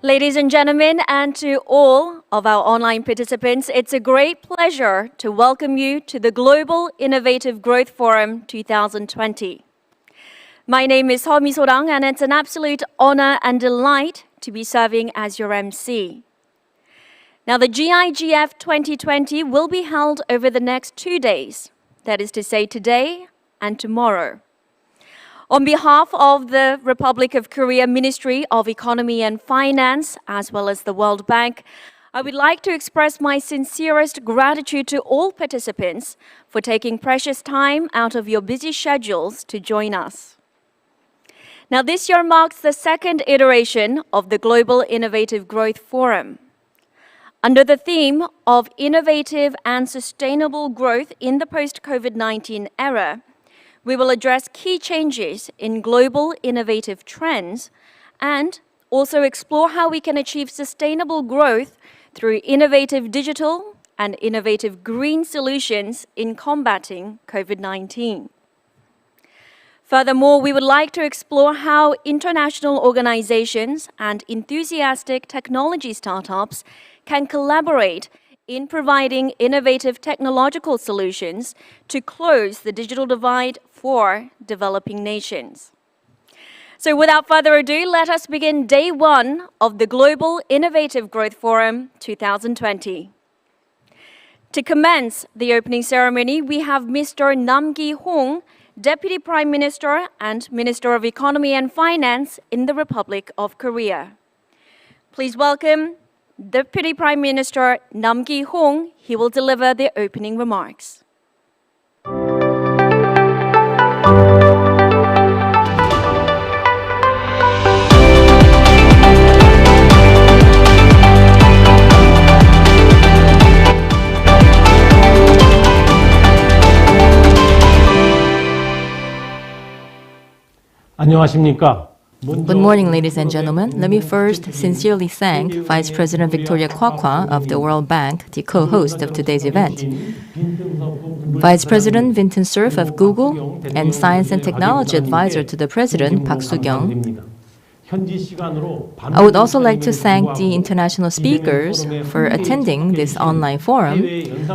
Ladies and gentlemen, and to all of our online participants, it's a great pleasure to welcome you to the Global Innovative Growth Forum 2020. My name is Ho Mi-sorang, and it's an absolute honor and delight to be serving as your MC. Now, the GIGF 2020 will be held over the next 2 days, that is to say today and tomorrow. On behalf of the Republic of Korea Ministry of Economy and Finance, as well as the World Bank, I would like to express my sincerest gratitude to all participants for taking precious time out of your busy schedules to join us. Now, this year marks the second iteration of the Global Innovative Growth Forum. Under the theme of innovative and sustainable growth in the post-COVID-19 era, we will address key changes in global innovative trends and also explore how we can achieve sustainable growth through innovative digital and innovative green solutions in combating COVID-19. Furthermore, we would like to explore how international organizations and enthusiastic technology startups can collaborate in providing innovative technological solutions to close the digital divide for developing nations. So without further ado, let us begin day one of the Global Innovative Growth Forum 2020. To commence the opening ceremony, we have Mr. Nam Ki-hong, Deputy Prime Minister and Minister of Economy and Finance in the Republic of Korea. Please welcome Deputy Prime Minister Nam Ki-hong. He will deliver the opening remarks. 안녕하십니까? Good morning, ladies and gentlemen. Let me first sincerely thank Vice President Victoria Kwakwa of the World Bank, the co-host of today's event, Vice President Vinton Cerf of Google, and Science and Technology Advisor to the President, Park Soo-kyung. I would also like to thank the international speakers for attending this online forum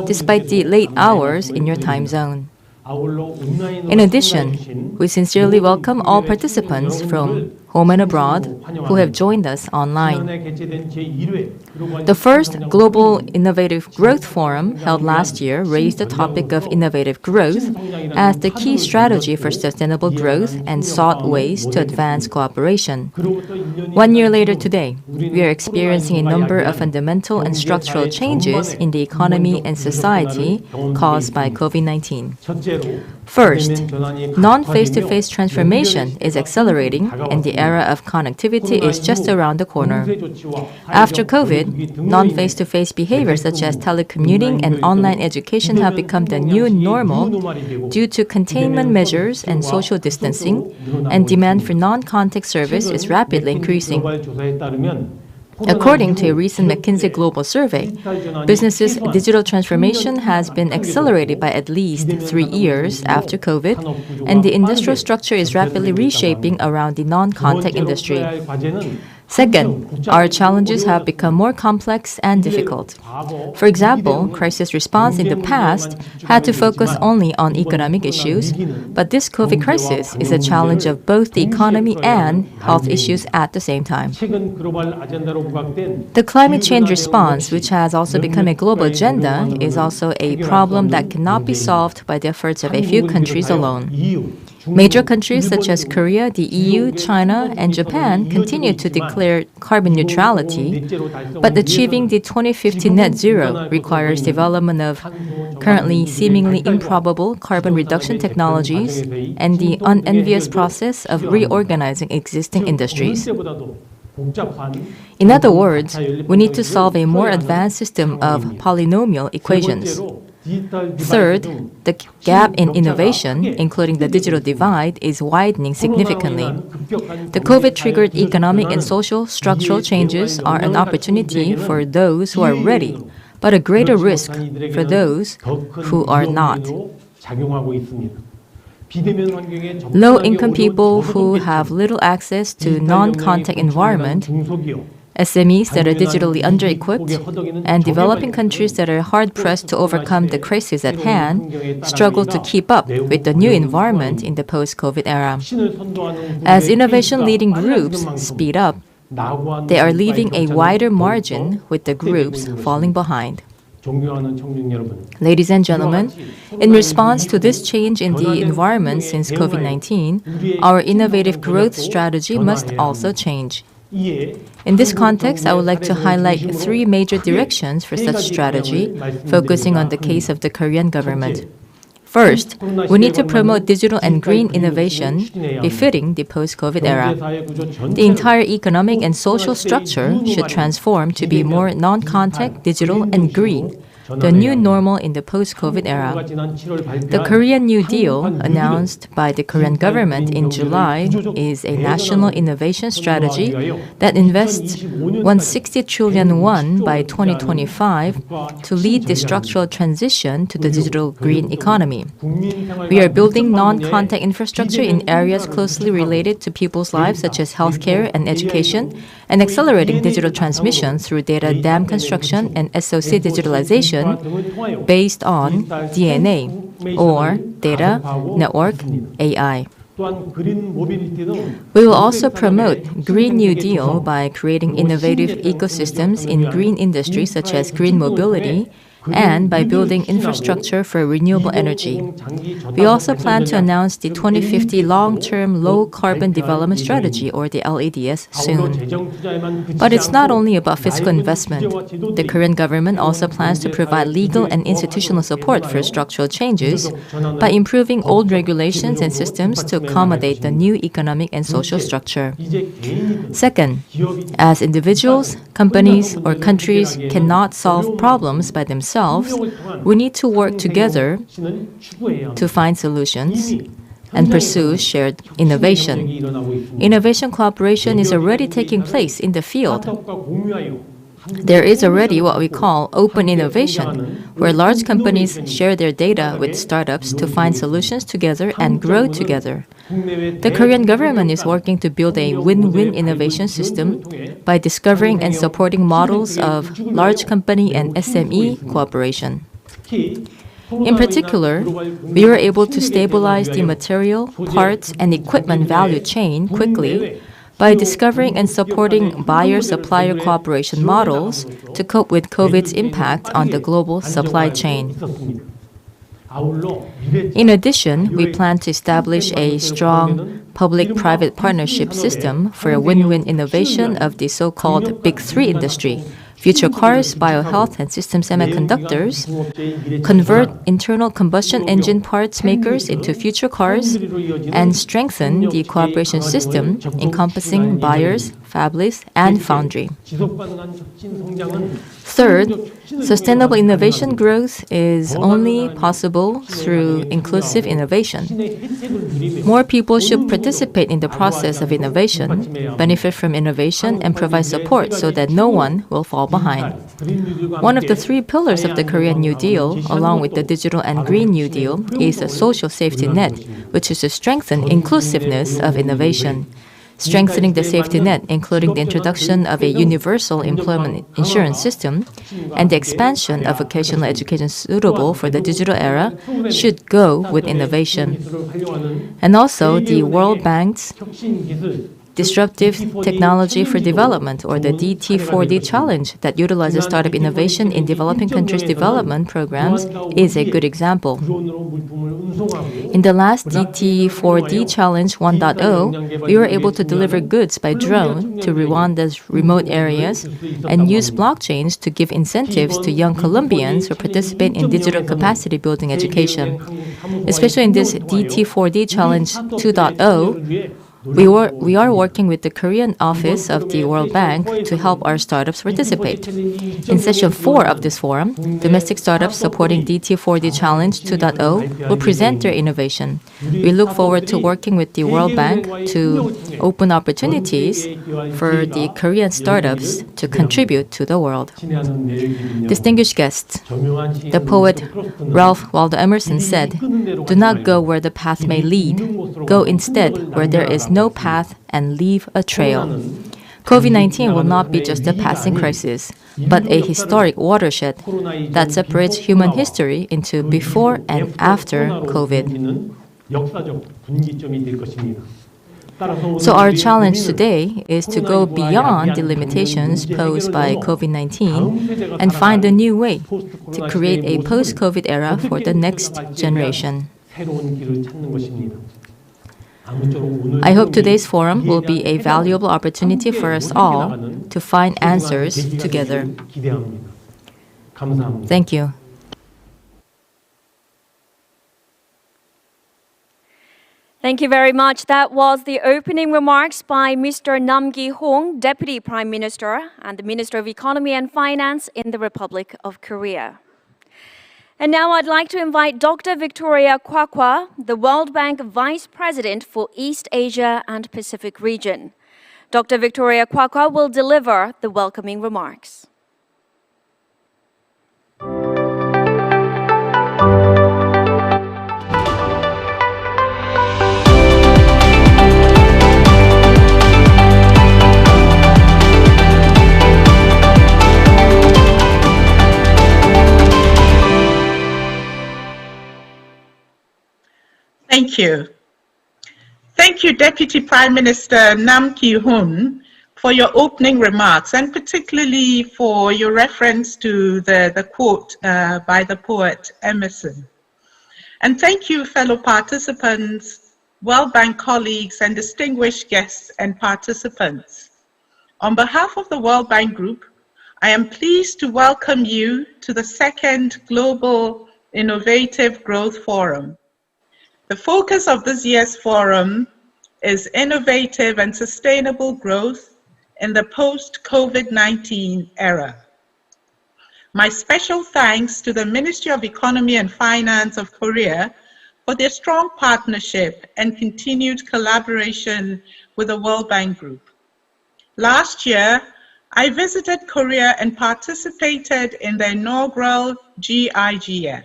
despite the late hours in your time zone. In addition, we sincerely welcome all participants from home and abroad who have joined us online. The first Global Innovative Growth Forum held last year raised the topic of innovative growth as the key strategy for sustainable growth and sought ways to advance cooperation. 1 year later today, we are experiencing a number of fundamental and structural changes in the economy and society caused by COVID-19. First, non-face-to-face transformation is accelerating and the era of connectivity is just around the corner. After COVID, non-face-to-face behaviors such as telecommuting and online education have become the new normal due to containment measures and social distancing, and demand for non-contact service is rapidly increasing. According to a recent McKinsey Global Survey, businesses' digital transformation has been accelerated by at least 3 years after COVID, and the industrial structure is rapidly reshaping around the non-contact industry. Second, our challenges have become more complex and difficult. For example, crisis response in the past had to focus only on economic issues, but this COVID crisis is a challenge of both the economy and health issues at the same time. The climate change response, which has also become a global agenda, is also a problem that cannot be solved by the efforts of a few countries alone. Major countries such as Korea, the EU, China, and Japan continue to declare carbon neutrality, but achieving the 2050 net zero requires development of currently seemingly improbable carbon reduction technologies and the unenvious process of reorganizing existing industries. In other words, we need to solve a more advanced system of polynomial equations. Third, the gap in innovation, including the digital divide, is widening significantly. The COVID-triggered economic and social structural changes are an opportunity for those who are ready, but a greater risk for those who are not. Low-income people who have little access to non-contact environment SMEs that are digitally under-equipped, and developing countries that are hard-pressed to overcome the crisis at hand struggle to keep up with the new environment in the post-COVID era. As innovation-leading groups speed up, they are leaving a wider margin with the groups falling behind. Ladies and gentlemen, in response to this change in the environment since COVID-19, our innovative growth strategy must also change. In this context, I would like to highlight three major directions for such strategy, focusing on the case of the Korean government. First, we need to promote digital and green innovation befitting the post-COVID era. The entire economic and social structure should transform to be more non-contact, digital, and green, the new normal in the post-COVID era. The Korean New Deal, announced by the Korean government in July, is a national innovation strategy that invests 160 trillion won by 2025 to lead the structural transition to the digital green economy. We are building non-contact infrastructure in areas closely related to people's lives, such as healthcare and education, and accelerating digital transmission through data dam construction and SOC digitalization based on DNA, or Data Network AI. We will also promote Green New Deal by creating innovative ecosystems in green industries such as green mobility and by building infrastructure for renewable energy. We also plan to announce the 2050 Long-Term Low-Carbon Development Strategy, or the LADS, soon. But it's not only about fiscal investment. The Korean government also plans to provide legal and institutional support for structural changes by improving old regulations and systems to accommodate the new economic and social structure. Second, as individuals, companies, or countries cannot solve problems by themselves, we need to work together to find solutions and pursue shared innovation. Innovation cooperation is already taking place in the field. There is already what we call open innovation, where large companies share their data with startups to find solutions together and grow together. The Korean government is working to build a win-win innovation system by discovering and supporting models of large company and SME cooperation. In particular, we were able to stabilize the material, parts, and equipment value chain quickly by discovering and supporting buyer-supplier cooperation models to cope with COVID's impact on the global supply chain. In addition, we plan to establish a strong public-private partnership system for a win-win innovation of the so-called Big Three industry: future cars, biohealth, and system semiconductors, convert internal combustion engine parts makers into future cars, and strengthen the cooperation system encompassing buyers, fabless, and foundry. Third, sustainable innovation growth is only possible through inclusive innovation. More people should participate in the process of innovation, benefit from innovation, and provide support so that no one will fall behind. One of the three pillars of the Korean New Deal, along with the Digital and Green New Deal, is a social safety net, which is to strengthen inclusiveness of innovation. Strengthening the safety net, including the introduction of a universal employment insurance system and the expansion of vocational education suitable for the digital era, should go with innovation. And also, the World Bank's Disruptive Technology for Development, or the DT4D Challenge, that utilizes startup innovation in developing countries' development programs, is a good example. In the last DT4D Challenge 1.0, we were able to deliver goods by drone to Rwanda's remote areas and use blockchains to give incentives to young Colombians who participate in digital capacity building education. Especially in this DT4D Challenge 2.0, we are working with the Korean office of the World Bank to help our startups participate. In session 4 of this forum, domestic startups supporting DT4D Challenge 2.0 will present their innovation. We look forward to working with the World Bank to open opportunities for the Korean startups to contribute to the world. Distinguished guests, the poet Ralph Waldo Emerson said, "Do not go where the path may lead. Go instead where there is no path and leave a trail." COVID-19 will not be just a passing crisis, but a historic watershed that separates human history into before and after COVID. So our challenge today is to go beyond the limitations posed by COVID-19 and find a new way to create a post-COVID era for the next generation. I hope today's forum will be a valuable opportunity for us all to find answers together. Thank you. Thank you very much. That was the opening remarks by Mr. Nam Gi-hong, Deputy Prime Minister and the Minister of Economy and Finance in the Republic of Korea. And now I'd like to invite Dr. Victoria Kwakwa, the World Bank Vice President for East Asia and Pacific Region. Dr. Victoria Kwakwa will deliver the welcoming remarks. Thank you. Thank you, Deputy Prime Minister Nam Ki-hoon, for your opening remarks, and particularly for your reference to the quote by the poet Emerson. And thank you, fellow participants, World Bank colleagues, and distinguished guests and participants. On behalf of the World Bank Group, I am pleased to welcome you to the second Global Innovative Growth Forum. The focus of this year's forum is innovative and sustainable growth in the post-COVID-19 era. My special thanks to the Ministry of Economy and Finance of Korea for their strong partnership and continued collaboration with the World Bank Group. Last year, I visited Korea and participated in the inaugural GIGF.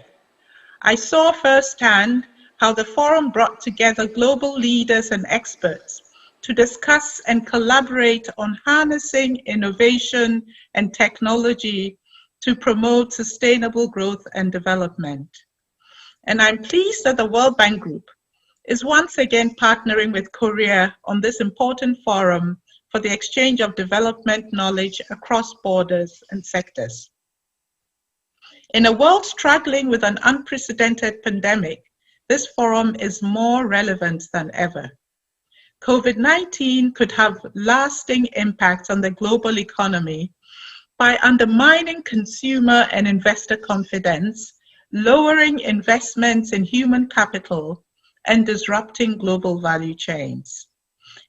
I saw firsthand how the forum brought together global leaders and experts to discuss and collaborate on harnessing innovation and technology to promote sustainable growth and development. And I'm pleased that the World Bank Group is once again partnering with Korea on this important forum for the exchange of development knowledge across borders and sectors. In a world struggling with an unprecedented pandemic, this forum is more relevant than ever. COVID-19 could have lasting impacts on the global economy by undermining consumer and investor confidence, lowering investments in human capital, and disrupting global value chains.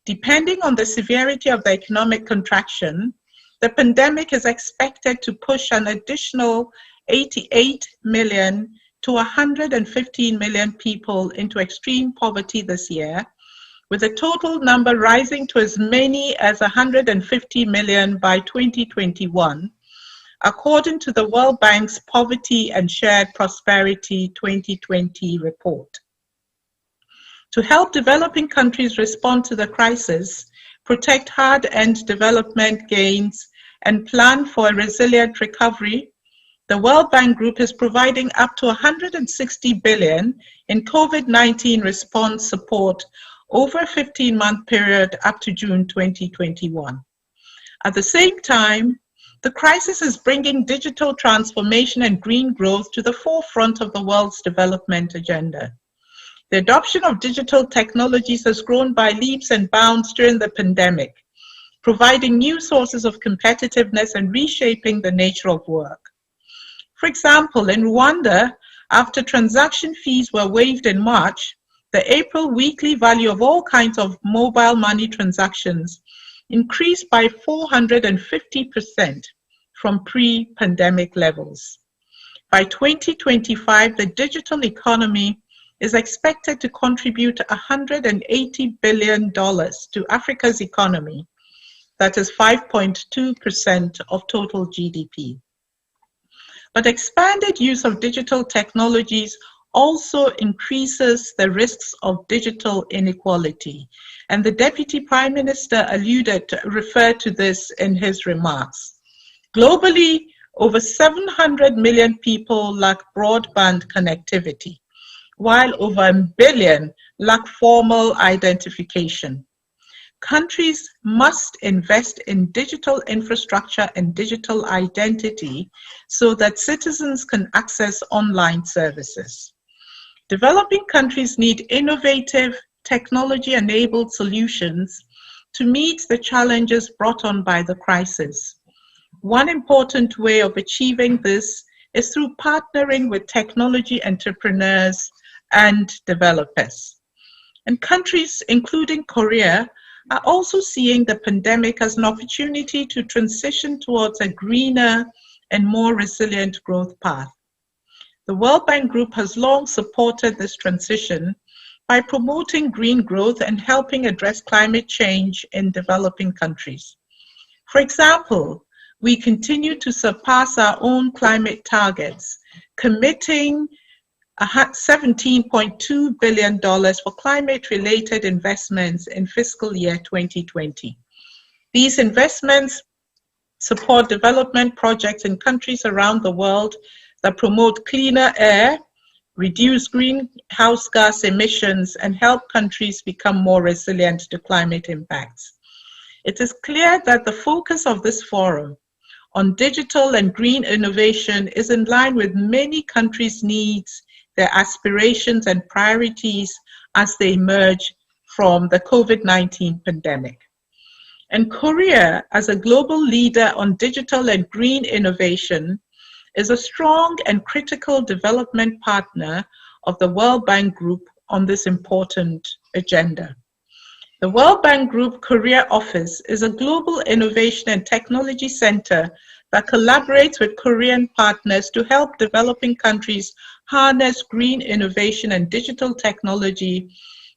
Depending on the severity of the economic contraction, the pandemic is expected to push an additional 88 million to 115 million people into extreme poverty this year, with the total number rising to as many as 150 million by 2021, according to the World Bank's Poverty and Shared Prosperity 2020 report. To help developing countries respond to the crisis, protect hard-earned development gains, and plan for a resilient recovery, the World Bank Group is providing up to 160 billion in COVID-19 response support over a 15-month period up to June 2021. At the same time, the crisis is bringing digital transformation and green growth to the forefront of the world's development agenda. The adoption of digital technologies has grown by leaps and bounds during the pandemic, providing new sources of competitiveness and reshaping the nature of work. For example, in Rwanda, after transaction fees were waived in March, the April weekly value of all kinds of mobile money transactions increased by 450% from pre-pandemic levels. By 2025, the digital economy is expected to contribute $180 billion to Africa's economy, that is 5.2% of total GDP. But expanded use of digital technologies also increases the risks of digital inequality. And the Deputy Prime Minister referred to this in his remarks. Globally, over 700 million people lack broadband connectivity, while over 1 billion lack formal identification. Countries must invest in digital infrastructure and digital identity so that citizens can access online services. Developing countries need innovative, technology-enabled solutions to meet the challenges brought on by the crisis. One important way of achieving this is through partnering with technology entrepreneurs and developers. And countries, including Korea, are also seeing the pandemic as an opportunity to transition towards a greener and more resilient growth path. The World Bank Group has long supported this transition by promoting green growth and helping address climate change in developing countries. For example, we continue to surpass our own climate targets, committing $17.2 billion for climate-related investments in fiscal year 2020. These investments support development projects in countries around the world that promote cleaner air, reduce greenhouse gas emissions, and help countries become more resilient to climate impacts. It is clear that the focus of this forum on digital and green innovation is in line with many countries' needs, their aspirations and priorities as they emerge from the COVID-19 pandemic. And Korea, as a global leader on digital and green innovation, is a strong and critical development partner of the World Bank Group on this important agenda. The World Bank Group Korea Office is a global innovation and technology center that collaborates with Korean partners to help developing countries harness green innovation and digital technology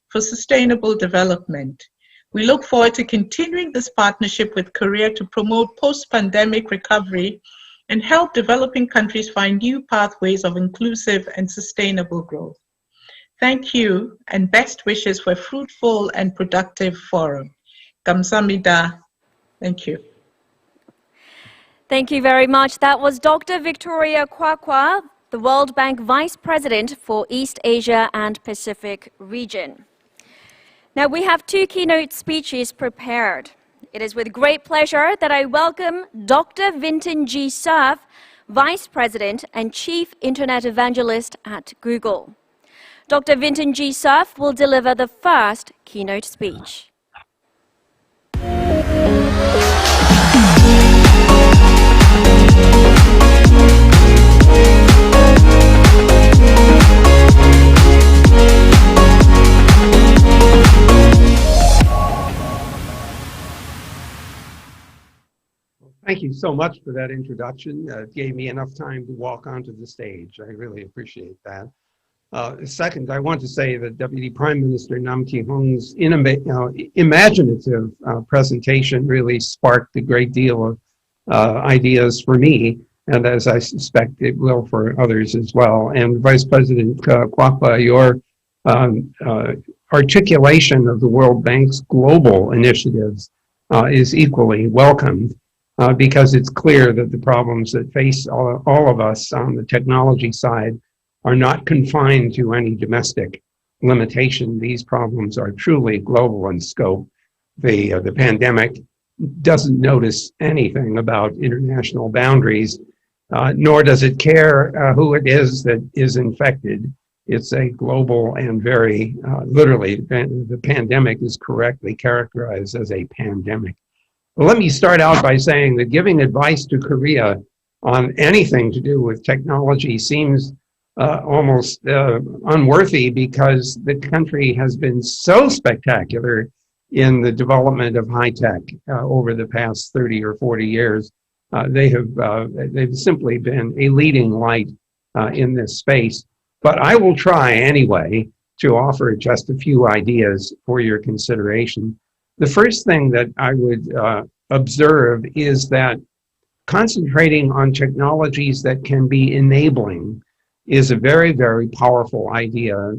for sustainable development. We look forward to continuing this partnership with Korea to promote post-pandemic recovery and help developing countries find new pathways of inclusive and sustainable growth. Thank you, and best wishes for a fruitful and productive forum. 감사합니다. Thank you. Thank you very much. That was Dr. Victoria Kwakwa, the World Bank Vice President for East Asia and Pacific region. Now we have two keynote speeches prepared. It is with great pleasure that I welcome Dr. Vinton G. Cerf, Vice President and Chief Internet Evangelist at Google. Dr. Vinton G. Cerf will deliver the first keynote speech. Thank you so much for that introduction. It gave me enough time to walk onto the stage. I really appreciate that. Second, I want to say that Deputy Prime Minister Nam Ki-hong's imaginative presentation really sparked a great deal of ideas for me, and as I suspect it will for others as well. And Vice President Kwakwa, your articulation of the World Bank's global initiatives is equally welcomed. Because it's clear that the problems that face all of us on the technology side are not confined to any domestic limitation. These problems are truly global in scope. The pandemic doesn't notice anything about international boundaries, nor does it care who it is that is infected. It's a global and very, literally, the pandemic is correctly characterized as a pandemic. Well, let me start out by saying that giving advice to Korea on anything to do with technology seems almost unworthy, because the country has been so spectacular in the development of high tech over the past 30 or 40 years. They've simply been a leading light in this space. But I will try anyway to offer just a few ideas for your consideration. The first thing that I would observe is that concentrating on technologies that can be enabling is a very, very powerful idea.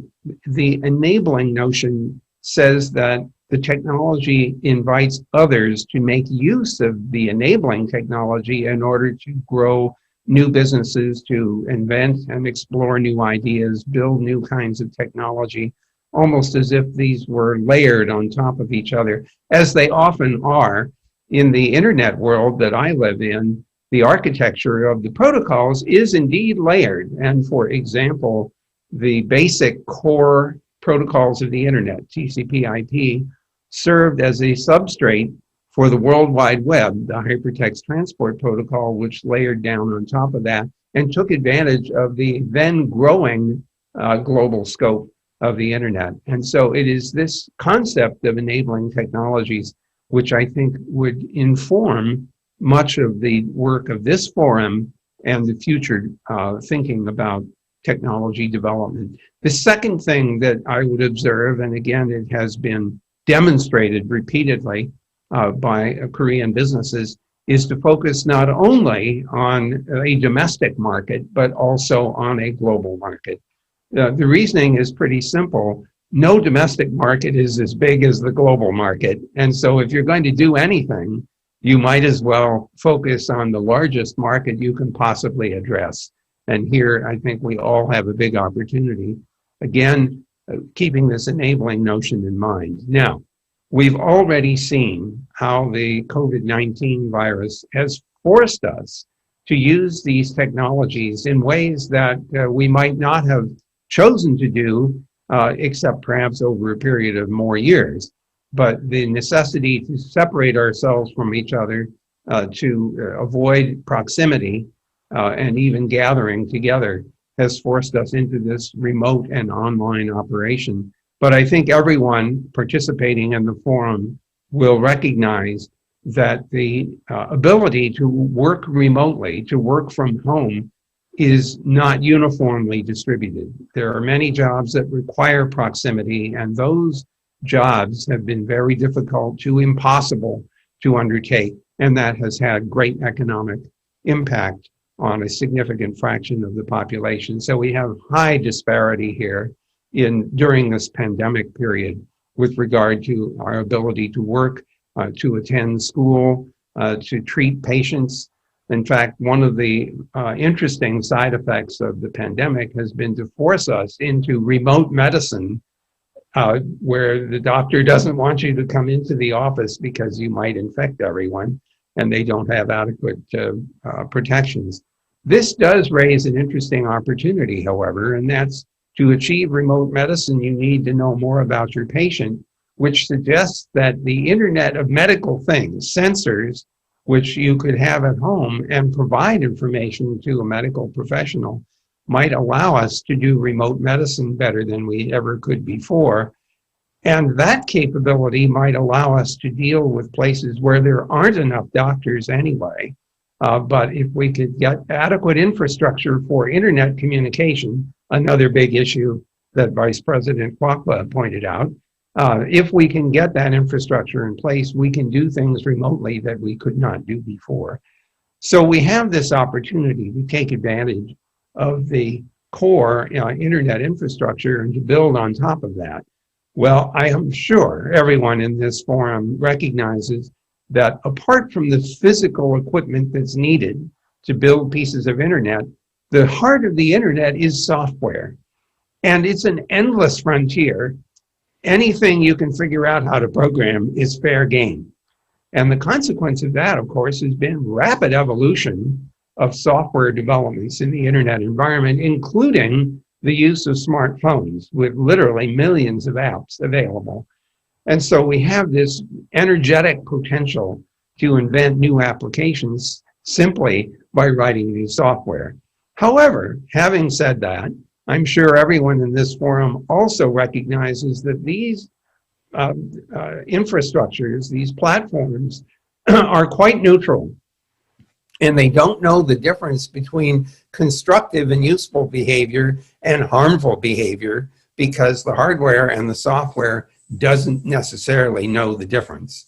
The enabling notion says that the technology invites others to make use of the enabling technology in order to grow new businesses, to invent and explore new ideas, build new kinds of technology, almost as if these were layered on top of each other, as they often are in the internet world that I live in. The architecture of the protocols is indeed layered. And for example, the basic core protocols of the internet, TCP/IP, served as a substrate for the World Wide Web, the hypertext transport protocol, which layered down on top of that and took advantage of the then growing global scope of the internet. And so it is this concept of enabling technologies which I think would inform much of the work of this forum and the future thinking about technology development. The second thing that I would observe, and again, it has been demonstrated repeatedly by Korean businesses, is to focus not only on a domestic market, but also on a global market. The reasoning is pretty simple. No domestic market is as big as the global market. And so if you're going to do anything, you might as well focus on the largest market you can possibly address. And here, I think we all have a big opportunity. Again, keeping this enabling notion in mind. Now, we've already seen how the COVID-19 virus has forced us to use these technologies in ways that we might not have chosen to do, except perhaps over a period of more years. But the necessity to separate ourselves from each other, to avoid proximity, and even gathering together has forced us into this remote and online operation. But I think everyone participating in the forum will recognize that the ability to work remotely, to work from home, is not uniformly distributed. There are many jobs that require proximity, and those jobs have been very difficult to impossible to undertake, and that has had great economic impact on a significant fraction of the population. So we have high disparity here during this pandemic period with regard to our ability to work, to attend school, to treat patients. In fact, one of the interesting side effects of the pandemic has been to force us into remote medicine, where the doctor doesn't want you to come into the office because you might infect everyone and they don't have adequate protections. This does raise an interesting opportunity, however, and that's to achieve remote medicine, you need to know more about your patient, which suggests that the Internet of Medical Things, sensors, which you could have at home and provide information to a medical professional, might allow us to do remote medicine better than we ever could before. And that capability might allow us to deal with places where there aren't enough doctors anyway. But if we could get adequate infrastructure for internet communication, another big issue that Vice President Kwakwa pointed out, if we can get that infrastructure in place, we can do things remotely that we could not do before. So we have this opportunity to take advantage of the core internet infrastructure and to build on top of that. Well, I am sure everyone in this forum recognizes that apart from the physical equipment that's needed to build pieces of internet, the heart of the internet is software. And it's an endless frontier. Anything you can figure out how to program is fair game. And the consequence of that, of course, has been rapid evolution of software developments in the internet environment, including the use of smartphones with literally millions of apps available. And so we have this energetic potential to invent new applications simply by writing new software. However, having said that, I'm sure everyone in this forum also recognizes that these infrastructures, these platforms, are quite neutral. And they don't know the difference between constructive and useful behavior and harmful behavior because the hardware and the software doesn't necessarily know the difference.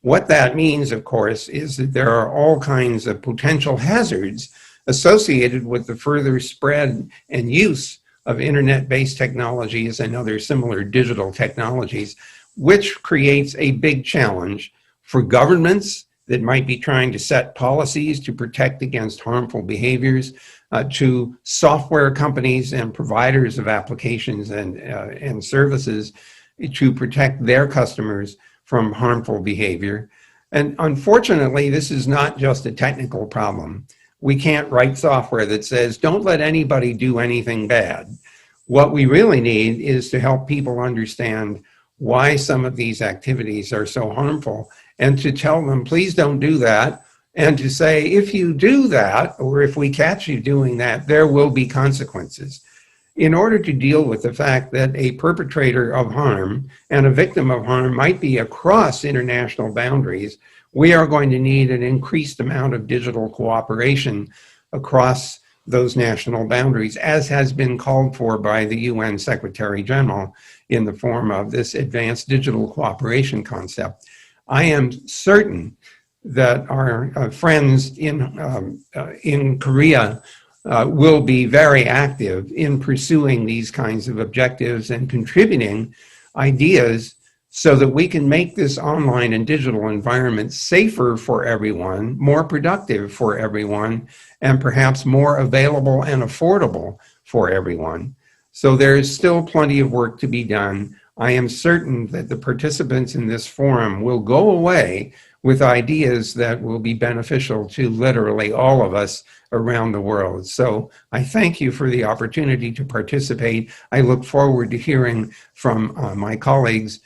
What that means, of course, is that there are all kinds of potential hazards associated with the further spread and use of internet-based technologies and other similar digital technologies, which creates a big challenge for governments that might be trying to set policies to protect against harmful behaviors, to software companies and providers of applications and services to protect their customers from harmful behavior. And unfortunately, this is not just a technical problem. We can't write software that says, don't let anybody do anything bad. What we really need is to help people understand why some of these activities are so harmful and to tell them, please don't do that. And to say, if you do that, or if we catch you doing that, there will be consequences. In order to deal with the fact that a perpetrator of harm and a victim of harm might be across international boundaries, we are going to need an increased amount of digital cooperation across those national boundaries, as has been called for by the UN Secretary General in the form of this advanced digital cooperation concept. I am certain that our friends in Korea will be very active in pursuing these kinds of objectives and contributing ideas so that we can make this online and digital environment safer for everyone, more productive for everyone, and perhaps more available and affordable for everyone. So there is still plenty of work to be done. I am certain that the participants in this forum will go away with ideas that will be beneficial to literally all of us around the world. So I thank you for the opportunity to participate. I look forward to hearing from my colleagues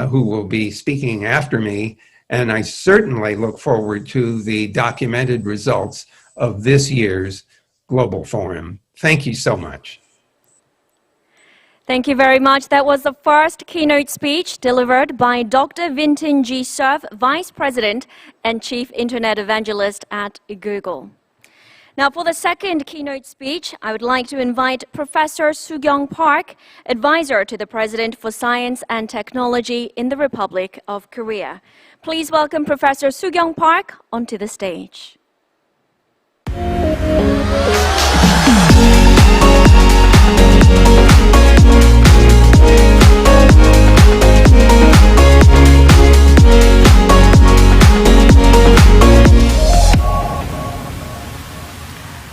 who will be speaking after me, and I certainly look forward to the documented results of this year's Global Forum. Thank you so much. Thank you very much. That was the first keynote speech delivered by Dr. Vinton G. Cerf, Vice President and Chief Internet Evangelist at Google. Now, for the second keynote speech, I would like to invite Professor Soo-kyung Park, Advisor to the President for Science and Technology in the Republic of Korea. Please welcome Professor Soo-kyung Park onto the stage.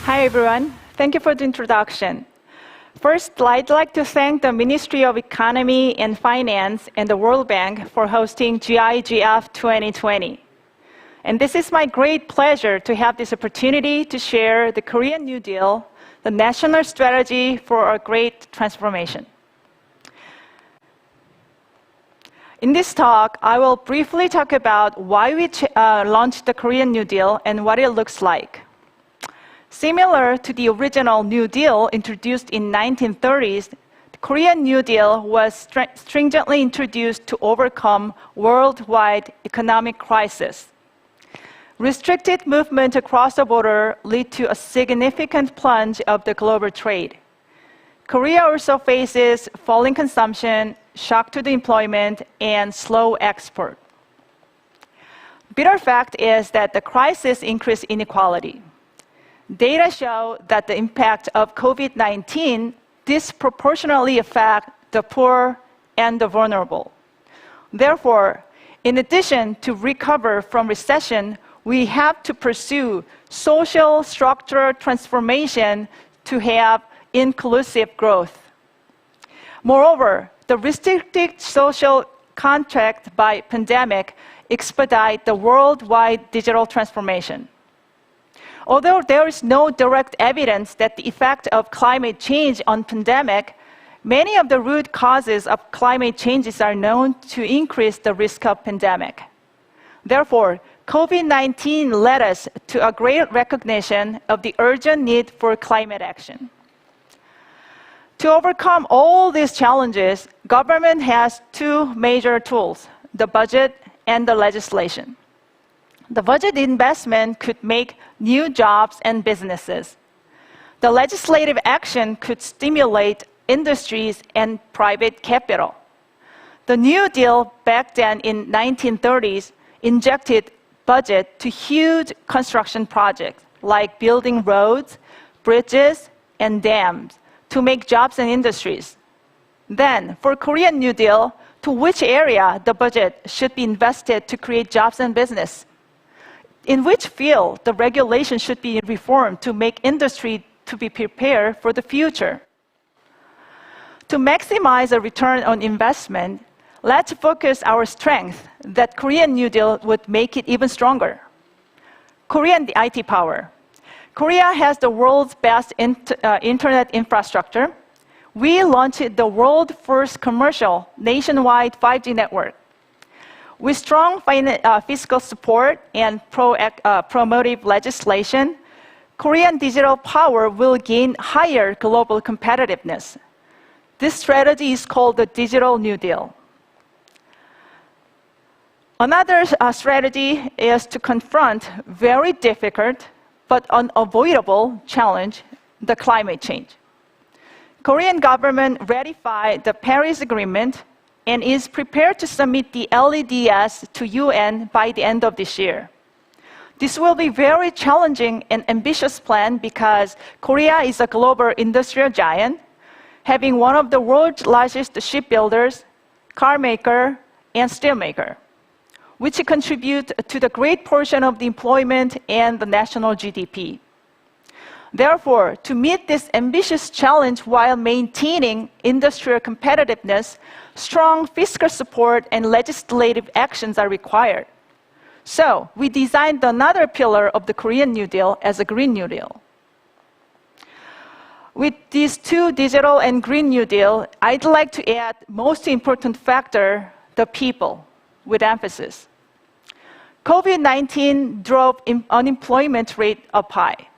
Hi everyone, thank you for the introduction. First, I'd like to thank the Ministry of Economy and Finance and the World Bank for hosting GIGF 2020. And this is my great pleasure to have this opportunity to share the Korean New Deal, the national strategy for a great transformation. In this talk, I will briefly talk about why we launched the Korean New Deal and what it looks like. Similar to the original New Deal introduced in 1930s, the Korean New Deal was stringently introduced to overcome worldwide economic crisis. Restricted movement across the border lead to a significant plunge of the global trade. Korea also faces falling consumption, shock to the employment, and slow export. Bitter fact is that the crisis increased inequality. Data show that the impact of COVID-19 disproportionately affect the poor and the vulnerable. Therefore, in addition to recover from recession, we have to pursue social structural transformation to have inclusive growth. Moreover, the restricted social contract by pandemic expedite the worldwide digital transformation. Although there is no direct evidence that the effect of climate change on pandemic, many of the root causes of climate changes are known to increase the risk of pandemic. Therefore, COVID-19 led us to a great recognition of the urgent need for climate action. To overcome all these challenges, government has two major tools, the budget and the legislation. The budget investment could make new jobs and businesses. The legislative action could stimulate industries and private capital. The New Deal back then in 1930s injected budget to huge construction projects like building roads, bridges, and dams to make jobs and industries. Then, for Korean New Deal, to which area the budget should be invested to create jobs and business? In which field the regulation should be reformed to make industry to be prepared for the future? To maximize a return on investment, let's focus our strength that Korean New Deal would make it even stronger. Korean IT power. Korea has the world's best internet infrastructure. We launched the world's first commercial nationwide 5G network. With strong fiscal support and promotive legislation, Korean digital power will gain higher global competitiveness. This strategy is called the Digital New Deal. Another strategy is to confront very difficult but unavoidable challenge, the climate change. Korean government ratified the Paris Agreement and is prepared to submit the LEDs to UN by the end of this year. This will be very challenging and ambitious plan because Korea is a global industrial giant, having one of the world's largest shipbuilders, car maker, and steel maker, which contribute to the great portion of the employment and the national GDP. Therefore, to meet this ambitious challenge while maintaining industrial competitiveness, strong fiscal support and legislative actions are required. So, we designed another pillar of the Korean New Deal as a Green New Deal. With these two, digital and Green New Deal, I'd like to add most important factor, the people, with emphasis. COVID-19 drove unemployment rate up high.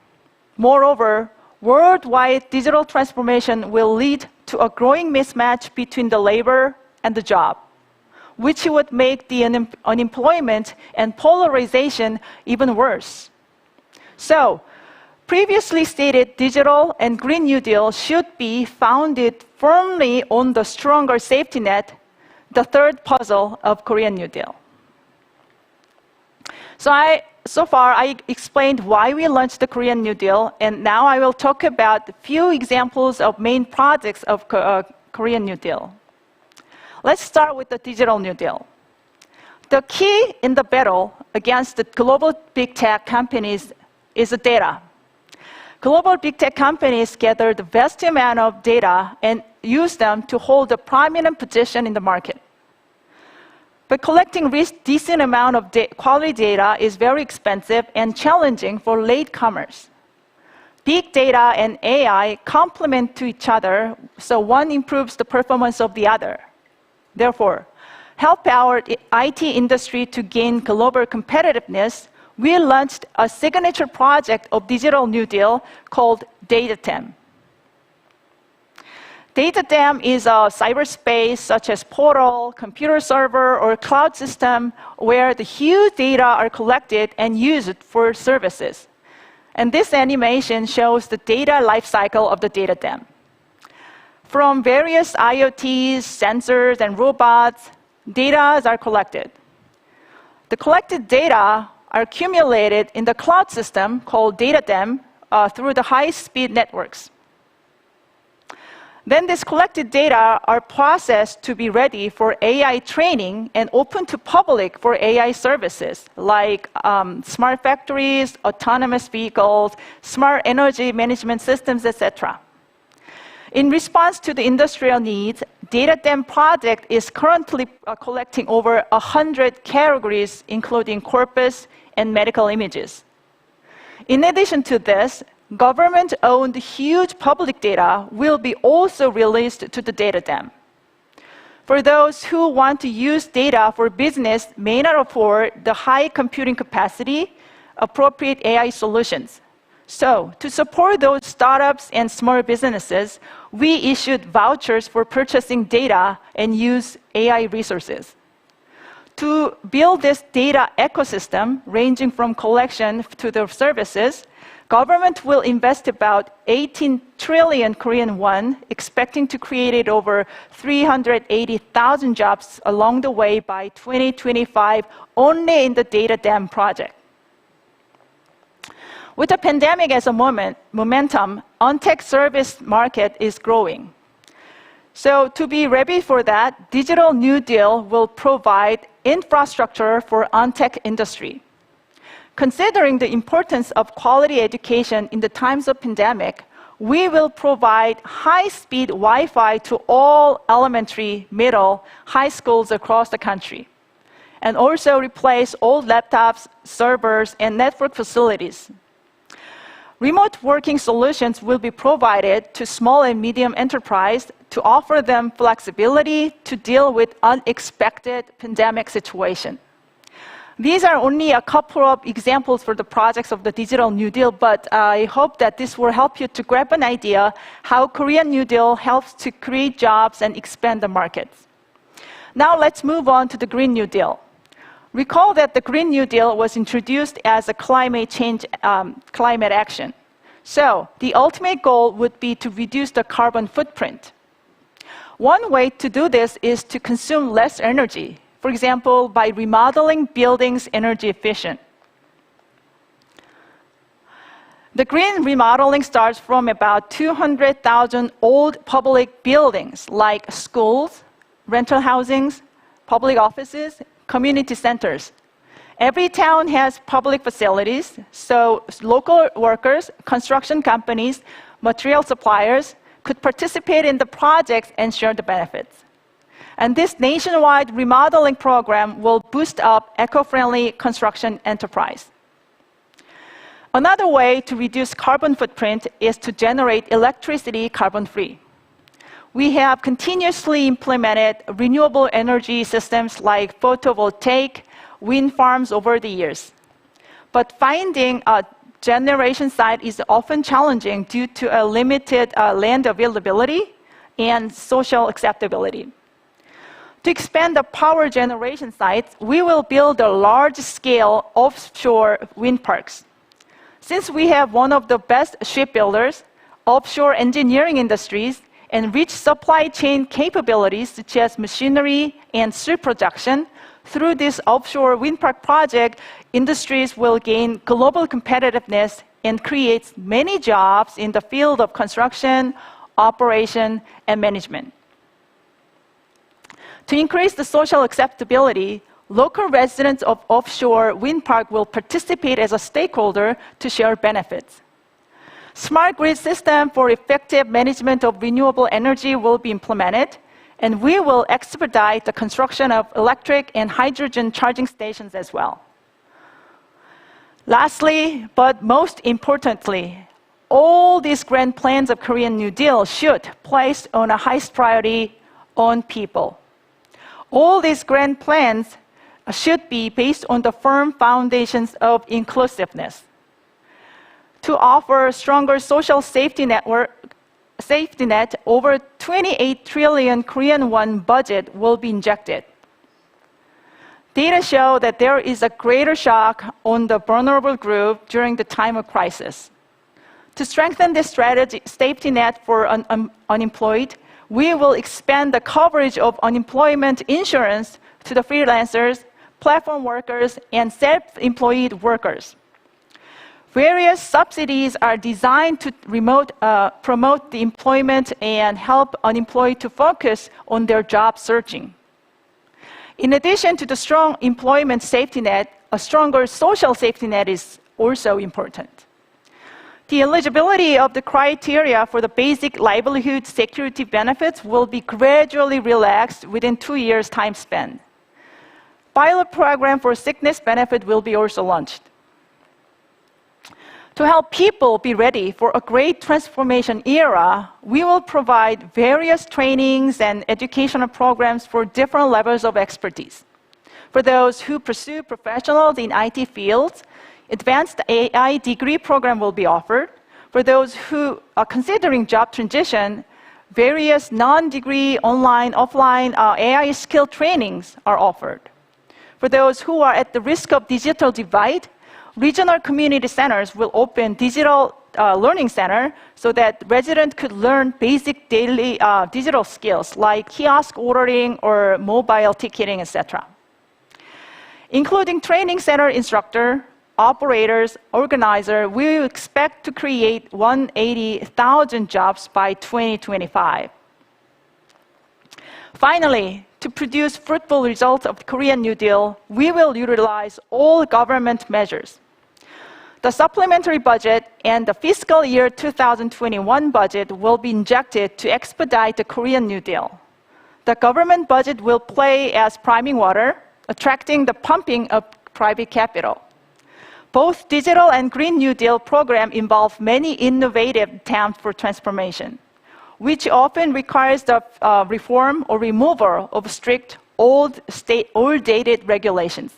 Moreover, worldwide digital transformation will lead to a growing mismatch between the labor and the job, which would make the unemployment and polarization even worse. So, previously stated digital and Green New Deal should be founded firmly on the stronger safety net, the third puzzle of Korean New Deal. So far, I explained why we launched the Korean New Deal, and now I will talk about a few examples of main projects of Korean New Deal. Let's start with the Digital New Deal. The key in the battle against the global big tech companies is the data. Global big tech companies gather the vast amount of data and use them to hold a prominent position in the market. But collecting decent amount of quality data is very expensive and challenging for latecomers. Big data and AI complement to each other, so one improves the performance of the other. Therefore, help our IT industry to gain global competitiveness, we launched a signature project of Digital New Deal called DataDam. DataDam is a cyberspace such as portal, computer server, or cloud system where the huge data are collected and used for services. And this animation shows the data lifecycle of the DataDam. From various IoTs, sensors, and robots, data are collected. The collected data are accumulated in the cloud system called DataDam through the high-speed networks. Then these collected data are processed to be ready for AI training and open to public for AI services like smart factories, autonomous vehicles, smart energy management systems, etc. In response to the industrial needs, DataDam project is currently collecting over 100 categories, including corpus and medical images. In addition to this, government-owned huge public data will be also released to the DataDam. For those who want to use data for business may not afford the high computing capacity, appropriate AI solutions. So, to support those startups and small businesses, we issued vouchers for purchasing data and use AI resources. To build this data ecosystem, ranging from collection to the services, government will invest about 18 trillion Korean won, expecting to create over 380,000 jobs along the way by 2025 only in the DataDam project. With the pandemic as a momentum, on-tech service market is growing. So to be ready for that, Digital New Deal will provide infrastructure for on-tech industry. Considering the importance of quality education in the times of pandemic, we will provide high-speed Wi-Fi to all elementary, middle, high schools across the country, and also replace old laptops, servers, and network facilities. Remote working solutions will be provided to small and medium enterprise to offer them flexibility to deal with unexpected pandemic situation. These are only a couple of examples for the projects of the Digital New Deal, but I hope that this will help you to grab an idea how Korean New Deal helps to create jobs and expand the markets. Now let's move on to the Green New Deal. Recall that the Green New Deal was introduced as a climate action. So the ultimate goal would be to reduce the carbon footprint. One way to do this is to consume less energy. For example, by remodeling buildings energy efficient. The green remodeling starts from about 200,000 old public buildings like schools, rental housings, public offices, community centers. Every town has public facilities, so local workers, construction companies, material suppliers could participate in the projects and share the benefits. And this nationwide remodeling program will boost up eco-friendly construction enterprise. Another way to reduce carbon footprint is to generate electricity carbon-free. We have continuously implemented renewable energy systems like photovoltaic, wind farms over the years. But finding a generation site is often challenging due to a limited land availability and social acceptability. To expand the power generation sites, we will build a large-scale offshore wind parks. Since we have one of the best shipbuilders, offshore engineering industries, and rich supply chain capabilities such as machinery and steel production, through this offshore wind park project, industries will gain global competitiveness and create many jobs in the field of construction, operation, and management. To increase the social acceptability, local residents of offshore wind park will participate as a stakeholder to share benefits. Smart grid system for effective management of renewable energy will be implemented, and we will expedite the construction of electric and hydrogen charging stations as well. Lastly, but most importantly, all these grand plans of Korean New Deal should place on a highest priority on people. All these grand plans should be based on the firm foundations of inclusiveness. To offer stronger social safety net, over 28 trillion Korean won budget will be injected. Data show that there is a greater shock on the vulnerable group during the time of crisis. To strengthen this safety net for unemployed, we will expand the coverage of unemployment insurance to the freelancers, platform workers, and self-employed workers. Various subsidies are designed to promote the employment and help unemployed to focus on their job searching. In addition to the strong employment safety net, a stronger social safety net is also important. The eligibility of the criteria for the basic livelihood security benefits will be gradually relaxed within 2 years' time span. Pilot program for sickness benefit will be also launched. To help people be ready for a great transformation era, we will provide various trainings and educational programs for different levels of expertise. For those who pursue professionals in IT fields, advanced AI degree program will be offered. For those who are considering job transition, various non-degree online, offline AI skill trainings are offered. For those who are at the risk of digital divide, regional community centers will open digital learning center so that residents could learn basic daily digital skills like kiosk ordering or mobile ticketing, etc. Including training center instructor, operators, organizers, we expect to create 180,000 jobs by 2025. Finally, to produce fruitful results of the Korean New Deal, we will utilize all government measures. The supplementary budget and the fiscal year 2021 budget will be injected to expedite the Korean New Deal. The government budget will play as priming water, attracting the pumping of private capital. Both digital and Green New Deal program involve many innovative attempts for transformation, which often requires the reform or removal of strict, old-dated regulations.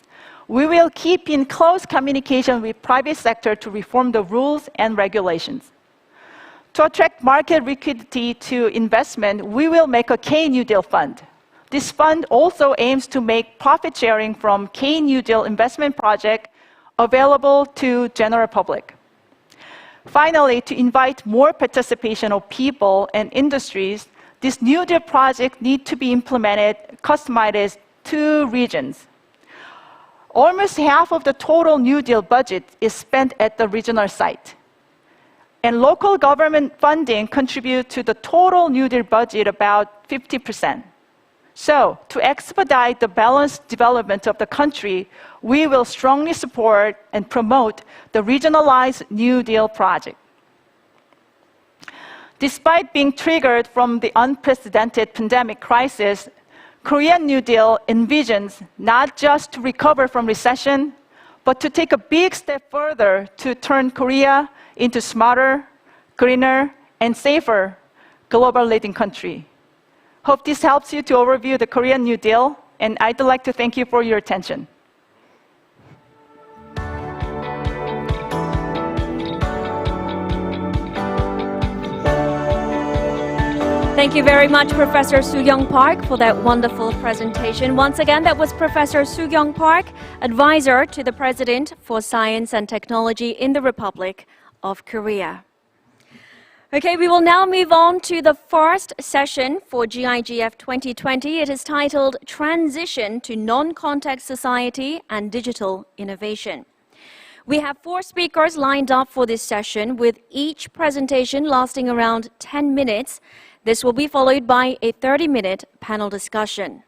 We will keep in close communication with private sector to reform the rules and regulations. To attract market liquidity to investment, we will make a K-New Deal fund. This fund also aims to make profit sharing from K-New Deal investment project available to general public. Finally, to invite more participation of people and industries, this New Deal project needs to be implemented, customized to regions. Almost half of the total New Deal budget is spent at the regional site. And local government funding contributes to the total New Deal budget about 50%. So, to expedite the balanced development of the country, we will strongly support and promote the regionalized New Deal project. Despite being triggered from the unprecedented pandemic crisis, Korean New Deal envisions not just to recover from recession, but to take a big step further to turn Korea into smarter, greener, and safer global leading country. Hope this helps you to overview the Korean New Deal, and I'd like to thank you for your attention. Thank you very much, Professor Soo-young Park, for that wonderful presentation. Once again, that was Professor Soo-young Park, Advisor to the President for Science and Technology in the Republic of Korea. Okay, we will now move on to the first session for GIGF 2020. It is titled Transition to Non-Contact Society and Digital Innovation. We have 4 speakers lined up for this session, with each presentation lasting around 10 minutes. This will be followed by a 30-minute panel discussion.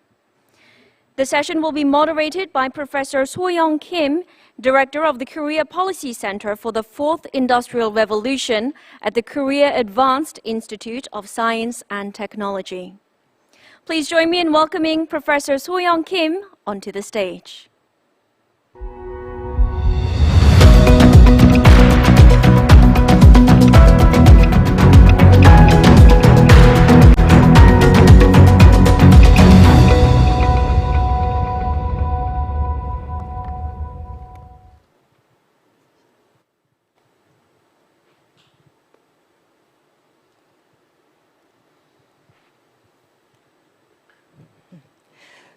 The session will be moderated by Professor So-young Kim, Director of the Korea Policy Center for the 4th Industrial Revolution at the Korea Advanced Institute of Science and Technology. Please join me in welcoming Professor So-young Kim onto the stage.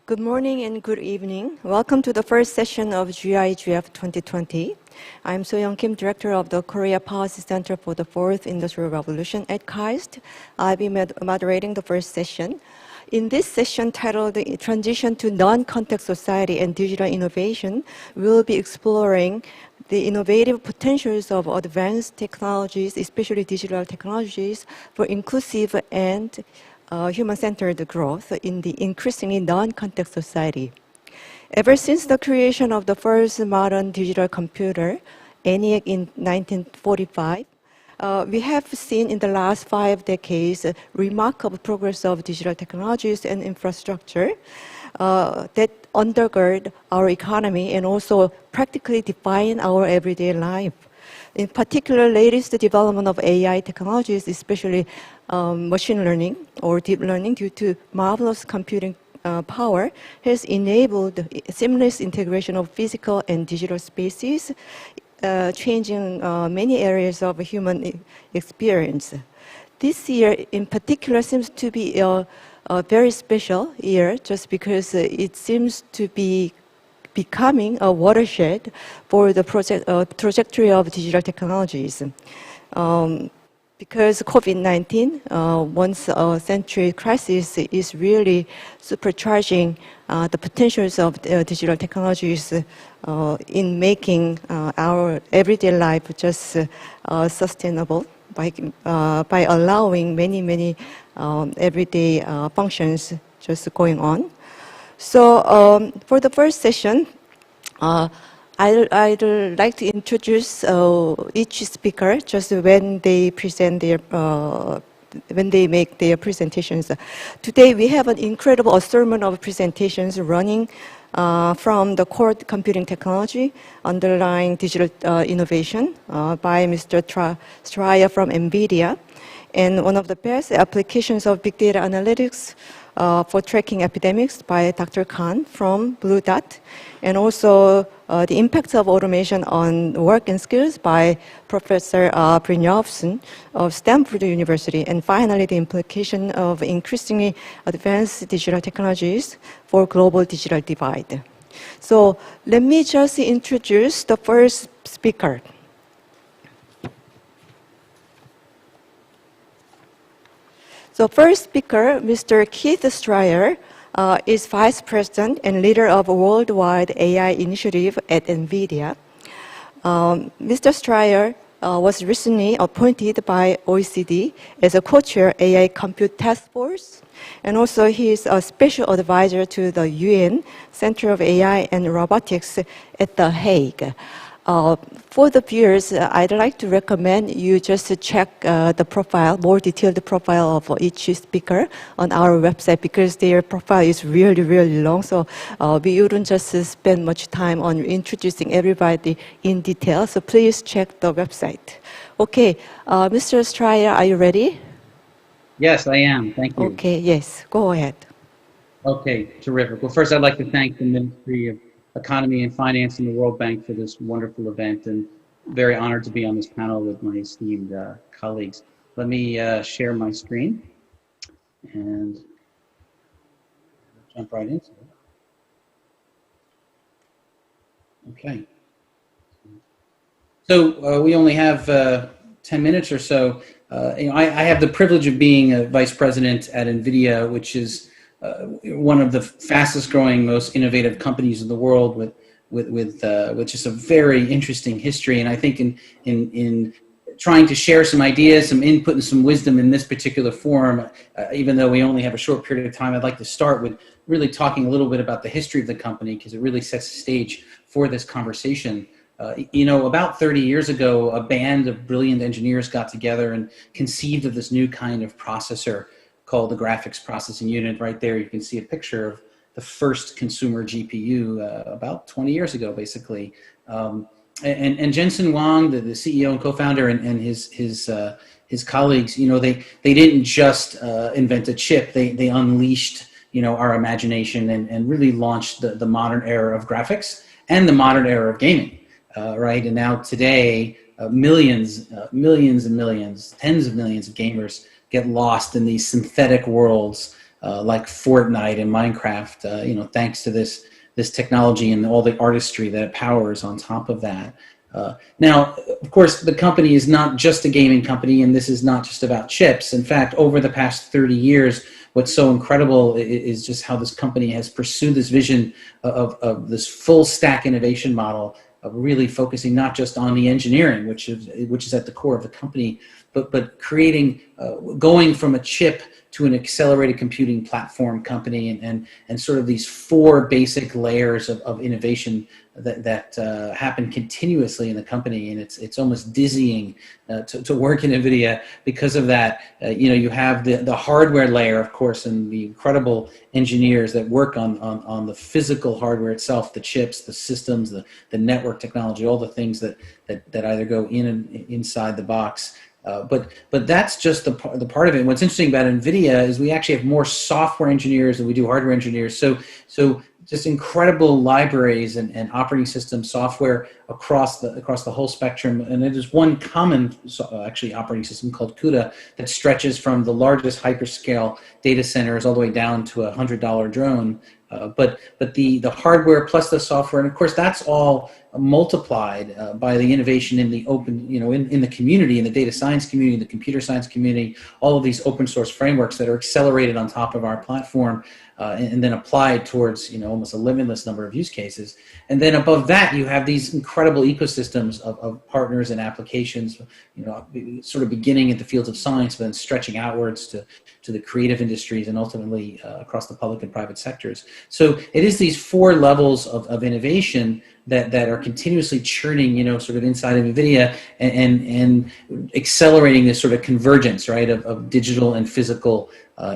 Good morning and good evening. Welcome to the first session of GIGF 2020. I'm So-young Kim, Director of the Korea Policy Center for the 4th Industrial Revolution at KAIST. I'll be moderating the first session. In this session titled Transition to Non-Contact Society and Digital Innovation, we'll be exploring the innovative potentials of advanced technologies, especially digital technologies, for inclusive and human-centered growth in the increasingly non-contact society. Ever since the creation of the first modern digital computer, ENIAC in 1945, we have seen in the last 5 decades remarkable progress of digital technologies and infrastructure that undergird our economy and also practically define our everyday life. In particular, latest development of AI technologies, especially machine learning or deep learning due to marvelous computing power, has enabled seamless integration of physical and digital spaces, changing many areas of human experience. This year in particular seems to be a very special year just because it seems to be becoming a watershed for the trajectory of digital technologies. because COVID-19, once a century crisis, is really supercharging the potentials of digital technologies in making our everyday life just sustainable by allowing many everyday functions just going on. So for the first session, I'd like to introduce each speaker just when they present their when they make their presentations. Today we have an incredible assortment of presentations running from the core computing technology, underlying digital innovation by Mr. Straya from NVIDIA, and one of the best applications of big data analytics for tracking epidemics by Dr. Khan from Blue Dot, and also the impacts of automation on work and skills by Professor Brynjolfsson of Stanford University, and finally the implication of increasingly advanced digital technologies for global digital divide. So let me just introduce the first speaker. So first speaker, Mr. Keith Stryer, is Vice President and leader of a worldwide AI initiative at NVIDIA. Mr. Stryer was recently appointed by OECD as a co-chair AI Compute Task Force, and also he is a special advisor to the UN Center of AI and Robotics at The Hague. For the viewers, I'd like to recommend you just to check the profile, more detailed profile of each speaker on our website, because their profile is really long. So we wouldn't just spend much time on introducing everybody in detail. So please check the website. Okay, Mr. Stryer, are you ready? Yes, I am. Thank you. Okay, yes, go ahead. Okay, terrific. Well, first I'd like to thank the Ministry of Economy and Finance and the World Bank for this wonderful event, and very honored to be on this panel with my esteemed colleagues. Let me share my screen and jump right into it. Okay. So we only have 10 minutes or so. I have the privilege of being a vice president at NVIDIA, which is one of the fastest growing, most innovative companies in the world with just a very interesting history. And I think in trying to share some ideas, some input and some wisdom in this particular forum, even though we only have a short period of time, I'd like to start with really talking a little bit about the history of the company, because it really sets the stage for this conversation. About 30 years ago, a band of brilliant engineers got together and conceived of this new kind of processor called the graphics processing unit. Right there, you can see a picture of the first consumer GPU about 20 years ago, basically. And Jensen Huang, the CEO and co-founder, and his colleagues, they didn't just invent a chip. They unleashed, our imagination and really launched the modern era of graphics and the modern era of gaming, right? And now today, millions and millions, tens of millions of gamers get lost in these synthetic worlds like Fortnite and Minecraft, thanks to this technology and all the artistry that it powers on top of that. Now, of course, the company is not just a gaming company, and this is not just about chips. In fact, over the past 30 years, what's so incredible is just how this company has pursued this vision of this full stack innovation model of really focusing not just on the engineering, which is at the core of the company, but creating, going from a chip to an accelerated computing platform company, and sort of these four basic layers of innovation that happen continuously in the company. And it's almost dizzying to work in NVIDIA because of that. You have the hardware layer, of course, and the incredible engineers that work on the physical hardware itself, the chips, the systems, the network technology, all the things that either go in and inside the box. But that's just the part of it. And what's interesting about NVIDIA is we actually have more software engineers than we do hardware engineers. So just incredible libraries and operating system software across the whole spectrum. And there's one common actually operating system called CUDA that stretches from the largest hyperscale data centers all the way down to a $100 drone. But the hardware plus the software, and of course that's all multiplied by the innovation in the open, in the community, in the data science community, the computer science community, all of these open source frameworks that are accelerated on top of our platform and then applied towards, almost a limitless number of use cases. And then above that, you have these incredible ecosystems of partners and applications, sort of beginning at the fields of science, but then stretching outwards to the creative industries and ultimately across the public and private sectors. So it is these four levels of innovation that are continuously churning, sort of inside of NVIDIA and accelerating this sort of convergence, right, of digital and physical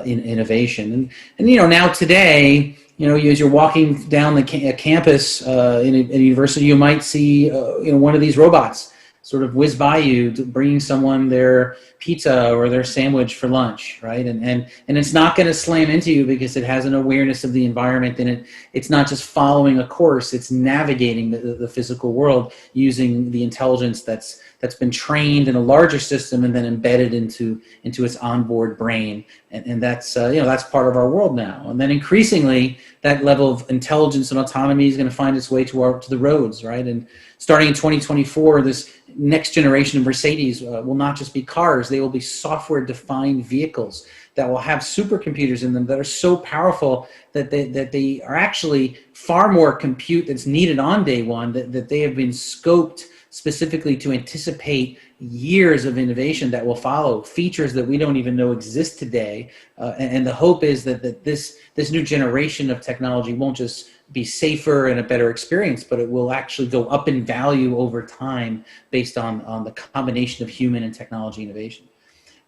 innovation. And now today, as you're walking down the campus in a university, you might see, one of these robots sort of whiz by you, bringing someone their pizza or their sandwich for lunch, right? And it's not going to slam into you because it has an awareness of the environment, and it's not just following a course, it's navigating the physical world using the intelligence that's been trained in a larger system and then embedded into its onboard brain. And that's that's part of our world now. And then increasingly that level of intelligence and autonomy is going to find its way to the roads, right? And starting in 2024, this next generation of Mercedes will not just be cars, they will be software-defined vehicles that will have supercomputers in them that are so powerful that they are actually far more compute that's needed on day one, that they have been scoped specifically to anticipate years of innovation that will follow, features that we don't even know exist today. And the hope is that this new generation of technology won't just be safer and a better experience, but it will actually go up in value over time based on the combination of human and technology innovation.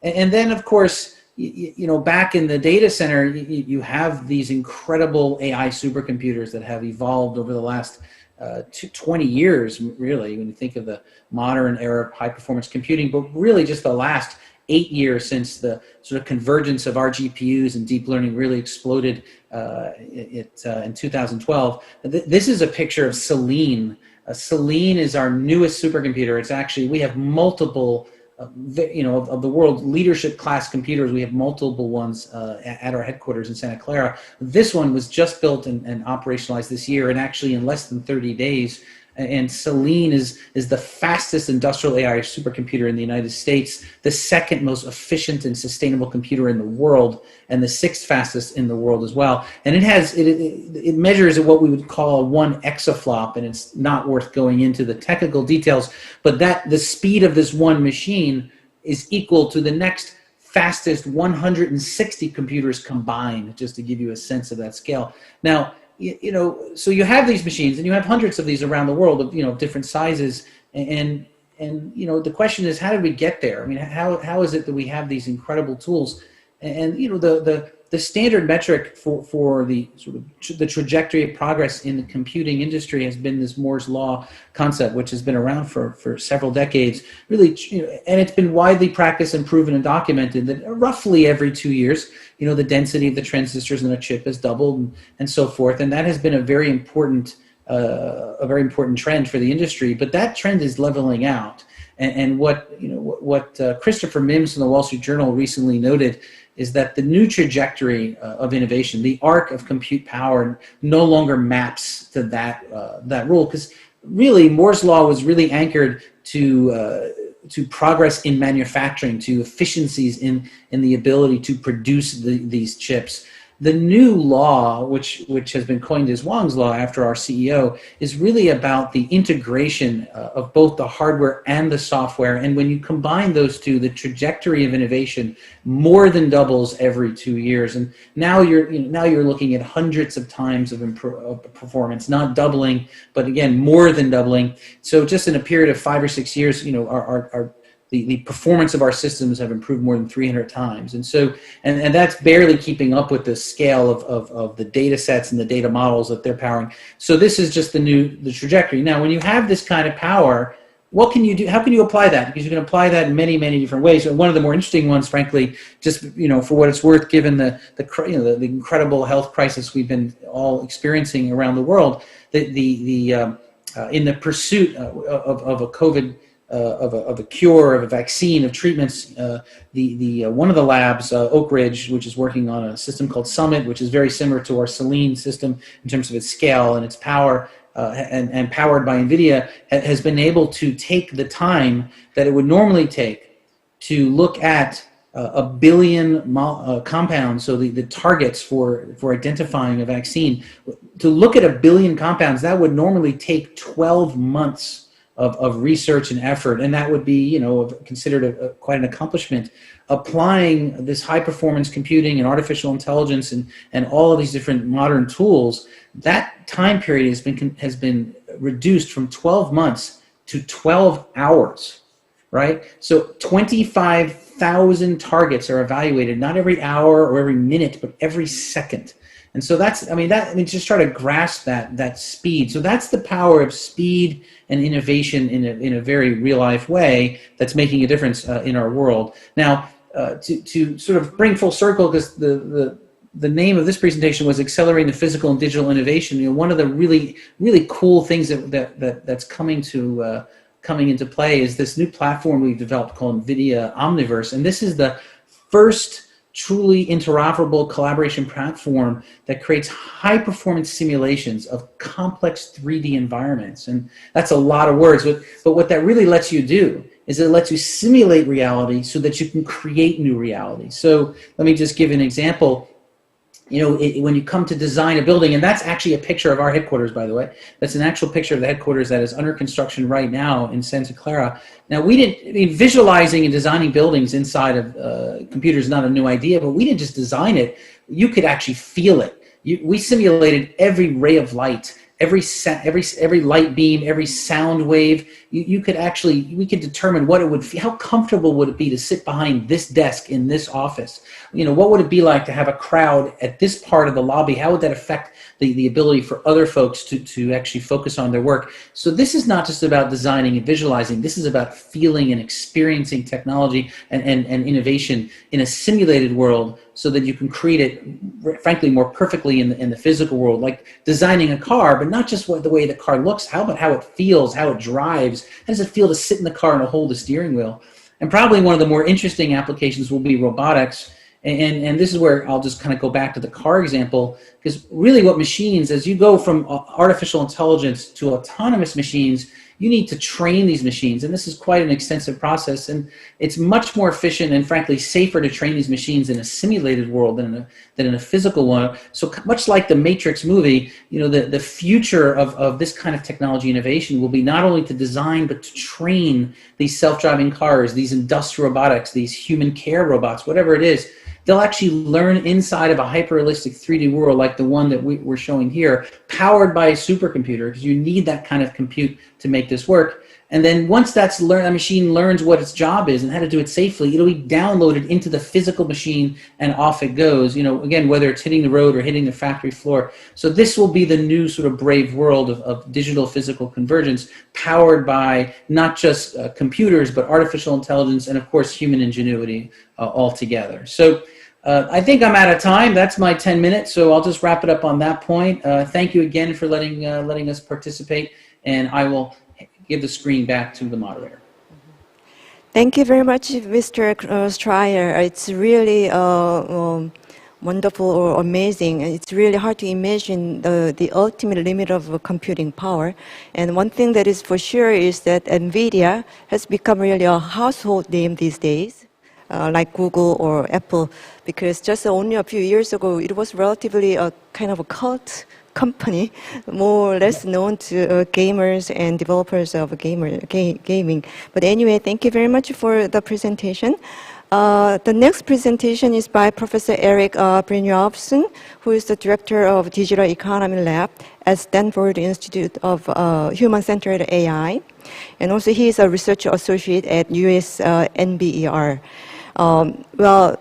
And then, of course, back in the data center, you have these incredible AI supercomputers that have evolved over the last 20 years, really, when you think of the modern era of high-performance computing, but really just the last 8 years since the sort of convergence of our GPUs and deep learning really exploded in 2012. This is a picture of Selene. Selene is our newest supercomputer. It's actually, we have multiple of the world leadership class computers. We have multiple ones at our headquarters in Santa Clara. This one was just built and operationalized this year, and actually in less than 30 days. And Selene is the fastest industrial AI supercomputer in the United States, the second most efficient and sustainable computer in the world, and the sixth fastest in the world as well. And it measures at what we would call 1 exaflop, and it's not worth going into the technical details, but the speed of this one machine is equal to the next fastest 160 computers combined, just to give you a sense of that scale. Now, so you have these machines, and you have hundreds of these around the world of different sizes, and the question is, how did we get there? I mean, how is it that we have these incredible tools? And the standard metric for the sort of the trajectory of progress in the computing industry has been this Moore's Law concept, which has been around for several decades, really, and it's been widely practiced and proven and documented that roughly every 2 years, the density of the transistors in a chip has doubled and so forth, and that has been a very important trend for the industry. But that trend is leveling out, and what Christopher Mims from the Wall Street Journal recently noted is that the new trajectory of innovation, the arc of compute power, no longer maps to that rule, because really Moore's Law was really anchored to progress in manufacturing, to efficiencies in the ability to produce these chips. The new law, which has been coined as Wang's Law after our CEO, is really about the integration of both the hardware and the software. And when you combine those two, the trajectory of innovation more than doubles every 2 years. And now you're looking at hundreds of times of performance, not doubling, but again more than doubling. So just in a period of 5 or 6 years, the performance of our systems have improved more than 300 times. And so, and that's barely keeping up with the scale of the data sets and the data models that they're powering. So this is just the trajectory. Now, when you have this kind of power, what can you do? How can you apply that? Because you can apply that in many, many different ways. So one of the more interesting ones, frankly, just, for what it's worth, given the incredible health crisis we've been all experiencing around the world, in the pursuit of a COVID a cure, of a vaccine, of treatments. One of the labs, Oak Ridge, which is working on a system called Summit, which is very similar to our Selene system in terms of its scale and its power, and powered by NVIDIA, has been able to take the time that it would normally take to look at a billion compounds, so the targets for identifying a vaccine. To look at a billion compounds, that would normally take 12 months of research and effort, and that would be, considered quite an accomplishment. Applying this high-performance computing and artificial intelligence and all of these different modern tools, that time period has been reduced from 12 months to 12 hours, right? So 25,000 targets are evaluated, not every hour or every minute, but every second. And so just try to grasp that speed. So that's the power of speed and innovation in a very real life way that's making a difference in our world. Now, to sort of bring full circle, because the name of this presentation was Accelerating the Physical and Digital Innovation. One of the really, really cool things that's coming into play is this new platform we've developed called NVIDIA Omniverse. And this is the first truly interoperable collaboration platform that creates high-performance simulations of complex 3D environments. And that's a lot of words, but what that really lets you do is it lets you simulate reality so that you can create new reality. So let me just give an example. When you come to design a building, and that's actually a picture of our headquarters, by the way. That's an actual picture of the headquarters that is under construction right now in Santa Clara. Now, visualizing and designing buildings inside of computers is not a new idea, but we didn't just design it. You could actually feel it. We simulated every ray of light, every light beam, every sound wave. We could determine what it would feel. How comfortable would it be to sit behind this desk in this office? What would it be like to have a crowd at this part of the lobby? How would that affect the ability for other folks to actually focus on their work? So this is not just about designing and visualizing. This is about feeling and experiencing technology and innovation in a simulated world, so that you can create it, frankly, more perfectly in the physical world, like designing a car, but not just the way the car looks. How about how it feels, how it drives? How does it feel to sit in the car and hold the steering wheel? And probably one of the more interesting applications will be robotics. And this is where I'll just kind of go back to the car example, because really what machines, as you go from artificial intelligence to autonomous machines, you need to train these machines, and this is quite an extensive process, and it's much more efficient and frankly safer to train these machines in a simulated world than in a physical one. So much like the Matrix movie, the future of this kind of technology innovation will be not only to design but to train these self-driving cars, these industrial robotics, these human care robots, whatever it is. They'll actually learn inside of a hyper-realistic 3D world like the one that we're showing here, powered by a supercomputer, because you need that kind of compute to make this work. And then once that's learned, the machine learns what its job is and how to do it safely, it'll be downloaded into the physical machine and off it goes, again, whether it's hitting the road or hitting the factory floor. So this will be the new sort of brave world of digital physical convergence, powered by not just computers, but artificial intelligence and, of course, human ingenuity all together. So I think I'm out of time. That's my 10 minutes, so I'll just wrap it up on that point. Thank you again for letting us participate, and I will give the screen back to the moderator. Thank you very much, Mr. Stryer. It's really wonderful or amazing. It's really hard to imagine the ultimate limit of computing power. And one thing that is for sure is that NVIDIA has become really a household name these days, like Google or Apple, because just only a few years ago, it was relatively a kind of a cult company, more or less known to gamers and developers of gaming. But anyway, thank you very much for the presentation. The next presentation is by Professor Eric Brynjolfsson, who is the director of Digital Economy Lab at Stanford Institute of Human-Centered AI. And also he is a research associate at US NBER. Well,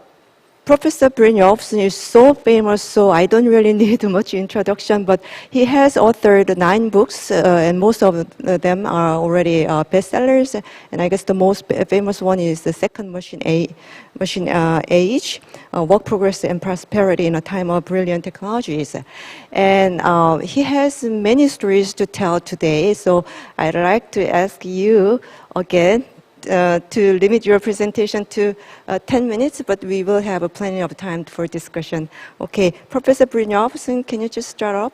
Professor Brynjolfsson is so famous, so I don't really need much introduction, but he has authored 9 books, and most of them are already bestsellers. And I guess the most famous one is The Second Machine Age, Work, Progress, and Prosperity in a Time of Brilliant Technologies. And he has many stories to tell today, so I'd like to ask you again to limit your presentation to 10 minutes, but we will have plenty of time for discussion. Okay, Professor Brynjolfsson, can you just start off?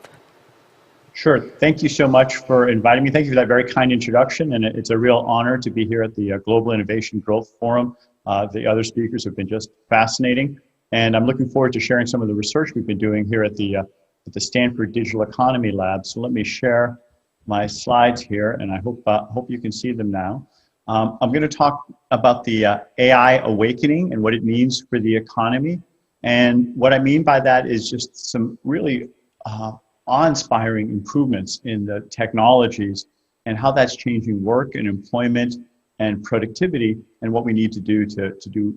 Sure. Thank you so much for inviting me. Thank you for that very kind introduction, and it's a real honor to be here at the Global Innovation Growth Forum. The other speakers have been just fascinating, and I'm looking forward to sharing some of the research we've been doing here at the Stanford Digital Economy Lab. So let me share my slides here, and I hope you can see them now. I'm going to talk about the AI awakening and what it means for the economy. And what I mean by that is just some really awe-inspiring improvements in the technologies and how that's changing work and employment and productivity and what we need to do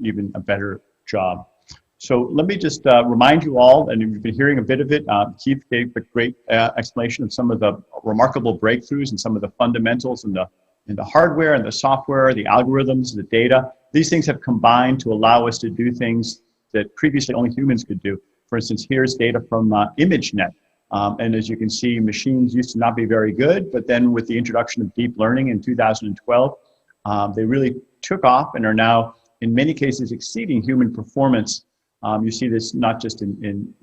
even a better job. So let me just remind you all, and you've been hearing a bit of it, Keith gave a great explanation of some of the remarkable breakthroughs and some of the fundamentals and the hardware and the software, the algorithms, the data. These things have combined to allow us to do things that previously only humans could do. For instance, here's data from ImageNet. And as you can see, machines used to not be very good, but then with the introduction of deep learning in 2012, they really took off and are now, in many cases, exceeding human performance. You see this not just in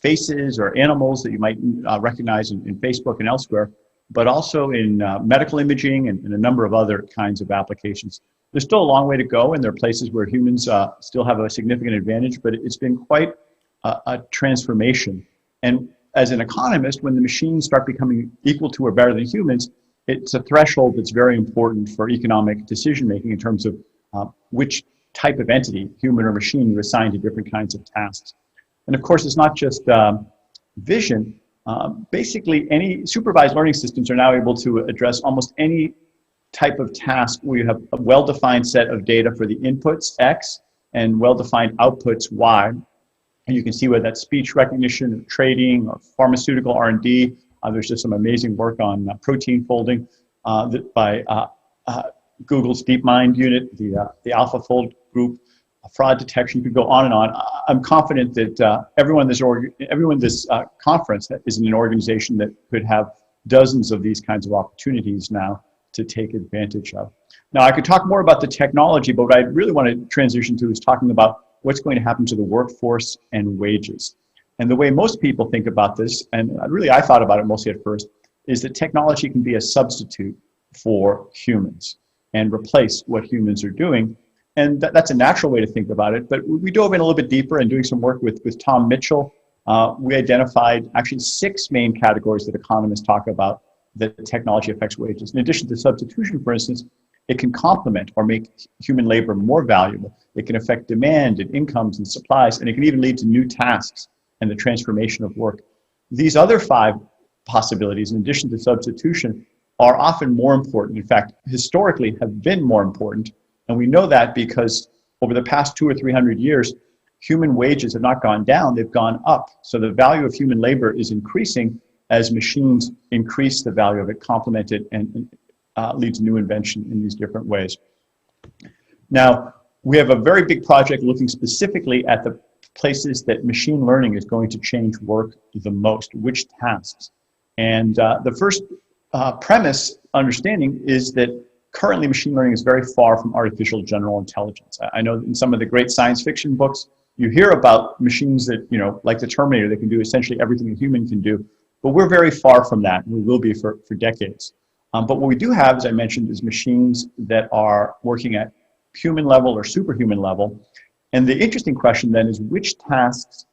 faces or animals that you might recognize in Facebook and elsewhere, but also in medical imaging and a number of other kinds of applications. There's still a long way to go, and there are places where humans still have a significant advantage, but it's been quite a transformation. And as an economist, when the machines start becoming equal to or better than humans, it's a threshold that's very important for economic decision-making in terms of which type of entity, human or machine, you assign to different kinds of tasks. And of course, it's not just vision. Basically, any supervised learning systems are now able to address almost any type of task where you have a well-defined set of data for the inputs, X, and well-defined outputs, Y. And you can see whether that's speech recognition, or trading, or pharmaceutical R&D. There's just some amazing work on protein folding by Google's DeepMind unit, the AlphaFold group, fraud detection. You could go on and on. I'm confident that everyone in this conference is in an organization that could have dozens of these kinds of opportunities now to take advantage of. Now, I could talk more about the technology, but what I really want to transition to is talking about what's going to happen to the workforce and wages. And the way most people think about this, and really I thought about it mostly at first, is that technology can be a substitute for humans and replace what humans are doing. And that's a natural way to think about it. But we dove in a little bit deeper and doing some work with Tom Mitchell. We identified actually 6 main categories that economists talk about that technology affects wages. In addition to substitution, for instance, it can complement or make human labor more valuable. It can affect demand and incomes and supplies, and it can even lead to new tasks and the transformation of work. These other 5 possibilities, in addition to substitution, are often more important. In fact, historically have been more important. And we know that because over the past 200 or 300 years, human wages have not gone down, they've gone up. So the value of human labor is increasing as machines increase the value of it, complement it, and lead to new invention in these different ways. Now, we have a very big project looking specifically at the places that machine learning is going to change work the most, which tasks. And the first premise understanding is that currently machine learning is very far from artificial general intelligence. I know in some of the great science fiction books, you hear about machines that, like the Terminator, that can do essentially everything a human can do, but we're very far from that, and we will be for decades. But what we do have, as I mentioned, is machines that are working at human level or superhuman level. And the interesting question then is which tasks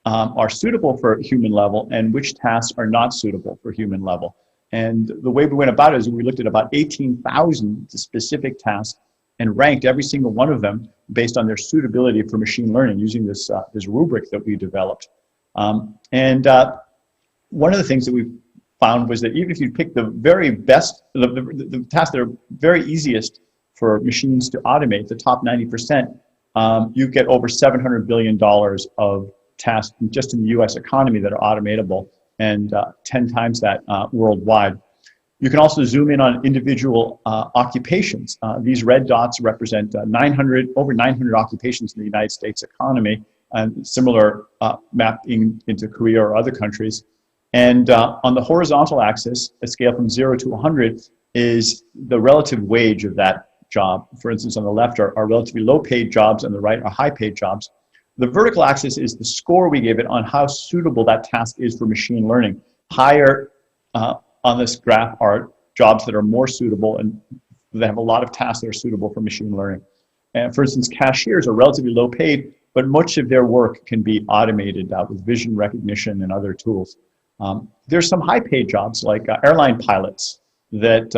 are suitable for human level and which tasks are not suitable for human level. And the way we went about it is we looked at about 18,000 specific tasks and ranked every single one of them based on their suitability for machine learning using this rubric that we developed. One of the things that we found was that even if you pick the very best, the tasks that are very easiest for machines to automate, the top 90%, you get over $700 billion of tasks just in the US economy that are automatable, and 10 times that worldwide. You can also zoom in on individual occupations. These red dots represent over 900 occupations in the United States economy, and similar mapping into Korea or other countries. And on the horizontal axis, a scale from 0 to 100 is the relative wage of that job. For instance, on the left are relatively low-paid jobs, and the right are high-paid jobs. The vertical axis is the score we give it on how suitable that task is for machine learning. Higher on this graph are jobs that are more suitable and that have a lot of tasks that are suitable for machine learning. And for instance, cashiers are relatively low paid, but much of their work can be automated with vision recognition and other tools. There's some high paid jobs like airline pilots that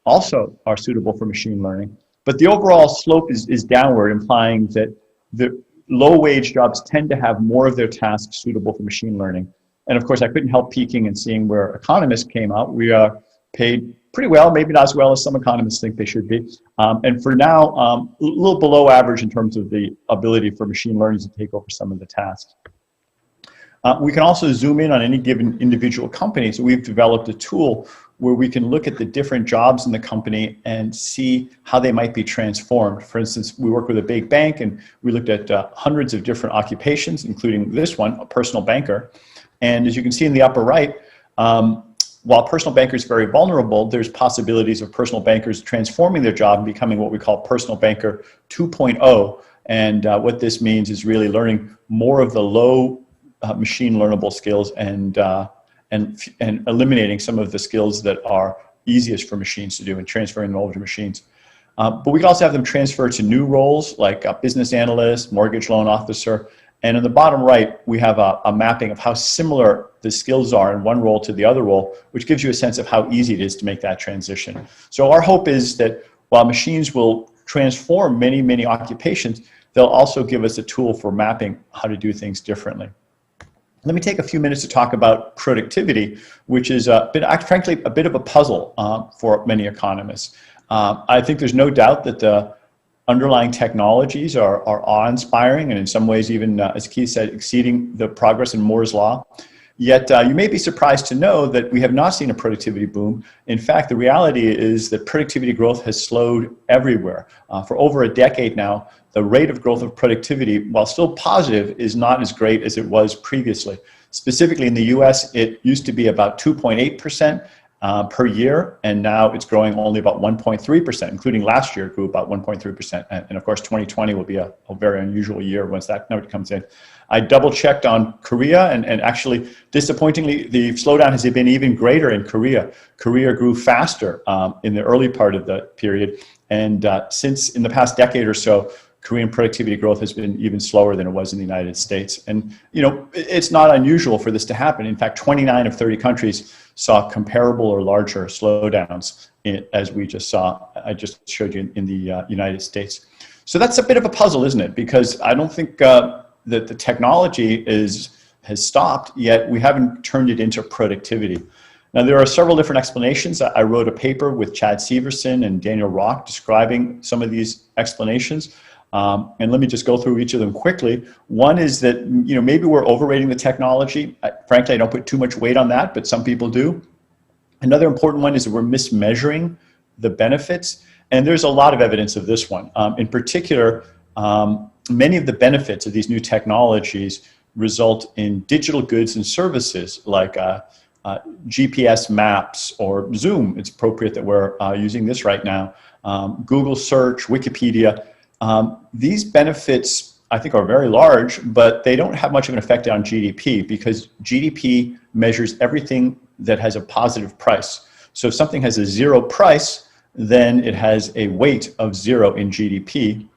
also are suitable for machine learning. But the overall slope is downward, implying that the low wage jobs tend to have more of their tasks suitable for machine learning. And of course, I couldn't help peeking and seeing where economists came out. We are paid pretty well, maybe not as well as some economists think they should be. And for now, a little below average in terms of the ability for machine learning to take over some of the tasks. We can also zoom in on any given individual company. So we've developed a tool where we can look at the different jobs in the company and see how they might be transformed. For instance, we work with a big bank, and we looked at hundreds of different occupations, including this one, a personal banker. And as you can see in the upper right, while personal bankers are very vulnerable, there's possibilities of personal bankers transforming their job and becoming what we call personal banker 2.0. And what this means is really learning more of the low machine learnable skills and eliminating some of the skills that are easiest for machines to do and transferring them over to machines. But we can also have them transfer to new roles like a business analyst, mortgage loan officer. And in the bottom right, we have a mapping of how similar the skills are in one role to the other role, which gives you a sense of how easy it is to make that transition. So our hope is that while machines will transform many, many occupations, they'll also give us a tool for mapping how to do things differently. Let me take a few minutes to talk about productivity, which is frankly a bit of a puzzle for many economists. I think there's no doubt that the underlying technologies are awe-inspiring and in some ways even, as Keith said, exceeding the progress in Moore's Law. Yet you may be surprised to know that we have not seen a productivity boom. In fact, the reality is that productivity growth has slowed everywhere. For over a decade now, the rate of growth of productivity, while still positive, is not as great as it was previously. Specifically in the US, it used to be about 2.8% per year, and now it's growing only about 1.3%, including last year it grew about 1.3%. And of course, 2020 will be a very unusual year once that number comes in. I double checked on Korea, and actually, disappointingly, the slowdown has been even greater in Korea. Korea grew faster in the early part of the period, and since in the past decade or so, Korean productivity growth has been even slower than it was in the United States. And, you know, it's not unusual for this to happen. In fact, 29 of 30 countries saw comparable or larger slowdowns, as we just saw, I just showed you in the United States. So that's a bit of a puzzle, isn't it? Because I don't think that the technology has stopped, yet we haven't turned it into productivity. Now, there are several different explanations. I wrote a paper with Chad Severson and Daniel Rock describing some of these explanations. And let me just go through each of them quickly. One is that, you know, maybe we're overrating the technology. Frankly, I don't put too much weight on that, but some people do. Another important one is that we're mismeasuring the benefits. And there's a lot of evidence of this one. In particular, many of the benefits of these new technologies result in digital goods and services like GPS maps or Zoom. It's appropriate that we're using this right now. Google search, Wikipedia. These benefits, I think, are very large, but they don't have much of an effect on GDP because GDP measures everything that has a positive price. So if something has a zero price, then it has a weight of 0 in GDP.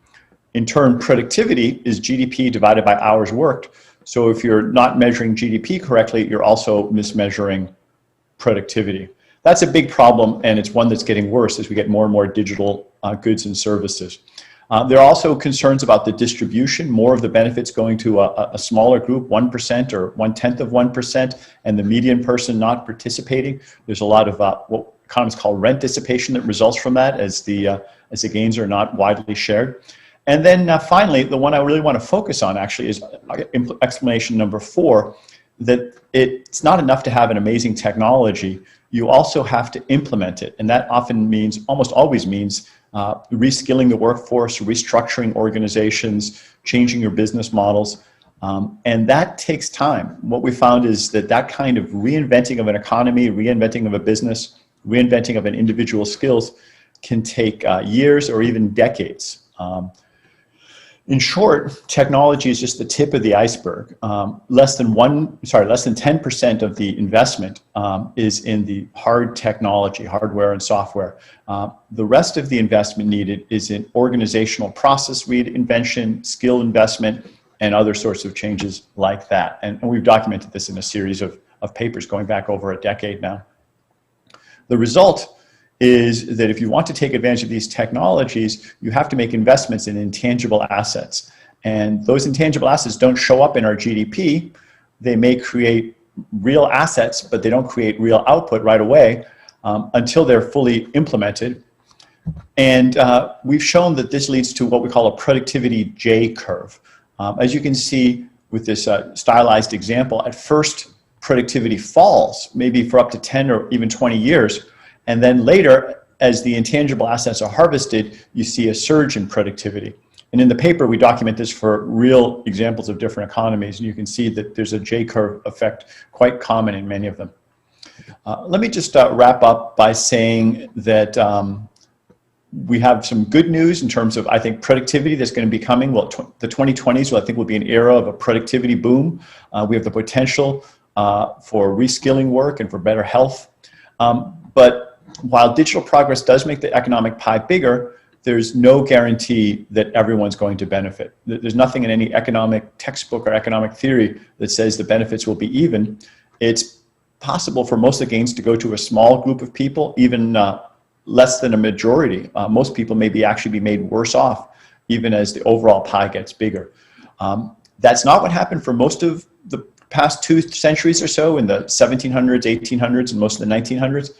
In turn, productivity is GDP divided by hours worked. So if you're not measuring GDP correctly, you're also mismeasuring productivity. That's a big problem, and it's one that's getting worse as we get more and more digital goods and services. There are also concerns about the distribution, more of the benefits going to a smaller group, 1% or 1/10 of 1%, and the median person not participating. There's a lot of what economists call rent dissipation that results from that as the gains are not widely shared. And then finally, the one I really want to focus on actually is explanation number 4, that it's not enough to have an amazing technology. You also have to implement it. And that often means, almost always means, reskilling the workforce, restructuring organizations, changing your business models. And that takes time. What we found is that kind of reinventing of an economy, reinventing of a business, reinventing of an individual's skills can take years or even decades. In short, technology is just the tip of the iceberg. Less than 10% of the investment is in the hard technology, hardware and software. The rest of the investment needed is in organizational process reinvention, skill investment, and other sorts of changes like that. And we've documented this in a series of papers going back over a decade now. The result is that if you want to take advantage of these technologies, you have to make investments in intangible assets. And those intangible assets don't show up in our GDP. They may create real assets, but they don't create real output right away until they're fully implemented. And we've shown that this leads to what we call a productivity J curve. As you can see with this stylized example, at first productivity falls, maybe for up to 10 or even 20 years. And then later, as the intangible assets are harvested, you see a surge in productivity. And in the paper, we document this for real examples of different economies. And you can see that there's a J-curve effect quite common in many of them. Let me just wrap up by saying that we have some good news in terms of, I think, productivity that's going to be coming. Well, the 2020s, I think, will be an era of a productivity boom. We have the potential for reskilling work and for better health. But while digital progress does make the economic pie bigger, there's no guarantee that everyone's going to benefit. There's nothing in any economic textbook or economic theory that says the benefits will be even. It's possible for most of the gains to go to a small group of people, even less than a majority. Most people may actually be made worse off, even as the overall pie gets bigger. That's not what happened for most of the past 2 centuries or so, in the 1700s, 1800s, and most of the 1900s.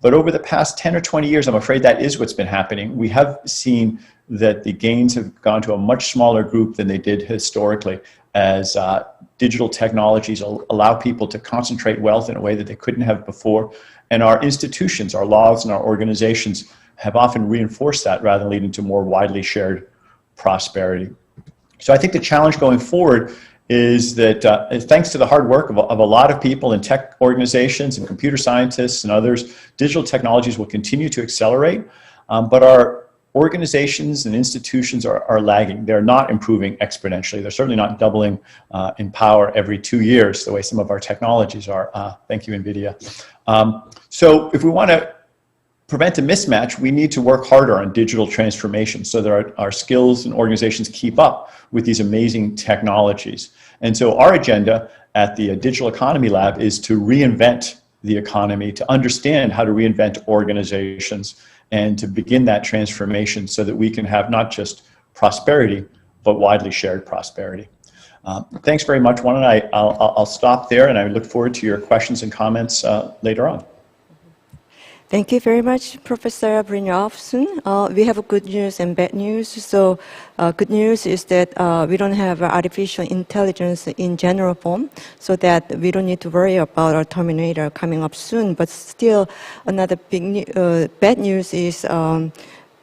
But over the past 10 or 20 years, I'm afraid that is what's been happening. We have seen that the gains have gone to a much smaller group than they did historically, as digital technologies allow people to concentrate wealth in a way that they couldn't have before. And our institutions, our laws, and our organizations have often reinforced that rather than leading to more widely shared prosperity. So I think the challenge going forward is that thanks to the hard work of a lot of people in tech organizations and computer scientists and others, digital technologies will continue to accelerate, but our organizations and institutions are lagging. They're not improving exponentially. They're certainly not doubling in power every 2 years the way some of our technologies are. Thank you, NVIDIA. So if we want to prevent a mismatch, we need to work harder on digital transformation so that our skills and organizations keep up with these amazing technologies. And so our agenda at the Digital Economy Lab is to reinvent the economy, to understand how to reinvent organizations, and to begin that transformation so that we can have not just prosperity, but widely shared prosperity. Thanks very much. I'll stop there, and I look forward to your questions and comments later on. Thank you very much, Professor Brynjolfsson. We have good news and bad news. So good news is that we don't have artificial intelligence in general form, so that we don't need to worry about our Terminator coming up soon. But still, another bad news is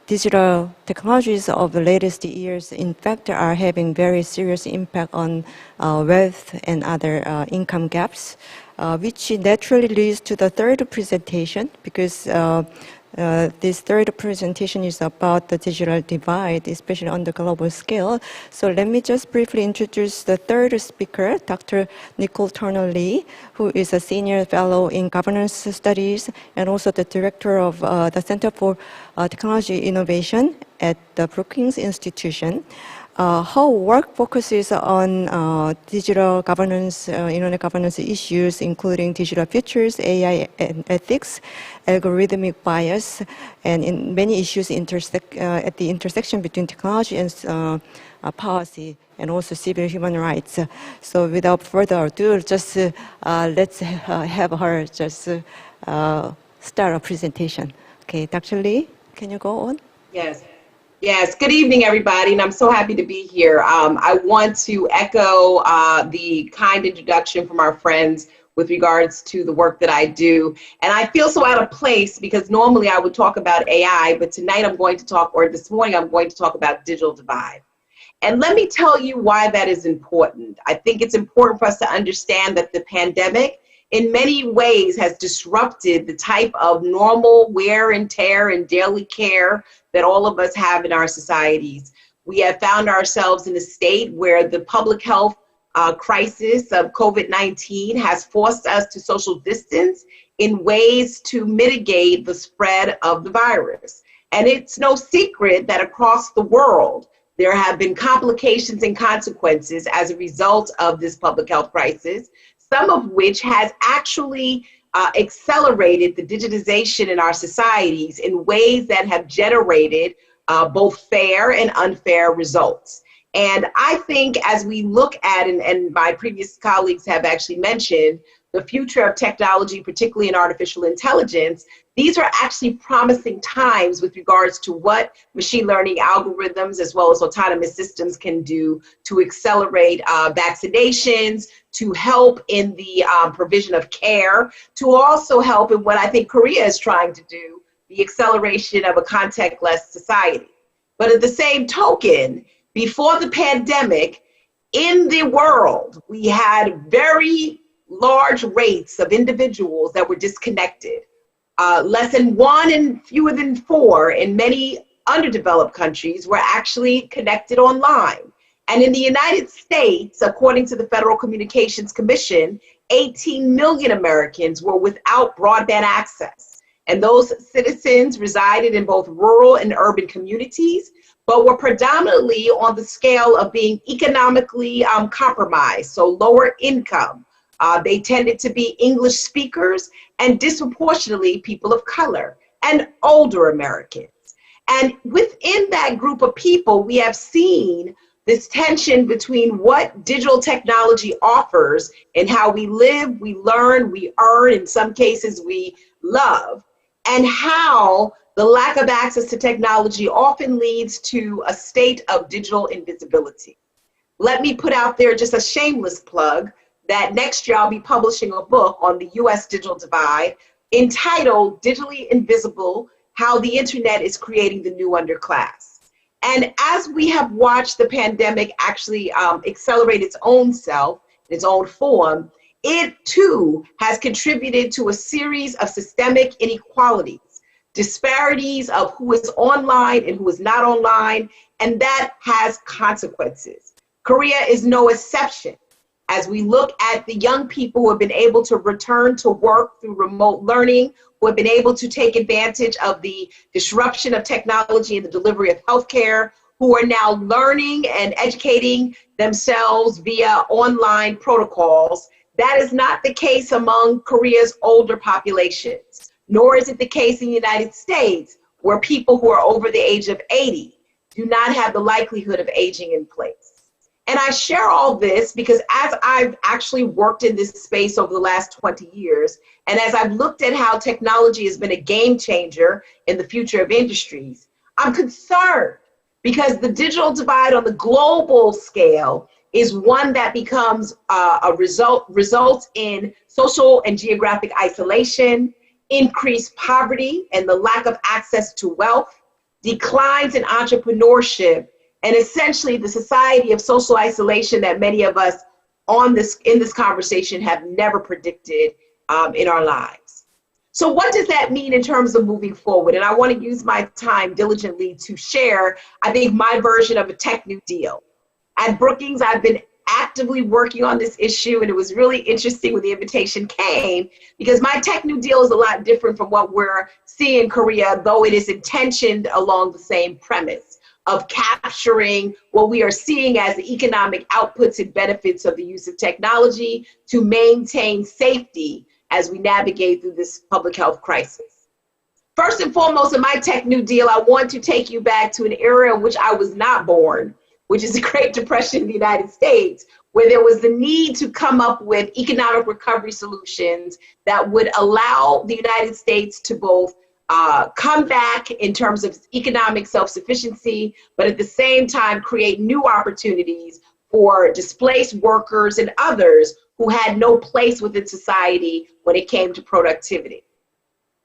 digital technologies of the latest years, in fact, are having very serious impact on wealth and other income gaps. Which naturally leads to the third presentation, because this third presentation is about the digital divide, especially on the global scale. So let me just briefly introduce the third speaker, Dr. Nicole Turner-Lee, who is a senior fellow in governance studies and also the director of the Center for Technology Innovation at the Brookings Institution. Her work focuses on digital governance, internet governance issues, including digital futures, AI and ethics, algorithmic bias, and in many issues at the intersection between technology and policy, and also civil human rights. So without further ado, just let's have her just start a presentation. Okay, Dr. Lee, can you go on? Yes. Yes, good evening, everybody, and I'm so happy to be here. I want to echo the kind introduction from our friends with regards to the work that I do. And I feel so out of place because normally I would talk about AI, but tonight I'm going to talk, or this morning I'm going to talk about digital divide. And let me tell you why that is important. I think it's important for us to understand that the pandemic in many ways has disrupted the type of normal wear and tear and daily care that all of us have in our societies. We have found ourselves in a state where the public health crisis of COVID-19 has forced us to social distance in ways to mitigate the spread of the virus. And it's no secret that across the world, there have been complications and consequences as a result of this public health crisis, some of which has actually accelerated the digitization in our societies in ways that have generated both fair and unfair results. And I think as we look at, and my previous colleagues have actually mentioned, the future of technology, particularly in artificial intelligence, these are actually promising times with regards to what machine learning algorithms as well as autonomous systems can do to accelerate vaccinations, to help in the provision of care, to also help in what I think Korea is trying to do, the acceleration of a contactless society. But at the same token, before the pandemic, in the world, we had very large rates of individuals that were disconnected. Less than 1 and fewer than 4 in many underdeveloped countries were actually connected online. And in the United States, according to the Federal Communications Commission, 18 million Americans were without broadband access. And those citizens resided in both rural and urban communities, but were predominantly on the scale of being economically compromised, so lower income. They tended to be English speakers and disproportionately people of color and older Americans. And within that group of people, we have seen this tension between what digital technology offers and how we live, we learn, we earn, in some cases we love, and how the lack of access to technology often leads to a state of digital invisibility. Let me put out there just a shameless plug that next year I'll be publishing a book on the US digital divide entitled Digitally Invisible: How the Internet is Creating the New Underclass. And as we have watched the pandemic actually accelerate its own self, its own form, it too has contributed to a series of systemic inequalities, disparities of who is online and who is not online, and that has consequences. Korea is no exception. As we look at the young people who have been able to return to work through remote learning, who have been able to take advantage of the disruption of technology in the delivery of healthcare, who are now learning and educating themselves via online protocols, that is not the case among Korea's older populations, nor is it the case in the United States, where people who are over the age of 80 do not have the likelihood of aging in place. And I share all this because as I've actually worked in this space over the last 20 years, and as I've looked at how technology has been a game changer in the future of industries, I'm concerned because the digital divide on the global scale is one that becomes results in social and geographic isolation, increased poverty and the lack of access to wealth, declines in entrepreneurship, and essentially the society of social isolation that many of us in this conversation have never predicted in our lives. So what does that mean in terms of moving forward? And I want to use my time diligently to share, I think, my version of a tech New Deal. At Brookings, I've been actively working on this issue, and it was really interesting when the invitation came because my tech New Deal is a lot different from what we're seeing in Korea, though it is intentioned along the same premise of capturing what we are seeing as the economic outputs and benefits of the use of technology to maintain safety as we navigate through this public health crisis. First and foremost, in my tech New Deal, I want to take you back to an era in which I was not born, which is the Great Depression in the United States, where there was the need to come up with economic recovery solutions that would allow the United States to both come back in terms of economic self-sufficiency, but at the same time create new opportunities for displaced workers and others who had no place within society when it came to productivity.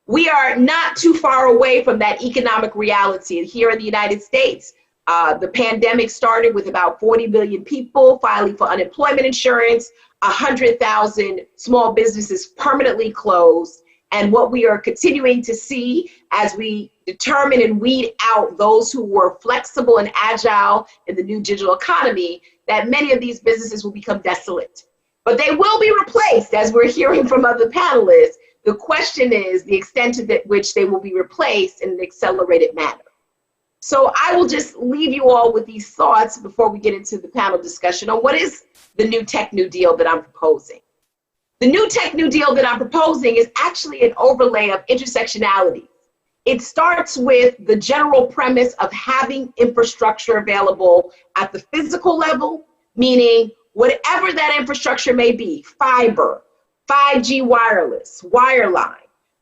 We are not too far away from that economic reality. Here in the United States, the pandemic started with about 40 million people filing for unemployment insurance, 100,000 small businesses permanently closed. And what we are continuing to see as we determine and weed out those who were flexible and agile in the new digital economy, that many of these businesses will become desolate. But they will be replaced, as we're hearing from other panelists. The question is the extent to which they will be replaced in an accelerated manner. So I will just leave you all with these thoughts before we get into the panel discussion on what is the new Tech New Deal that I'm proposing. The new Tech New Deal that I'm proposing is actually an overlay of intersectionality. It starts with the general premise of having infrastructure available at the physical level, meaning whatever that infrastructure may be, fiber, 5G wireless, wireline,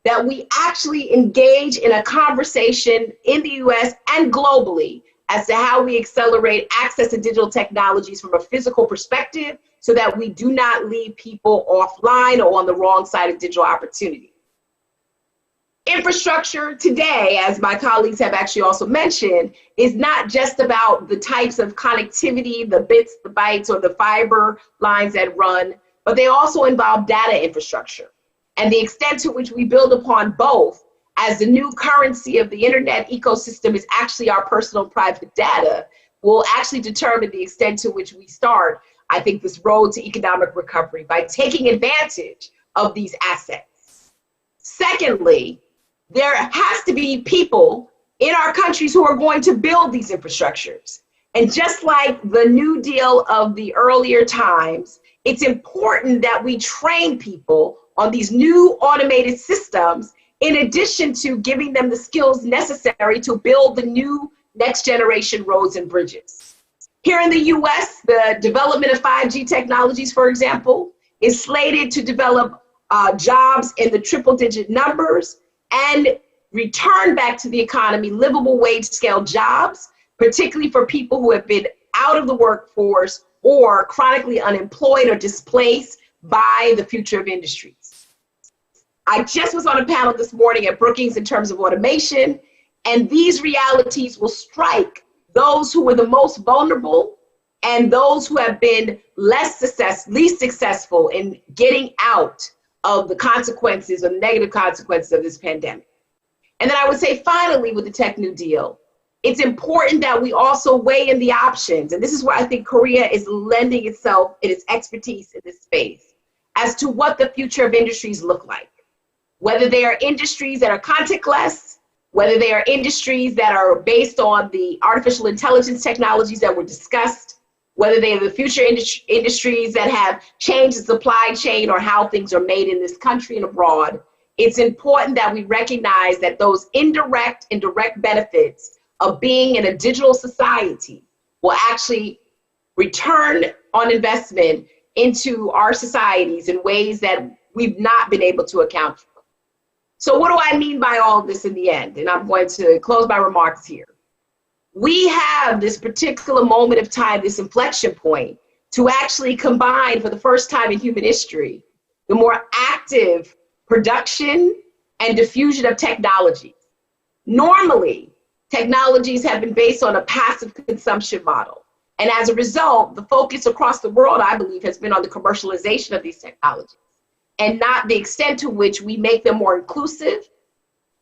that we actually engage in a conversation in the US and globally as to how we accelerate access to digital technologies from a physical perspective so that we do not leave people offline or on the wrong side of digital opportunity. Infrastructure today, as my colleagues have actually also mentioned, is not just about the types of connectivity, the bits, the bytes, or the fiber lines that run, but they also involve data infrastructure. And the extent to which we build upon both as the new currency of the internet ecosystem is actually our personal private data will actually determine the extent to which we start, I think, this road to economic recovery by taking advantage of these assets. Secondly, there has to be people in our countries who are going to build these infrastructures. And just like the New Deal of the earlier times, it's important that we train people on these new automated systems in addition to giving them the skills necessary to build the new next generation roads and bridges. Here in the US, the development of 5G technologies, for example, is slated to develop jobs in the triple-digit numbers and return back to the economy livable wage scale jobs, particularly for people who have been out of the workforce or chronically unemployed or displaced by the future of industries. I just was on a panel this morning at Brookings in terms of automation, and these realities will strike those who were the most vulnerable and those who have been least successful in getting out of the consequences or negative consequences of this pandemic. And then I would say finally with the Tech New Deal, it's important that we also weigh in the options. And this is where I think Korea is lending itself in its expertise in this space as to what the future of industries look like. Whether they are industries that are contactless, whether they are industries that are based on the artificial intelligence technologies that were discussed, whether they are the future industries that have changed the supply chain or how things are made in this country and abroad, it's important that we recognize that those indirect and direct benefits of being in a digital society will actually return on investment into our societies in ways that we've not been able to account for. So what do I mean by all of this in the end? And I'm going to close my remarks here. We have this particular moment of time, this inflection point, to actually combine for the first time in human history, the more active production and diffusion of technology. Normally, technologies have been based on a passive consumption model. And as a result, the focus across the world, I believe, has been on the commercialization of these technologies, and not the extent to which we make them more inclusive,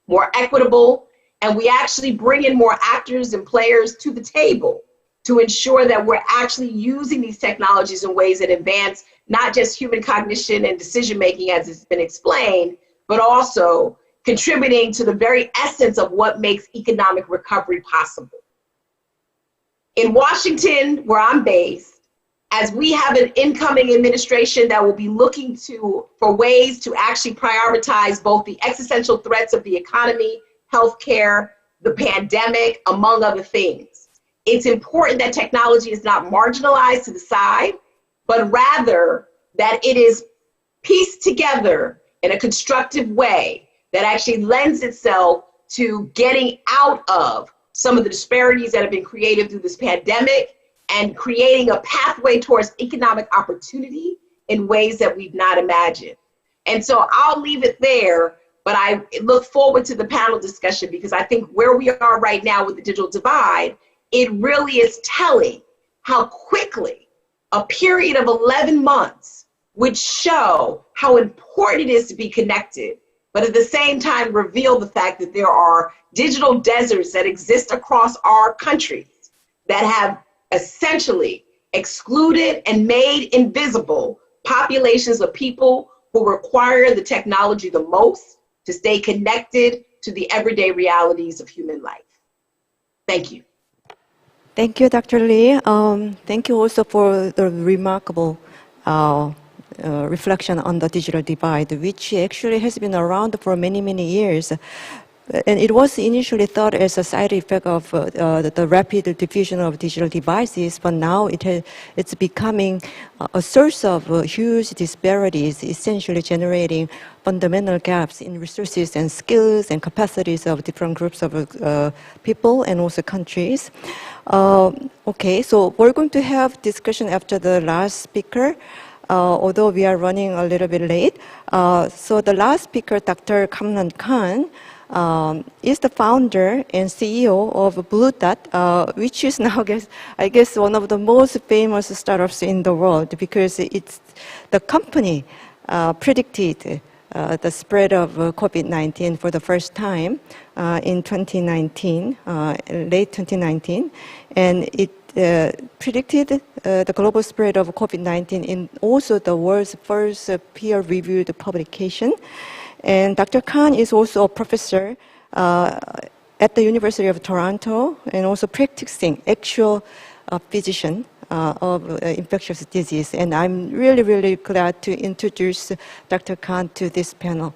more equitable, and we actually bring in more actors and players to the table to ensure that we're actually using these technologies in ways that advance not just human cognition and decision-making as it's been explained, but also contributing to the very essence of what makes economic recovery possible. In Washington, where I'm based, as we have an incoming administration that will be looking for ways to actually prioritize both the existential threats of the economy, healthcare, the pandemic, among other things, it's important that technology is not marginalized to the side, but rather that it is pieced together in a constructive way that actually lends itself to getting out of some of the disparities that have been created through this pandemic and creating a pathway towards economic opportunity in ways that we've not imagined. And so I'll leave it there, but I look forward to the panel discussion because I think where we are right now with the digital divide, it really is telling how quickly a period of 11 months would show how important it is to be connected, but at the same time reveal the fact that there are digital deserts that exist across our countries that have essentially excluded and made invisible populations of people who require the technology the most to stay connected to the everyday realities of human life. Thank you. Thank you, Dr. Lee. Thank you also for the remarkable reflection on the digital divide, which actually has been around for many, many years. And it was initially thought as a side effect of the rapid diffusion of digital devices, but now it's becoming a source of huge disparities, essentially generating fundamental gaps in resources and skills and capacities of different groups of people and also countries. Okay, so we're going to have discussion after the last speaker. Although we are running a little bit late. So the last speaker, Dr. Kamran Khan, is the founder and CEO of Blue Dot, which is now, I guess, one of the most famous startups in the world because it's the company predicted the spread of COVID-19 for the first time in 2019, late 2019, and it predicted the global spread of COVID-19 in also the world's first peer-reviewed publication. And Dr. Khan is also a professor at the University of Toronto and also practicing actual physician of infectious disease. And I'm really, really glad to introduce Dr. Khan to this panel.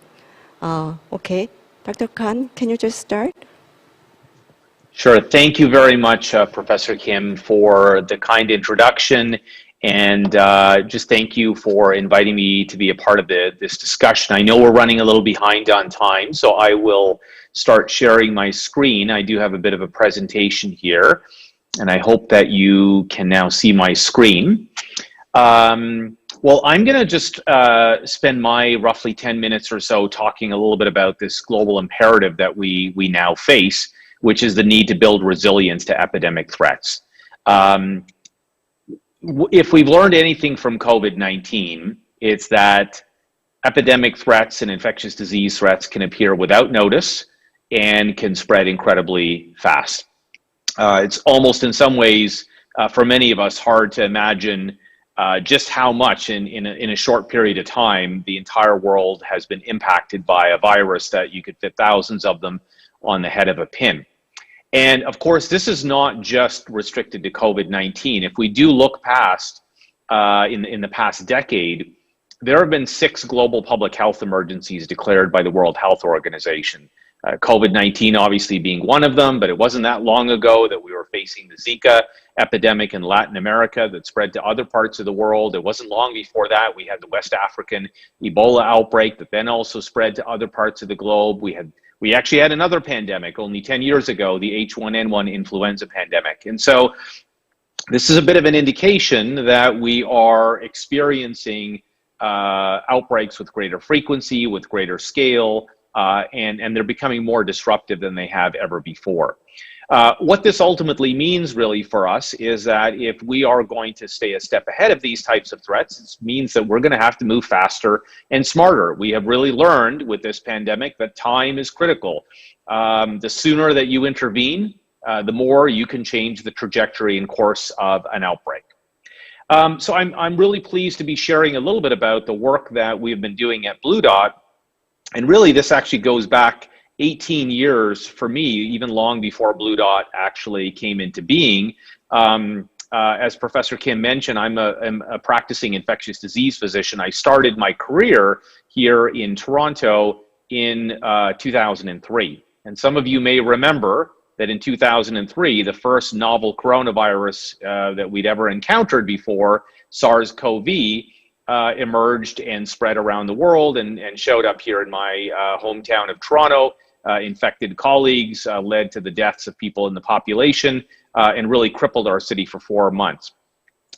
Okay, Dr. Khan, can you just start? Sure. Thank you very much, Professor Kim, for the kind introduction. And just thank you for inviting me to be a part of this discussion. I know we're running a little behind on time, so I will start sharing my screen. I do have a bit of a presentation here, and I hope that you can now see my screen. Well, I'm going to just spend my roughly 10 minutes or so talking a little bit about this global imperative that we now face, which is the need to build resilience to epidemic threats. If we've learned anything from COVID-19, it's that epidemic threats and infectious disease threats can appear without notice and can spread incredibly fast. It's almost in some ways, for many of us, hard to imagine just how much in a short period of time the entire world has been impacted by a virus that you could fit thousands of them on the head of a pin. And of course, this is not just restricted to COVID-19. If we do look past, in the past decade, there have been 6 global public health emergencies declared by the World Health Organization. COVID-19 obviously being one of them, but it wasn't that long ago that we were facing the Zika epidemic in Latin America that spread to other parts of the world. It wasn't long before that we had the West African Ebola outbreak that then also spread to other parts of the globe. We actually had another pandemic only 10 years ago, the H1N1 influenza pandemic. And so this is a bit of an indication that we are experiencing outbreaks with greater frequency, with greater scale, and they're becoming more disruptive than they have ever before. What this ultimately means really for us is that if we are going to stay a step ahead of these types of threats, it means that we're going to have to move faster and smarter. We have really learned with this pandemic that time is critical. The sooner that you intervene, the more you can change the trajectory and course of an outbreak. So I'm really pleased to be sharing a little bit about the work that we've been doing at Blue Dot. And really, this actually goes back 18 years for me, even long before Blue Dot actually came into being. As Professor Kim mentioned, I'm a practicing infectious disease physician. I started my career here in Toronto in 2003. And some of you may remember that in 2003, the first novel coronavirus that we'd ever encountered before, SARS-CoV, emerged and spread around the world and showed up here in my hometown of Toronto infected colleagues, led to the deaths of people in the population, and really crippled our city for 4 months.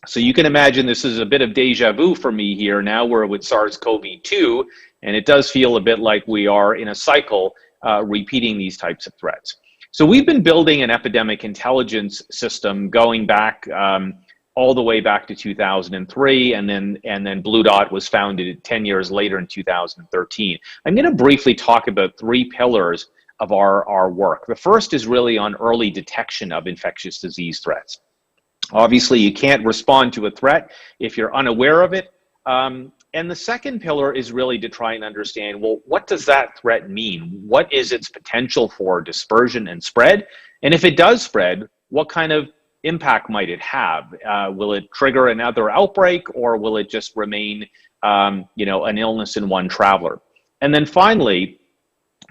So you can imagine this is a bit of deja vu for me here. Now we're with SARS-CoV-2, and it does feel a bit like we are in a cycle repeating these types of threats. So we've been building an epidemic intelligence system going back all the way back to 2003, and then Blue Dot was founded 10 years later in 2013. I'm going to briefly talk about 3 pillars of our work. The first is really on early detection of infectious disease threats. Obviously, you can't respond to a threat if you're unaware of it. And the second pillar is really to try and understand, well, what does that threat mean? What is its potential for dispersion and spread? And if it does spread, what kind of impact might it have? Will it trigger another outbreak, or will it just remain, an illness in one traveler? And then finally,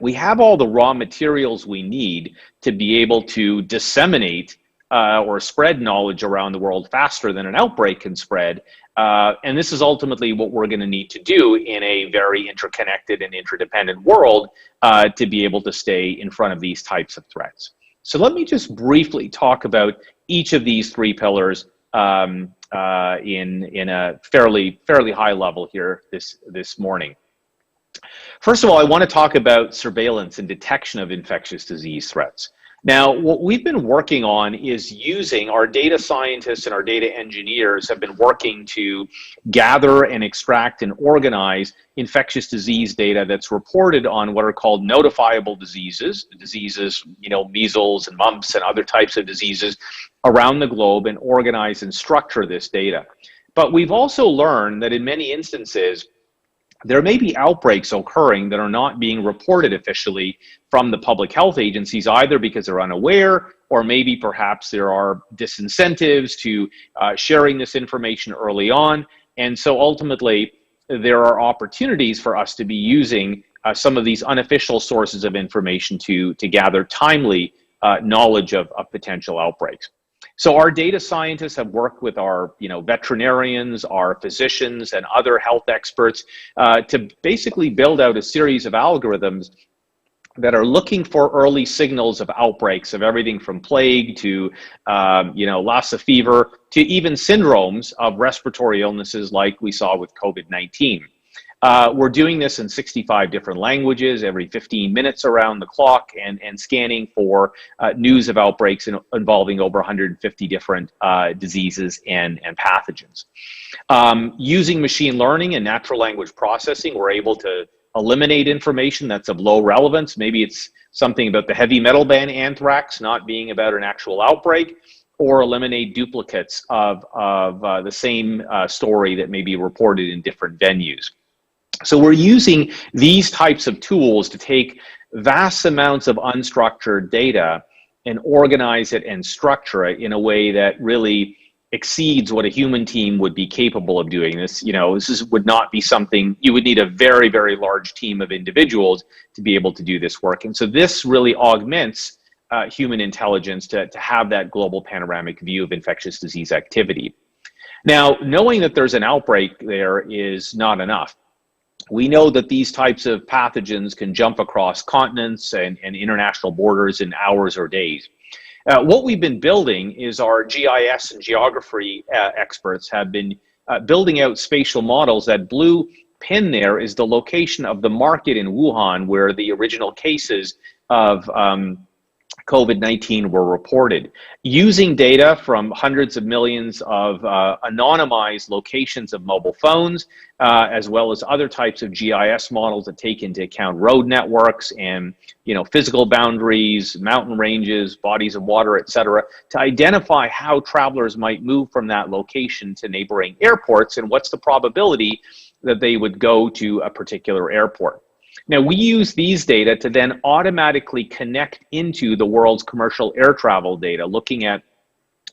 we have all the raw materials we need to be able to disseminate or spread knowledge around the world faster than an outbreak can spread. And this is ultimately what we're going to need to do in a very interconnected and interdependent world to be able to stay in front of these types of threats. So let me just briefly talk about each of these 3 pillars in a fairly high level here this morning. First of all, I want to talk about surveillance and detection of infectious disease threats. Now, what we've been working on is using our data scientists and our data engineers have been working to gather and extract and organize infectious disease data that's reported on what are called notifiable diseases, measles and mumps and other types of diseases around the globe, and organize and structure this data. But we've also learned that in many instances, there may be outbreaks occurring that are not being reported officially from the public health agencies, either because they're unaware, or maybe perhaps there are disincentives to sharing this information early on. And so ultimately, there are opportunities for us to be using some of these unofficial sources of information to gather timely knowledge of potential outbreaks. So our data scientists have worked with our veterinarians, our physicians, and other health experts to basically build out a series of algorithms that are looking for early signals of outbreaks of everything from plague to Lassa fever to even syndromes of respiratory illnesses like we saw with COVID-19. We're doing this in 65 different languages every 15 minutes around the clock, and scanning for news of outbreaks involving over 150 different diseases and pathogens. Using machine learning and natural language processing, we're able to eliminate information that's of low relevance. Maybe it's something about the heavy metal ban anthrax not being about an actual outbreak, or eliminate duplicates of the same story that may be reported in different venues. So we're using these types of tools to take vast amounts of unstructured data and organize it and structure it in a way that really exceeds what a human team would be capable of doing. This would not be something, you would need a very, very large team of individuals to be able to do this work. And so this really augments human intelligence to have that global panoramic view of infectious disease activity. Now, knowing that there's an outbreak there is not enough. We know that these types of pathogens can jump across continents and international borders in hours or days. What we've been building is our GIS and geography experts have been building out spatial models. That blue pin there is the location of the market in Wuhan where the original cases of COVID-19 were reported. Using data from hundreds of millions of anonymized locations of mobile phones, as well as other types of GIS models that take into account road networks and physical boundaries, mountain ranges, bodies of water, etc., to identify how travelers might move from that location to neighboring airports and what's the probability that they would go to a particular airport. Now, we use these data to then automatically connect into the world's commercial air travel data, looking at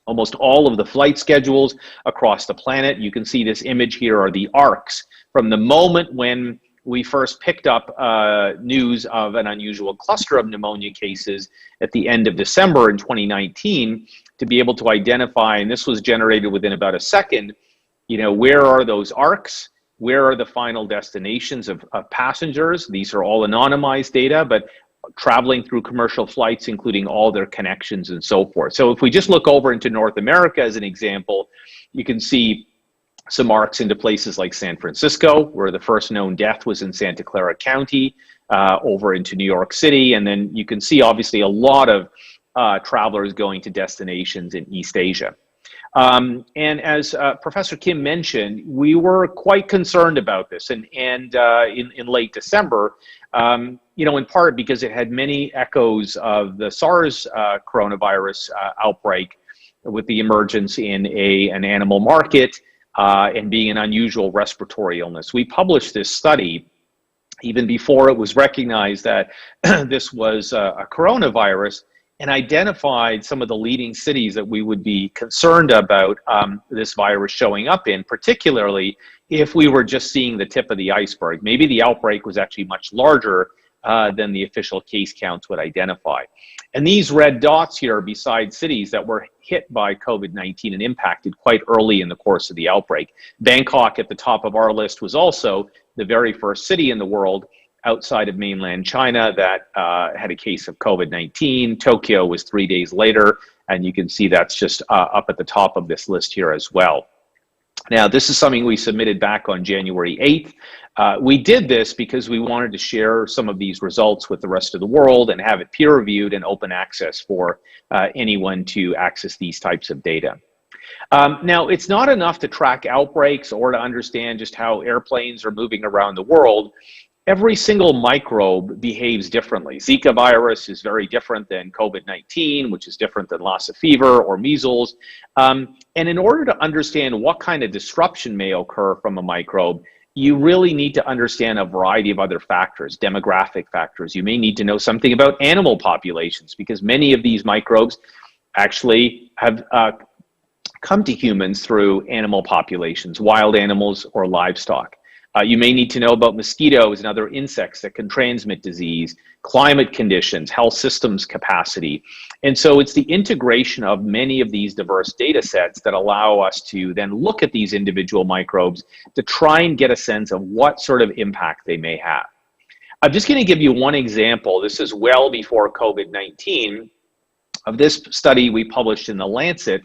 almost all of the flight schedules across the planet. You can see this image here are the arcs from the moment when we first picked up news of an unusual cluster of pneumonia cases at the end of December in 2019 to be able to identify, and this was generated within about a second, where are those arcs? Where are the final destinations of passengers? These are all anonymized data, but traveling through commercial flights, including all their connections and so forth. So if we just look over into North America as an example, you can see some marks into places like San Francisco, where the first known death was in Santa Clara County, over into New York City. And then you can see obviously a lot of travelers going to destinations in East Asia. And as Professor Kim mentioned, we were quite concerned about this. And in late December, in part because it had many echoes of the SARS coronavirus outbreak, with the emergence in an animal market and being an unusual respiratory illness. We published this study even before it was recognized that this was a coronavirus, and identified some of the leading cities that we would be concerned about this virus showing up in, particularly if we were just seeing the tip of the iceberg. Maybe the outbreak was actually much larger than the official case counts would identify. And these red dots here are beside cities that were hit by COVID-19 and impacted quite early in the course of the outbreak. Bangkok at the top of our list was also the very first city in the world outside of mainland China that had a case of COVID-19. Tokyo was 3 days later, and you can see that's just up at the top of this list here as well. Now, this is something we submitted back on January 8th. We did this because we wanted to share some of these results with the rest of the world and have it peer-reviewed and open access for anyone to access these types of data. Now, it's not enough to track outbreaks or to understand just how airplanes are moving around the world. Every single microbe behaves differently. Zika virus is very different than COVID-19, which is different than Lassa fever or measles. And in order to understand what kind of disruption may occur from a microbe, you really need to understand a variety of other factors, demographic factors. You may need to know something about animal populations, because many of these microbes actually have come to humans through animal populations, wild animals or livestock. You may need to know about mosquitoes and other insects that can transmit disease, climate conditions, health systems capacity. And so it's the integration of many of these diverse data sets that allow us to then look at these individual microbes to try and get a sense of what sort of impact they may have. I'm just going to give you one example. This is well before COVID-19. Of this study we published in The Lancet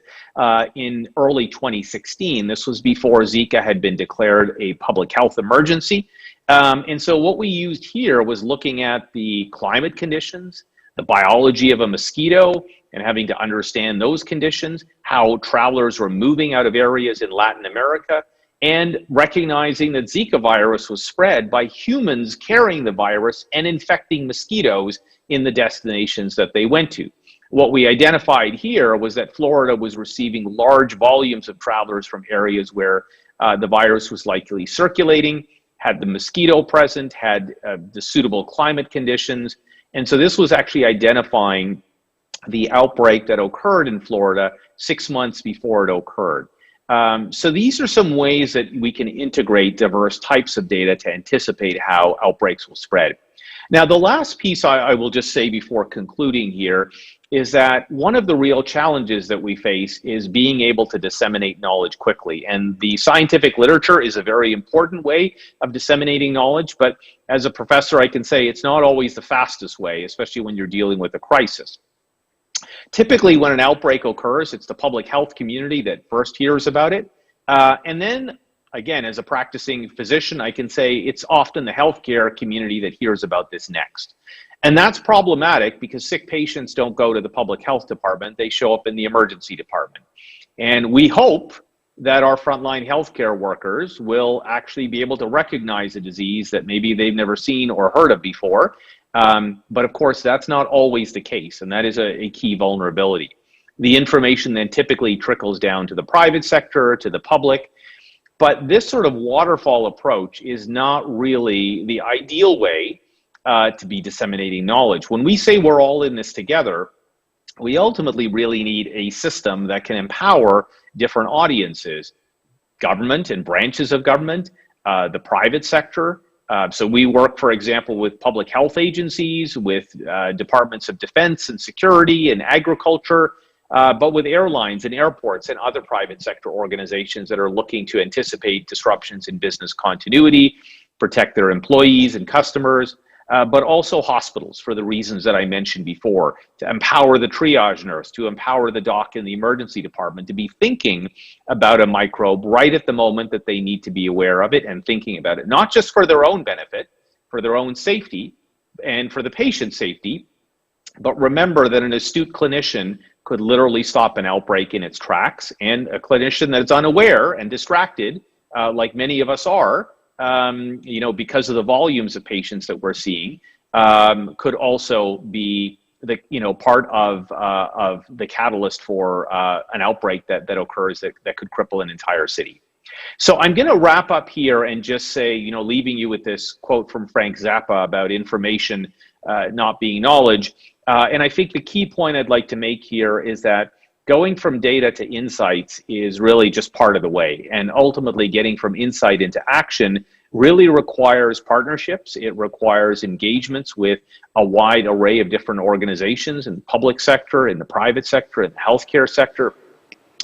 in early 2016. This was before Zika had been declared a public health emergency. And so what we used here was looking at the climate conditions, the biology of a mosquito, and having to understand those conditions, how travelers were moving out of areas in Latin America, and recognizing that Zika virus was spread by humans carrying the virus and infecting mosquitoes in the destinations that they went to. What we identified here was that Florida was receiving large volumes of travelers from areas where the virus was likely circulating, had the mosquito present, had the suitable climate conditions. And so this was actually identifying the outbreak that occurred in Florida 6 months before it occurred. So these are some ways that we can integrate diverse types of data to anticipate how outbreaks will spread. Now, the last piece I will just say before concluding here is that one of the real challenges that we face is being able to disseminate knowledge quickly. And the scientific literature is a very important way of disseminating knowledge, but as a professor, I can say it's not always the fastest way, especially when you're dealing with a crisis. Typically, when an outbreak occurs, it's the public health community that first hears about it. And then, again, as a practicing physician, I can say it's often the healthcare community that hears about this next. And that's problematic because sick patients don't go to the public health department, they show up in the emergency department. And we hope that our frontline healthcare workers will actually be able to recognize a disease that maybe they've never seen or heard of before. But of course, that's not always the case, and that is a key vulnerability. The information then typically trickles down to the private sector, to the public. But this sort of waterfall approach is not really the ideal way to be disseminating knowledge. When we say we're all in this together, we ultimately really need a system that can empower different audiences, government and branches of government, the private sector. So we work, for example, with public health agencies, with departments of defense and security and agriculture, but with airlines and airports and other private sector organizations that are looking to anticipate disruptions in business continuity, protect their employees and customers, but also hospitals for the reasons that I mentioned before, to empower the triage nurse, to empower the doc in the emergency department, to be thinking about a microbe right at the moment that they need to be aware of it and thinking about it, not just for their own benefit, for their own safety and for the patient's safety, but remember that an astute clinician could literally stop an outbreak in its tracks, and a clinician that's unaware and distracted, like many of us are, because of the volumes of patients that we're seeing, could also be the part of the catalyst for an outbreak that occurs that could cripple an entire city. So I'm going to wrap up here and just say, leaving you with this quote from Frank Zappa about information not being knowledge. And I think the key point I'd like to make here is that going from data to insights is really just part of the way. And ultimately getting from insight into action really requires partnerships. It requires engagements with a wide array of different organizations in the public sector, in the private sector, in the healthcare sector.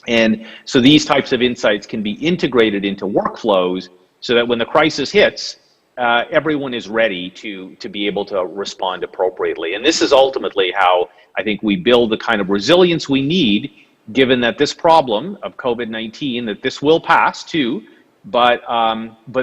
And so these types of insights can be integrated into workflows so that when the crisis hits, everyone is ready to be able to respond appropriately. And this is ultimately how I think we build the kind of resilience we need, given that this problem of COVID-19, that this will pass too, but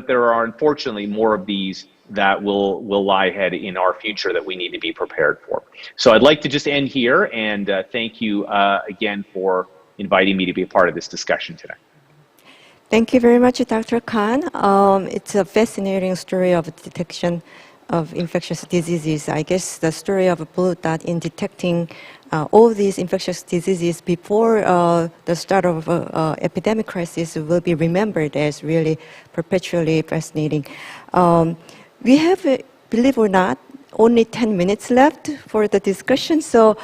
there are unfortunately more of these that will lie ahead in our future that we need to be prepared for. So I'd like to just end here and thank you again for inviting me to be a part of this discussion today. Thank you very much, Dr. Khan. It's a fascinating story of detection of infectious diseases. I guess the story of Blue Dot in detecting all these infectious diseases before the start of epidemic crisis will be remembered as really perpetually fascinating. We have, believe it or not, only 10 minutes left for the discussion, so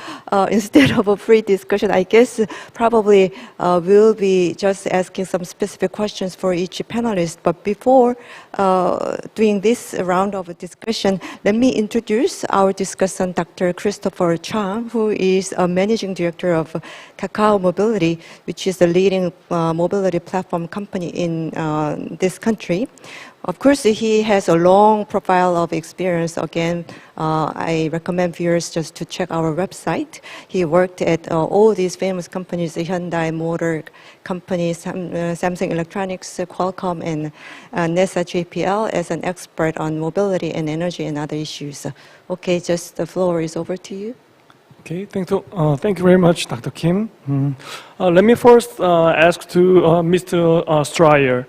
instead of a free discussion, I guess probably we'll be just asking some specific questions for each panelist. But before doing this round of discussion, let me introduce our discussant, Dr. Christopher Chang, who is a managing director of Kakao Mobility, which is the leading mobility platform company in this country. Of course, he has a long profile of experience. Again, I recommend viewers just to check our website. He worked at all these famous companies, the Hyundai Motor Company, Samsung Electronics, Qualcomm, and NASA JPL as an expert on mobility and energy and other issues. Okay, just the floor is over to you. Okay, thank you very much, Dr. Kim. Let me first ask to Mr. Stryer.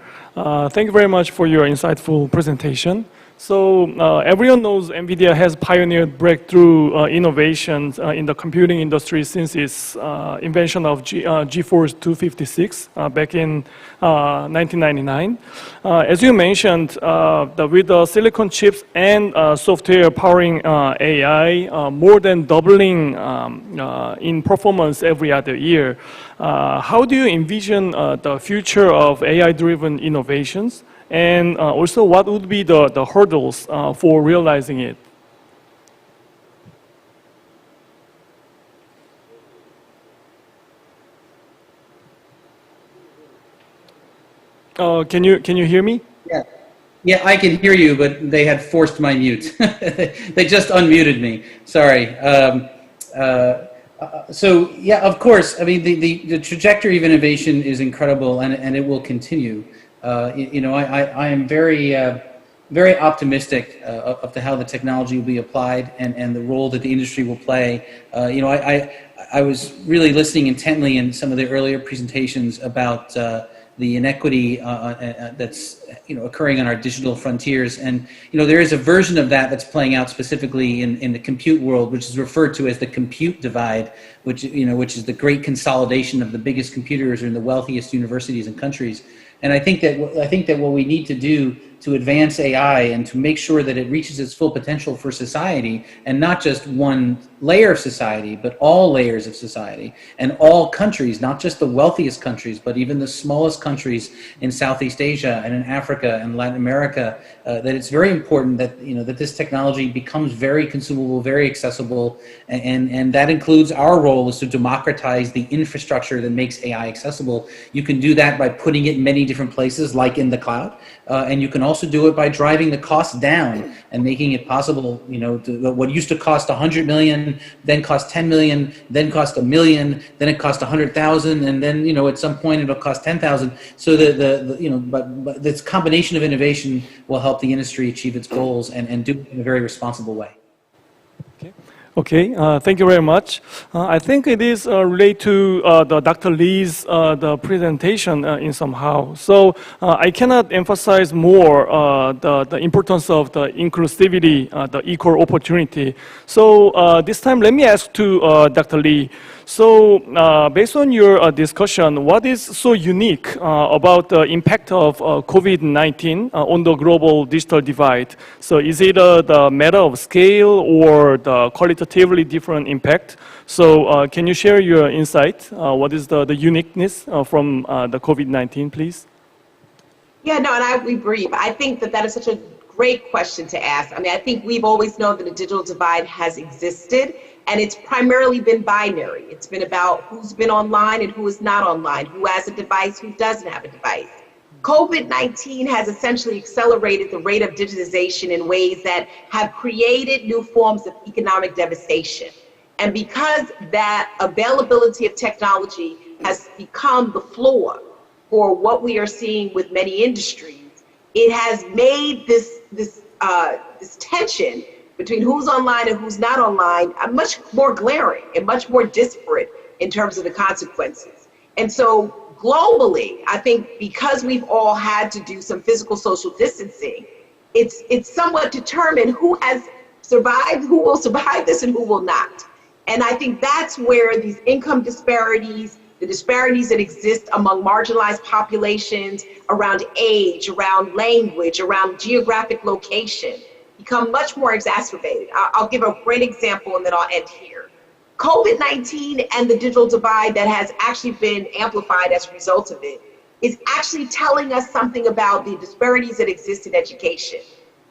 Thank you very much for your insightful presentation. So everyone knows NVIDIA has pioneered breakthrough innovations in the computing industry since its invention of GeForce 256 back in 1999. As you mentioned, with the silicon chips and software powering AI, more than doubling in performance every other year, how do you envision the future of AI-driven innovations? And also, what would be the hurdles for realizing it? Can you hear me? Yeah, I can hear you, but they had forced my mute. They just unmuted me. Sorry. So yeah, of course. I mean, the trajectory of innovation is incredible, and it will continue. I am very optimistic of how the technology will be applied and the role that the industry will play. I was really listening intently in some of the earlier presentations about the inequity that's occurring on our digital frontiers, and there is a version of that's playing out specifically in the compute world, which is referred to as the compute divide, which is the great consolidation of the biggest computers in the wealthiest universities and countries. And I think that what we need to do to advance AI and to make sure that it reaches its full potential for society, and not just one layer of society, but all layers of society and all countries, not just the wealthiest countries, but even the smallest countries in Southeast Asia and in Africa and Latin America, that it's very important that that this technology becomes very consumable, very accessible, and that includes our role is to democratize the infrastructure that makes AI accessible. You can do that by putting it in many different places, like in the cloud, and you can also do it by driving the cost down and making it possible, what used to cost 100 million, then cost 10 million, then cost $1 million, then it cost 100,000, and then, at some point it'll cost 10,000. So but this combination of innovation will help the industry achieve its goals and do it in a very responsible way. Okay, thank you very much. I think it is related to the Dr. Lee's the presentation in somehow. So I cannot emphasize more the importance of the inclusivity, the equal opportunity. So this time, let me ask to Dr. Lee. So based on your discussion, what is so unique about the impact of COVID-19 on the global digital divide? So is it the matter of scale or the qualitatively different impact? So can you share your insight? What is the uniqueness from the COVID-19, please? Yeah, no, and I will be brief. I think that is such a great question to ask. I mean, I think we've always known that a digital divide has existed, and it's primarily been binary. It's been about who's been online and who is not online, who has a device, who doesn't have a device. COVID-19 has essentially accelerated the rate of digitization in ways that have created new forms of economic devastation. And because that availability of technology has become the floor for what we are seeing with many industries, it has made this tension between who's online and who's not online much more glaring and much more disparate in terms of the consequences. And so globally, I think because we've all had to do some physical social distancing, it's somewhat determined who has survived, who will survive this and who will not. And I think that's where these income disparities, the disparities that exist among marginalized populations around age, around language, around geographic location, become much more exacerbated. I'll give a great example and then I'll end here. COVID-19 and the digital divide that has actually been amplified as a result of it is actually telling us something about the disparities that exist in education.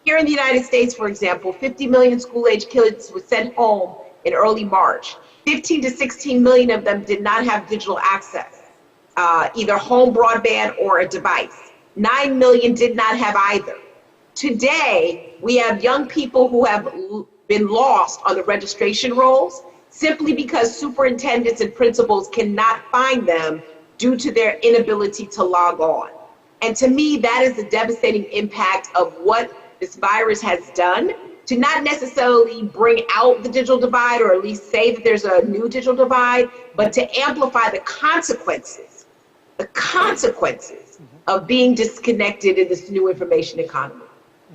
Here in the United States, for example, 50 million school-age kids were sent home in early March. 15 to 16 million of them did not have digital access, either home broadband or a device. 9 million did not have either. Today, we have young people who have been lost on the registration rolls simply because superintendents and principals cannot find them due to their inability to log on. And to me, that is the devastating impact of what this virus has done to not necessarily bring out the digital divide or at least say that there's a new digital divide, but to amplify the consequences of being disconnected in this new information economy.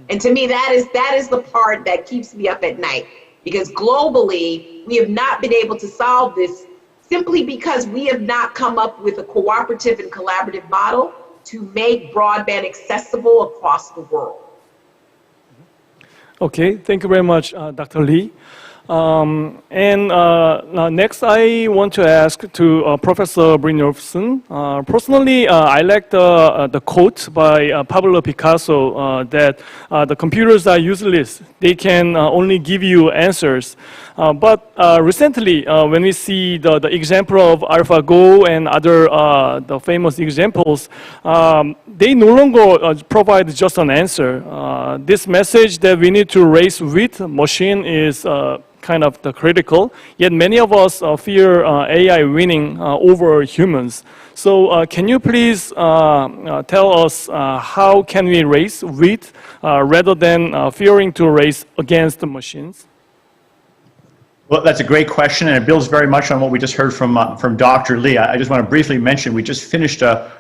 And to me, that is the part that keeps me up at night, because globally, we have not been able to solve this simply because we have not come up with a cooperative and collaborative model to make broadband accessible across the world. Okay, thank you very much, Dr. Lee. Next, I want to ask to Professor Brynjolfsson. Personally, I like the quote by Pablo Picasso that the computers are useless. They can only give you answers. But recently, when we see the example of AlphaGo and other the famous examples, they no longer provide just an answer. This message that we need to race with machine is kind of the critical, yet many of us fear AI winning over humans. So can you please tell us how can we race with rather than fearing to race against the machines? Well, that's a great question, and it builds very much on what we just heard from Dr. Lee. I just want to briefly mention, we just finished a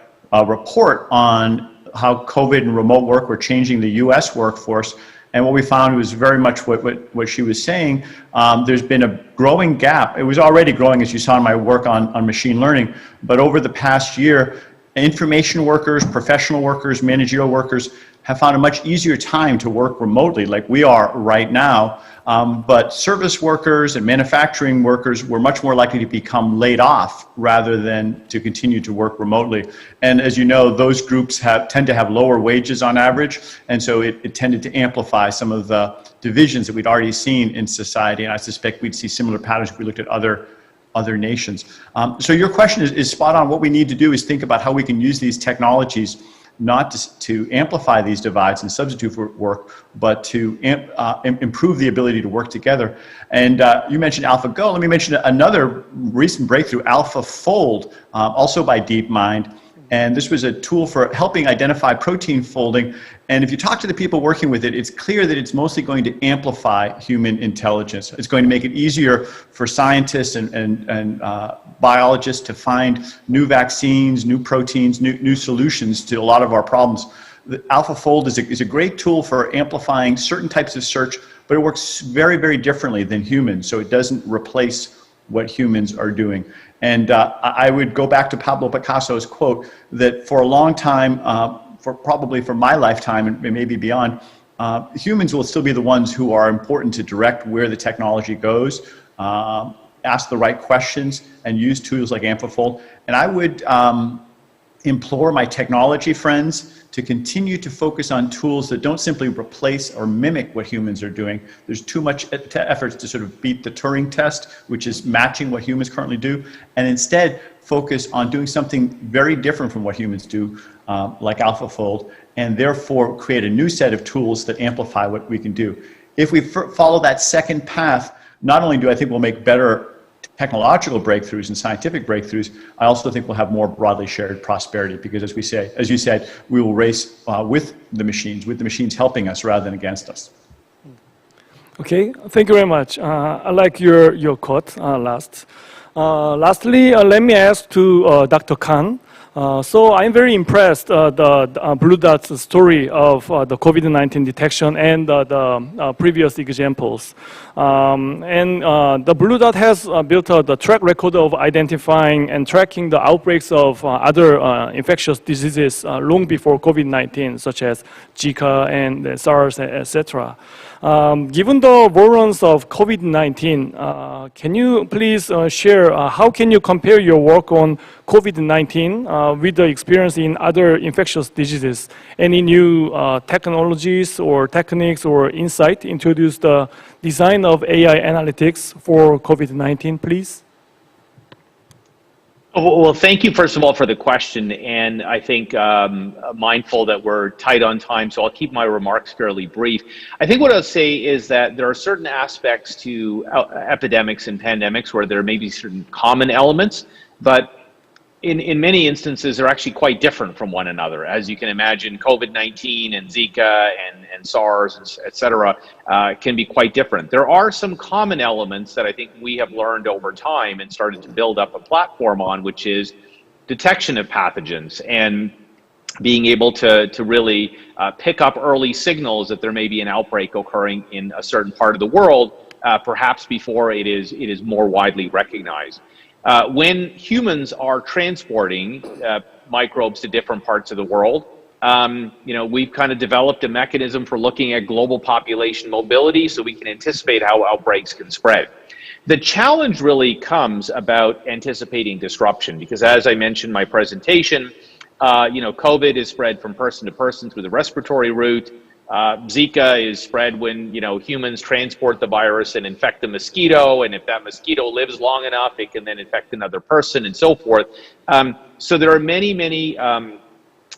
report on how COVID and remote work were changing the U.S. workforce. And what we found was very much what she was saying. There's been a growing gap. It was already growing, as you saw in my work on machine learning. But over the past year, information workers, professional workers, managerial workers have found a much easier time to work remotely, like we are right now. But service workers and manufacturing workers were much more likely to become laid off rather than to continue to work remotely. And as you know, those groups tend to have lower wages on average, and so it tended to amplify some of the divisions that we'd already seen in society. And I suspect we'd see similar patterns if we looked at other nations. So your question is spot on. What we need to do is think about how we can use these technologies not to amplify these divides and substitute for work, but to improve the ability to work together. And you mentioned AlphaGo. Let me mention another recent breakthrough, AlphaFold, also by DeepMind. And this was a tool for helping identify protein folding. And if you talk to the people working with it, it's clear that it's mostly going to amplify human intelligence. It's going to make it easier for scientists and biologists to find new vaccines, new proteins, new solutions to a lot of our problems. The AlphaFold is a great tool for amplifying certain types of search, but it works very, very differently than humans. So it doesn't replace what humans are doing. And I would go back to Pablo Picasso's quote that for a long time, probably for my lifetime and maybe beyond, humans will still be the ones who are important to direct where the technology goes, ask the right questions, and use tools like AlphaFold. And I would implore my technology friends to continue to focus on tools that don't simply replace or mimic what humans are doing. There's too much efforts to sort of beat the Turing test, which is matching what humans currently do, and instead focus on doing something very different from what humans do, like AlphaFold, and therefore create a new set of tools that amplify what we can do. If we follow that second path, not only do I think we'll make better technological breakthroughs and scientific breakthroughs, I also think we'll have more broadly shared prosperity because, as you said, we will race with the machines helping us rather than against us. Okay, thank you very much. I like your quote last. Lastly, let me ask to Dr. Khan. So I'm very impressed the Blue Dot's story of the COVID-19 detection and the previous examples. The Blue Dot has built the track record of identifying and tracking the outbreaks of other infectious diseases long before COVID-19, such as Zika and SARS, etc. Given the virulence of COVID-19, can you please share how can you compare your work on COVID-19 with the experience in other infectious diseases? Any new technologies or techniques or insight introduced the design of AI analytics for COVID-19, please? Well, thank you, first of all, for the question. And I think mindful that we're tight on time, so I'll keep my remarks fairly brief. I think what I'll say is that there are certain aspects to epidemics and pandemics where there may be certain common elements, but in many instances, they're actually quite different from one another. As you can imagine, COVID-19 and Zika and SARS, et cetera, can be quite different. There are some common elements that I think we have learned over time and started to build up a platform on, which is detection of pathogens and being able to really pick up early signals that there may be an outbreak occurring in a certain part of the world, perhaps before it is more widely recognized. When humans are transporting microbes to different parts of the world, we've kind of developed a mechanism for looking at global population mobility so we can anticipate how outbreaks can spread. The challenge really comes about anticipating disruption because, as I mentioned in my presentation, COVID is spread from person to person through the respiratory route. Zika is spread when humans transport the virus and infect the mosquito, and if that mosquito lives long enough, it can then infect another person, and so forth. So there are many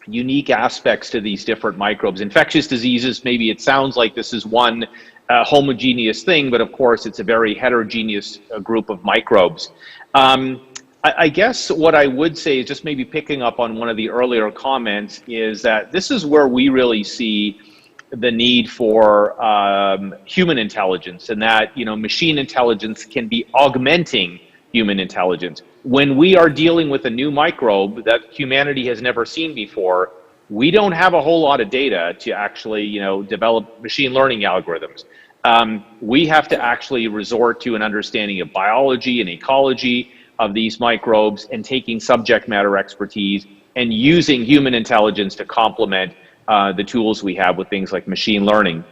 unique aspects to these different microbes. Infectious diseases, maybe it sounds like this is one homogeneous thing, but of course it's a very heterogeneous group of microbes. I guess what I would say is, just maybe picking up on one of the earlier comments, is that this is where we really see the need for human intelligence, and that machine intelligence can be augmenting human intelligence. When we are dealing with a new microbe that humanity has never seen before, we don't have a whole lot of data to actually develop machine learning algorithms. We have to actually resort to an understanding of biology and ecology of these microbes and taking subject matter expertise and using human intelligence to complement the tools we have with things like machine learning.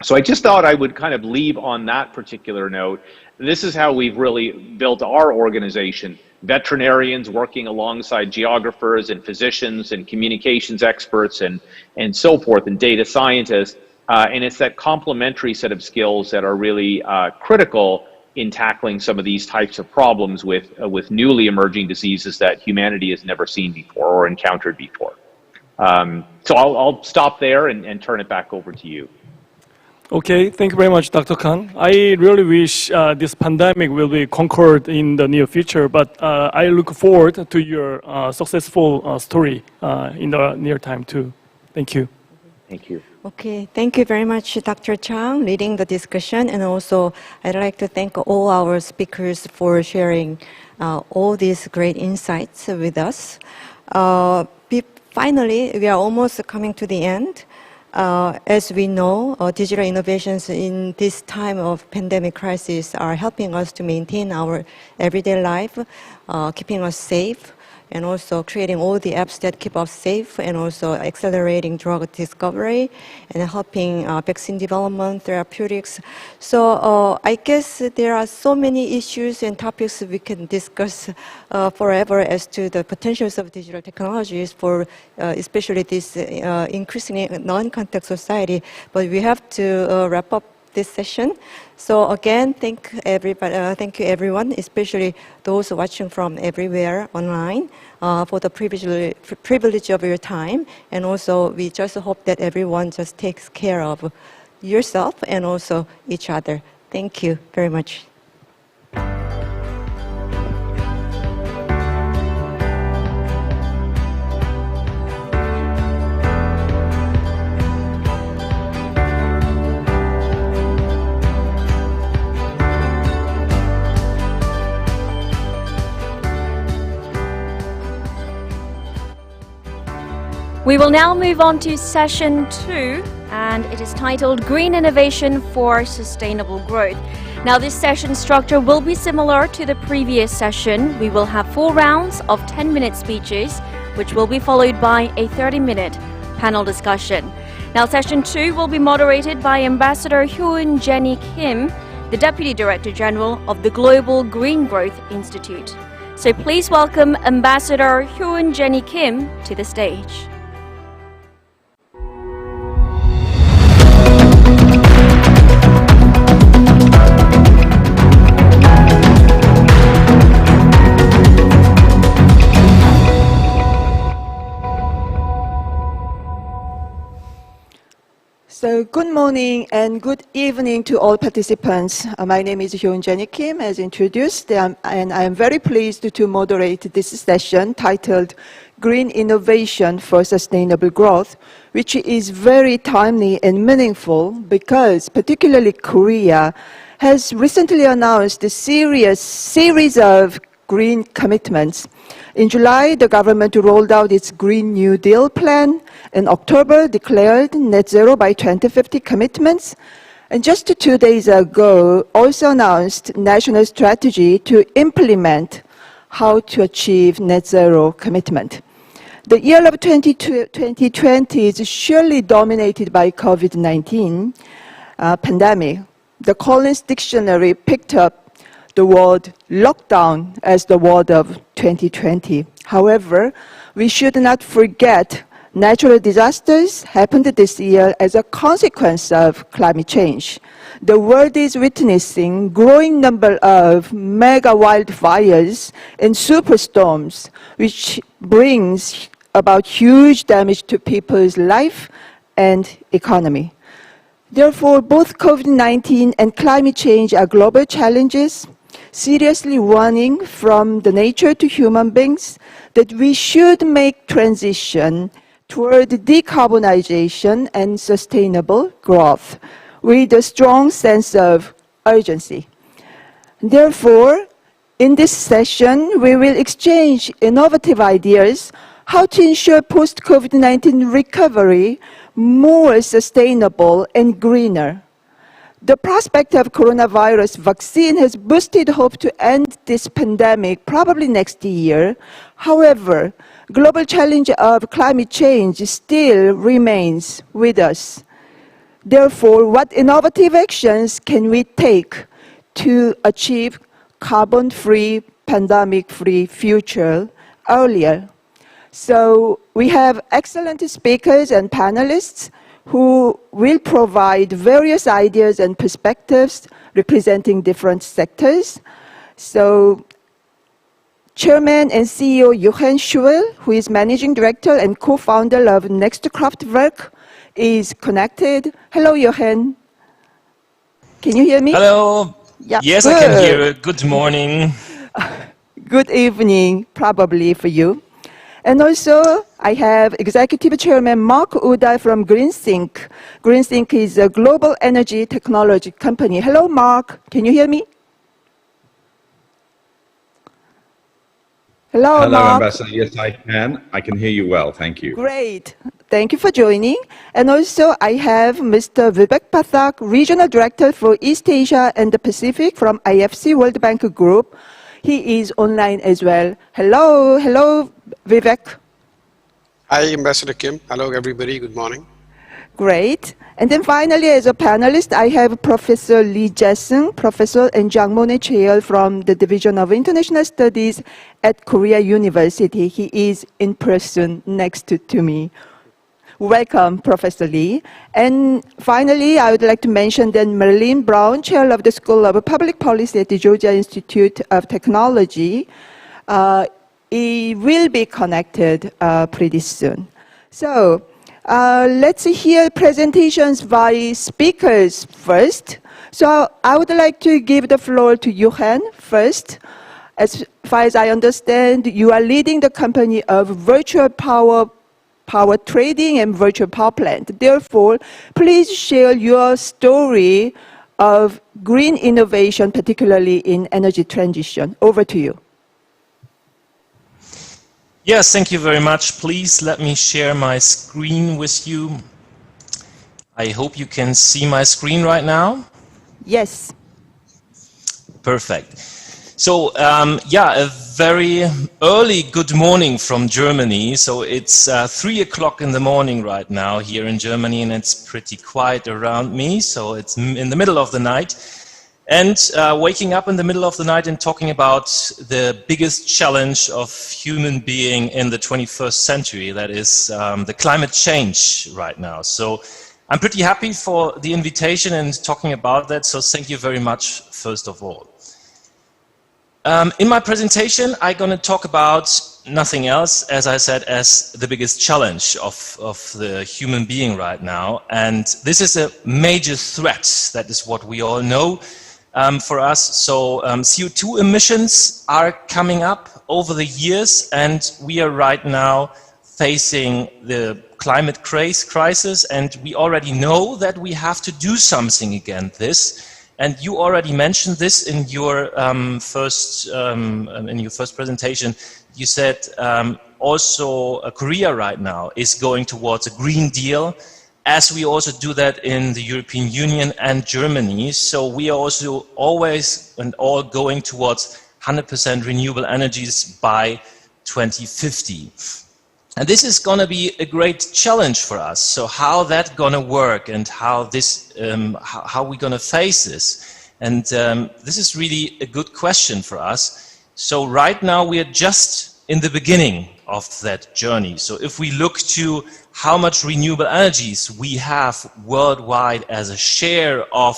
So I just thought I would kind of leave on that particular note. This is how we've really built our organization. Veterinarians working alongside geographers and physicians and communications experts and so forth, and data scientists. And it's that complementary set of skills that are really critical in tackling some of these types of problems with newly emerging diseases that humanity has never seen before or encountered before. So I'll stop there and turn it back over to you. Okay, thank you very much, Dr. Khan. I really wish this pandemic will be conquered in the near future, but I look forward to your successful story in the near time too. Thank you. Thank you. Okay, thank you very much, Dr. Chang, leading the discussion. And also, I'd like to thank all our speakers for sharing all these great insights with us. Finally, we are almost coming to the end. As we know, digital innovations in this time of pandemic crisis are helping us to maintain our everyday life, keeping us safe, and also creating all the apps that keep us safe, and also accelerating drug discovery and helping vaccine development, therapeutics. So I guess there are so many issues and topics we can discuss forever as to the potentials of digital technologies for especially this increasingly non-contact society. But we have to wrap up this session. So again, thank you everyone, especially those watching from everywhere online, for the privilege of your time. And also, we just hope that everyone just takes care of yourself and also each other. Thank you very much. We will now move on to session 2, and it is titled Green Innovation for Sustainable Growth. Now, this session structure will be similar to the previous session. We will have 4 rounds of 10-minute speeches, which will be followed by a 30-minute panel discussion. Now, session 2 will be moderated by Ambassador Hyun Jenny Kim, the Deputy Director General of the Global Green Growth Institute. So please welcome Ambassador Hyun Jenny Kim to the stage. So good morning and good evening to all participants. My name is Hyun Jenny Kim, as introduced, and I am very pleased to moderate this session titled Green Innovation for Sustainable Growth, which is very timely and meaningful because particularly Korea has recently announced a series of green commitments. In July, the government rolled out its Green New Deal plan. In October, declared net zero by 2050 commitments. And just 2 days ago, also announced national strategy to implement how to achieve net zero commitment. The year of 2020 is surely dominated by COVID-19 pandemic. The Collins Dictionary picked up the word lockdown as the word of 2020. However, we should not forget natural disasters happened this year as a consequence of climate change. The world is witnessing growing number of mega wildfires and superstorms, which brings about huge damage to people's life and economy. Therefore, both COVID-19 and climate change are global challenges, seriously warning from the nature to human beings that we should make transition toward decarbonization and sustainable growth with a strong sense of urgency. Therefore, in this session, we will exchange innovative ideas how to ensure post-COVID-19 recovery more sustainable and greener. The prospect of coronavirus vaccine has boosted hope to end this pandemic probably next year. However, global challenge of climate change still remains with us. Therefore, what innovative actions can we take to achieve carbon-free, pandemic-free future earlier? So we have excellent speakers and panelists who will provide various ideas and perspectives representing different sectors. So Chairman and CEO Johann Schuel, who is Managing Director and co-founder of Next Kraftwerk, is connected. Hello, Johann. Can you hear me? Hello. Yeah, Yes, good. I can hear you. Good morning. Good evening, probably for you. And also, I have Executive Chairman Mark Udall from GreenSync. GreenSync is a global energy technology company. Hello, Mark. Can you hear me? Hello, Hello, Mark. Ambassador. Yes, I can. I can hear you well. Thank you. Great. Thank you for joining. And also, I have Mr. Vivek Pathak, Regional Director for East Asia and the Pacific from IFC World Bank Group. He is online as well. Hello. Hello, Vivek. Hi, Ambassador Kim. Hello, everybody. Good morning. Great. And then finally, as a panelist, I have Professor Lee Jae-sung, Professor and Jangmone Cheol from the Division of International Studies at Korea University. He is in person next to me. Welcome, Professor Lee. And finally, I would like to mention that Marilyn Brown, Chair of the School of Public Policy at the Georgia Institute of Technology, he will be connected pretty soon. So let's hear presentations by speakers first. So I would like to give the floor to Johann first. As far as I understand, you are leading the company of virtual power trading and virtual power plant. Therefore, please share your story of green innovation, particularly in energy transition. Over to you. Yes, thank you very much. Please let me share my screen with you. I hope you can see my screen right now. Yes. Perfect. So, a very early good morning from Germany. So it's 3 o'clock in the morning right now here in Germany, and it's pretty quiet around me. So it's in the middle of the night. And waking up in the middle of the night and talking about the biggest challenge of human being in the 21st century, that is the climate change right now. So I'm pretty happy for the invitation and talking about that. So thank you very much, first of all. In my presentation, I'm going to talk about nothing else, as I said, as the biggest challenge of the human being right now. And this is a major threat. That is what we all know for us. So CO2 emissions are coming up over the years, and we are right now facing the climate crisis. And we already know that we have to do something against this. And you already mentioned this in your first presentation. You said also Korea right now is going towards a Green Deal, as we also do that in the European Union and Germany. So we are also always and all going towards 100% renewable energies by 2050. And this is going to be a great challenge for us. So how that going to work, and how this, how we going to face this? And this is really a good question for us. So right now we are just in the beginning of that journey. So if we look to how much renewable energies we have worldwide as a share of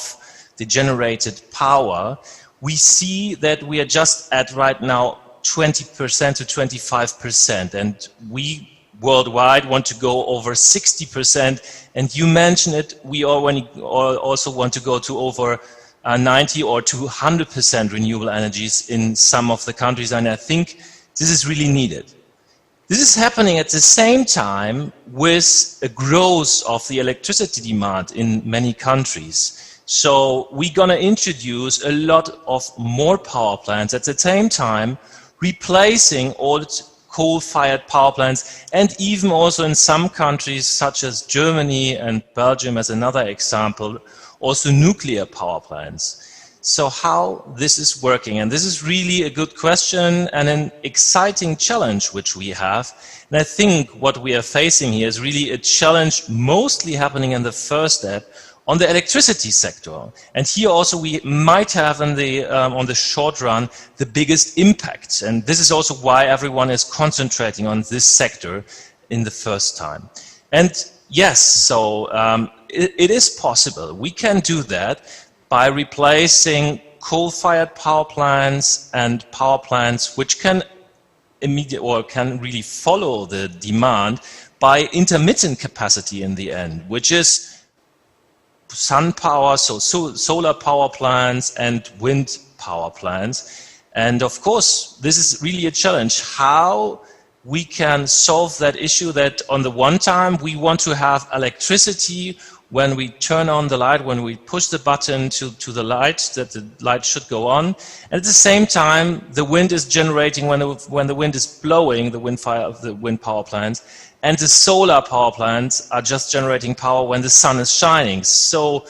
the generated power, we see that we are just at right now 20% to 25%, and we worldwide want to go over 60%, and you mentioned it, we also want to go to over 90 or to 100% renewable energies in some of the countries, and I think this is really needed. This is happening at the same time with a growth of the electricity demand in many countries. So we're going to introduce a lot of more power plants at the same time, replacing old coal-fired power plants, and even also in some countries such as Germany and Belgium as another example, also nuclear power plants. So how this is working, and this is really a good question and an exciting challenge which we have. And I think what we are facing here is really a challenge mostly happening in the first step, on the electricity sector. And here also we might have in the, on the short run the biggest impact. And this is also why everyone is concentrating on this sector in the first time. And yes, so it is possible. We can do that by replacing coal-fired power plants and power plants which can immediate or can really follow the demand by intermittent capacity in the end, which is sun power, so solar power plants and wind power plants. And of course, this is really a challenge, how we can solve that issue that on the one time we want to have electricity when we turn on the light, when we push the button to the light, that the light should go on. And at the same time, the wind is generating when the wind is blowing, the wind power plants, and the solar power plants are just generating power when the sun is shining. So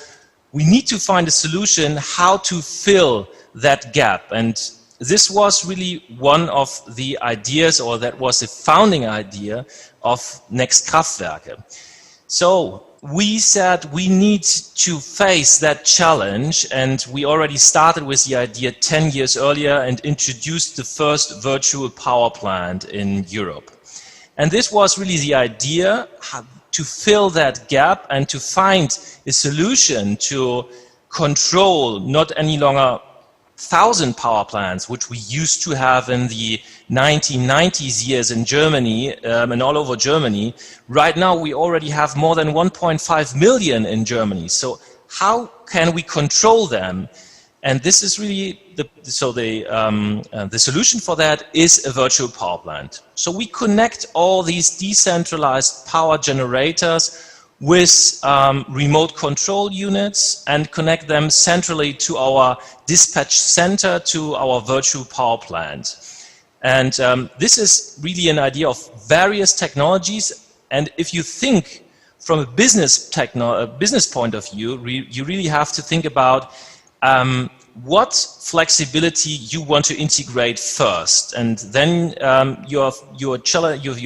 we need to find a solution how to fill that gap. And this was really one of the ideas, or that was the founding idea of Next Kraftwerke. So we said we need to face that challenge, and we already started with the idea 10 years earlier and introduced the first virtual power plant in Europe. And this was really the idea to fill that gap and to find a solution to control not any longer 1,000 power plants, which we used to have in the 1990s years in Germany and all over Germany. Right now, we already have more than 1.5 million in Germany. So how can we control them? And this is really the solution for that is a virtual power plant. So we connect all these decentralized power generators with remote control units and connect them centrally to our dispatch center, to our virtual power plant. And this is really an idea of various technologies. And if you think from a business point of view, you really have to think about what flexibility you want to integrate first. And then you're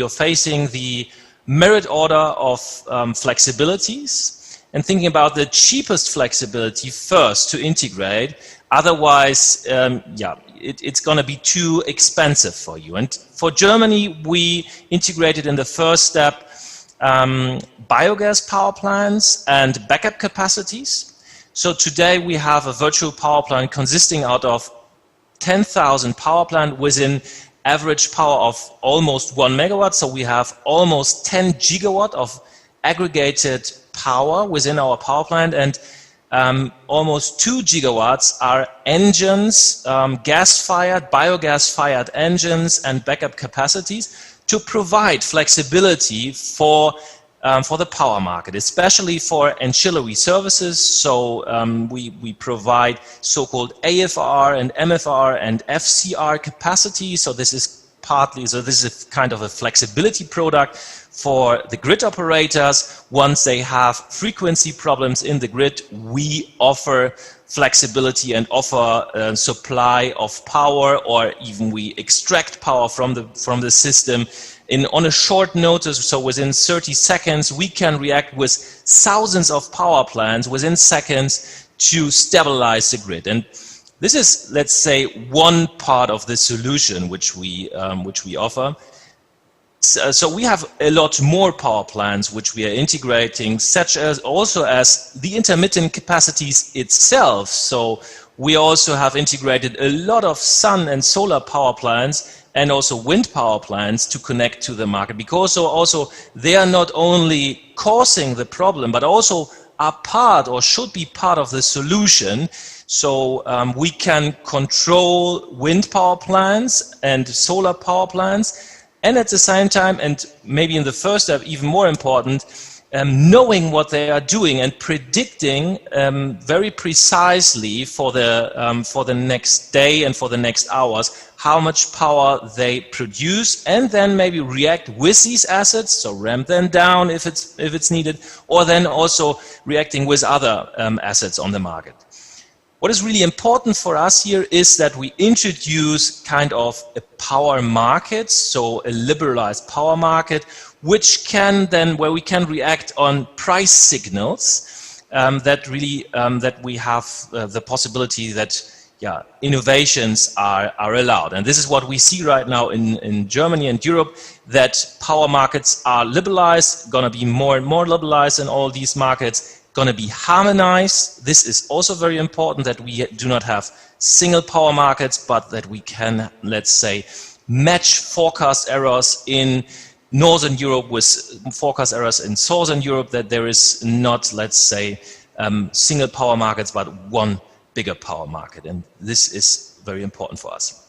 facing the merit order of flexibilities and thinking about the cheapest flexibility first to integrate. Otherwise, it's going to be too expensive for you. And for Germany, we integrated in the first step biogas power plants and backup capacities. So today we have a virtual power plant consisting out of 10,000 power plant within average power of almost 1 megawatt. So we have almost 10 gigawatt of aggregated power within our power plant, and almost 2 gigawatts are engines, gas-fired, biogas-fired engines and backup capacities to provide flexibility for the power market, especially for ancillary services. So we provide so-called AFR and MFR and FCR capacity. So this is this is kind of a flexibility product for the grid operators. Once they have frequency problems in the grid, we offer flexibility and offer supply of power, or even we extract power from the system on a short notice. So within 30 seconds, we can react with thousands of power plants within seconds to stabilize the grid. And this is, let's say, one part of the solution which we offer. So we have a lot more power plants which we are integrating, such as also as the intermittent capacities itself. So we also have integrated a lot of sun and solar power plants and also wind power plants to connect to the market, because also they are not only causing the problem, but also are part or should be part of the solution. So we can control wind power plants and solar power plants, and at the same time, and maybe in the first step even more important, knowing what they are doing and predicting very precisely for the next day and for the next hours how much power they produce, and then maybe react with these assets, so ramp them down if it's needed, or then also reacting with other assets on the market. What is really important for us here is that we introduce kind of a power market, so a liberalized power market, which can then, where we can react on price signals, that we have the possibility that innovations are allowed. And this is what we see right now in Germany and Europe, that power markets are liberalized, going to be more and more liberalized in all these markets, going to be harmonized. This is also very important, that we do not have single power markets, but that we can, let's say, match forecast errors in Northern Europe with forecast errors in Southern Europe, that there is not, let's say, single power markets, but one bigger power market. And this is very important for us.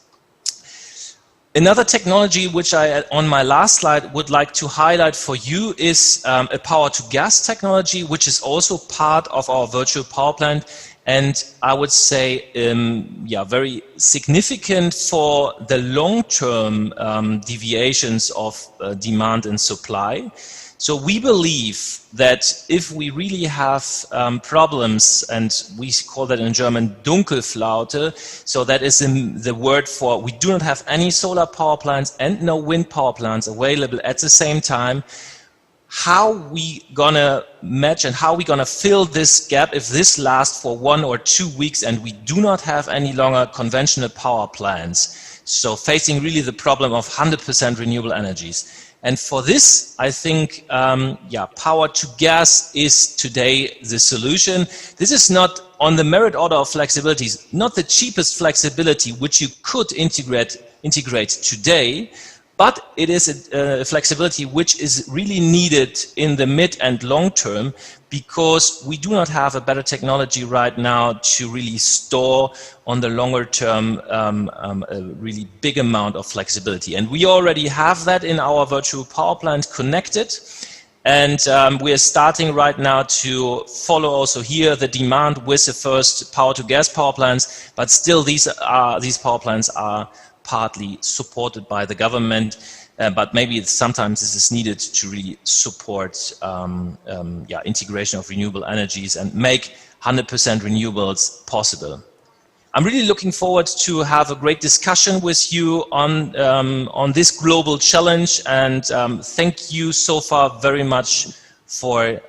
Another technology which I, on my last slide, would like to highlight for you is a power-to-gas technology, which is also part of our virtual power plant. And I would say, very significant for the long-term deviations of demand and supply. So we believe that if we really have problems, and we call that in German Dunkelflaute, so that is the word for we do not have any solar power plants and no wind power plants available at the same time, how we gonna match and how we gonna fill this gap if this lasts for 1 or 2 weeks and we do not have any longer conventional power plants. So facing really the problem of 100% renewable energies. And for this, I think, power to gas is today the solution. This is not on the merit order of flexibilities, not the cheapest flexibility which you could integrate today, but it is a flexibility which is really needed in the mid and long term, because we do not have a better technology right now to really store on the longer term a really big amount of flexibility. And we already have that in our virtual power plant connected. And we are starting right now to follow also here the demand with the first power to gas power plants, but still these power plants are partly supported by the government, but maybe sometimes this is needed to really support integration of renewable energies and make 100% renewables possible. I'm really looking forward to have a great discussion with you on this global challenge, and thank you so far very much for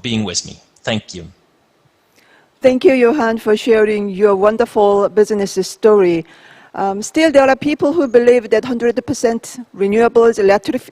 being with me. Thank you. Thank you, Johan, for sharing your wonderful business story. Still, there are people who believe that 100% renewables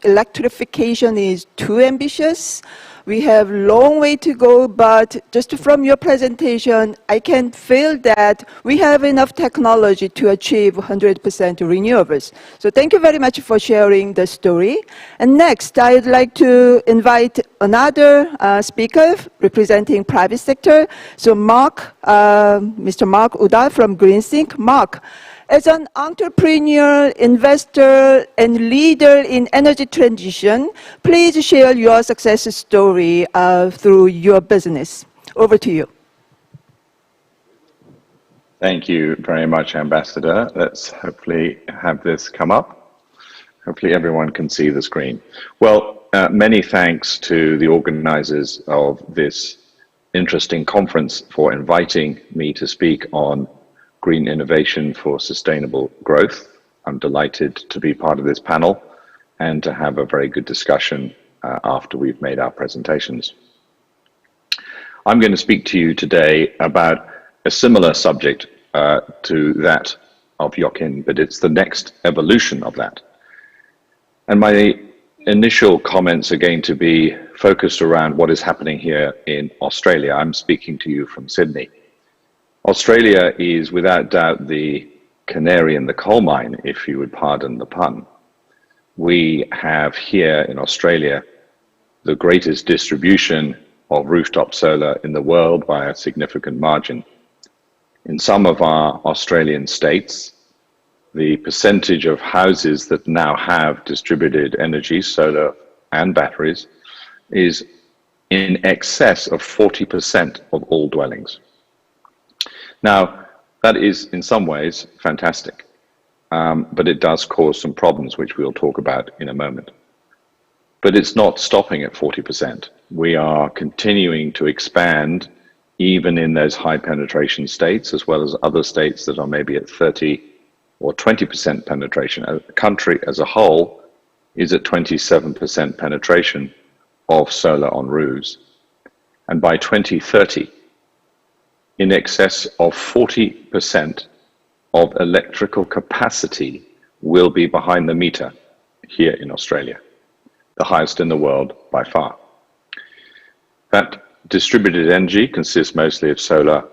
electrification is too ambitious. We have a long way to go, but just from your presentation, I can feel that we have enough technology to achieve 100% renewables. So thank you very much for sharing the story. And next, I'd like to invite another speaker representing private sector. So Mr. Mark Udall from GreenSync. Mark, as an entrepreneur, investor, and leader in energy transition, please share your success story through your business. Over to you. Thank you very much, Ambassador. Let's hopefully have this come up. Hopefully everyone can see the screen. Well, many thanks to the organizers of this interesting conference for inviting me to speak on green innovation for sustainable growth. I'm delighted to be part of this panel and to have a very good discussion after we've made our presentations. I'm going to speak to you today about a similar subject to that of Jochen, but it's the next evolution of that. And my initial comments are going to be focused around what is happening here in Australia. I'm speaking to you from Sydney. Australia is without doubt the canary in the coal mine, if you would pardon the pun. We have here in Australia the greatest distribution of rooftop solar in the world by a significant margin. In some of our Australian states, the percentage of houses that now have distributed energy, solar and batteries, is in excess of 40% of all dwellings. Now, that is in some ways fantastic, but it does cause some problems, which we'll talk about in a moment. But it's not stopping at 40%. We are continuing to expand even in those high penetration states, as well as other states that are maybe at 30 or 20% penetration. The country as a whole is at 27% penetration of solar on roofs. And by 2030, in excess of 40% of electrical capacity will be behind the meter here in Australia, the highest in the world by far. That distributed energy consists mostly of solar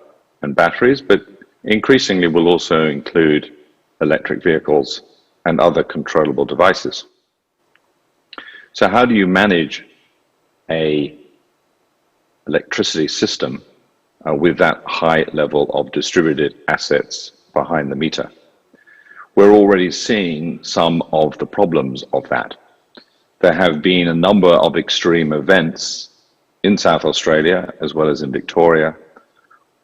and batteries, but increasingly will also include electric vehicles and other controllable devices. So how do you manage a electricity system with that high level of distributed assets behind the meter? We're already seeing some of the problems of that. There have been a number of extreme events in South Australia, as well as in Victoria,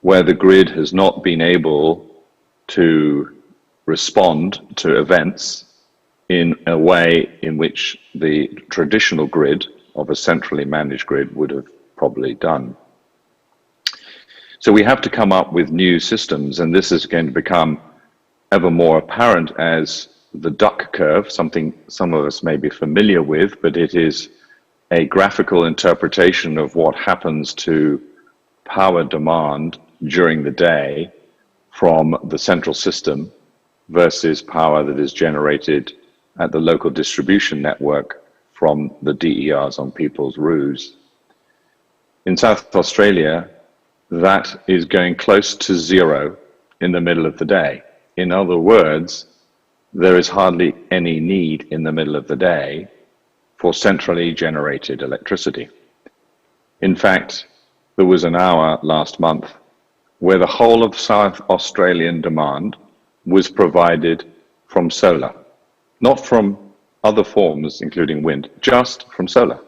where the grid has not been able to respond to events in a way in which the traditional grid of a centrally managed grid would have probably done. So we have to come up with new systems, and this is going to become ever more apparent as the duck curve, something some of us may be familiar with, but it is a graphical interpretation of what happens to power demand during the day from the central system versus power that is generated at the local distribution network from the DERs on people's roofs. In South Australia, that is going close to zero in the middle of the day. In other words, there is hardly any need in the middle of the day for centrally generated electricity. In fact, there was an hour last month where the whole of South Australian demand was provided from solar, not from other forms, including wind, just from solar.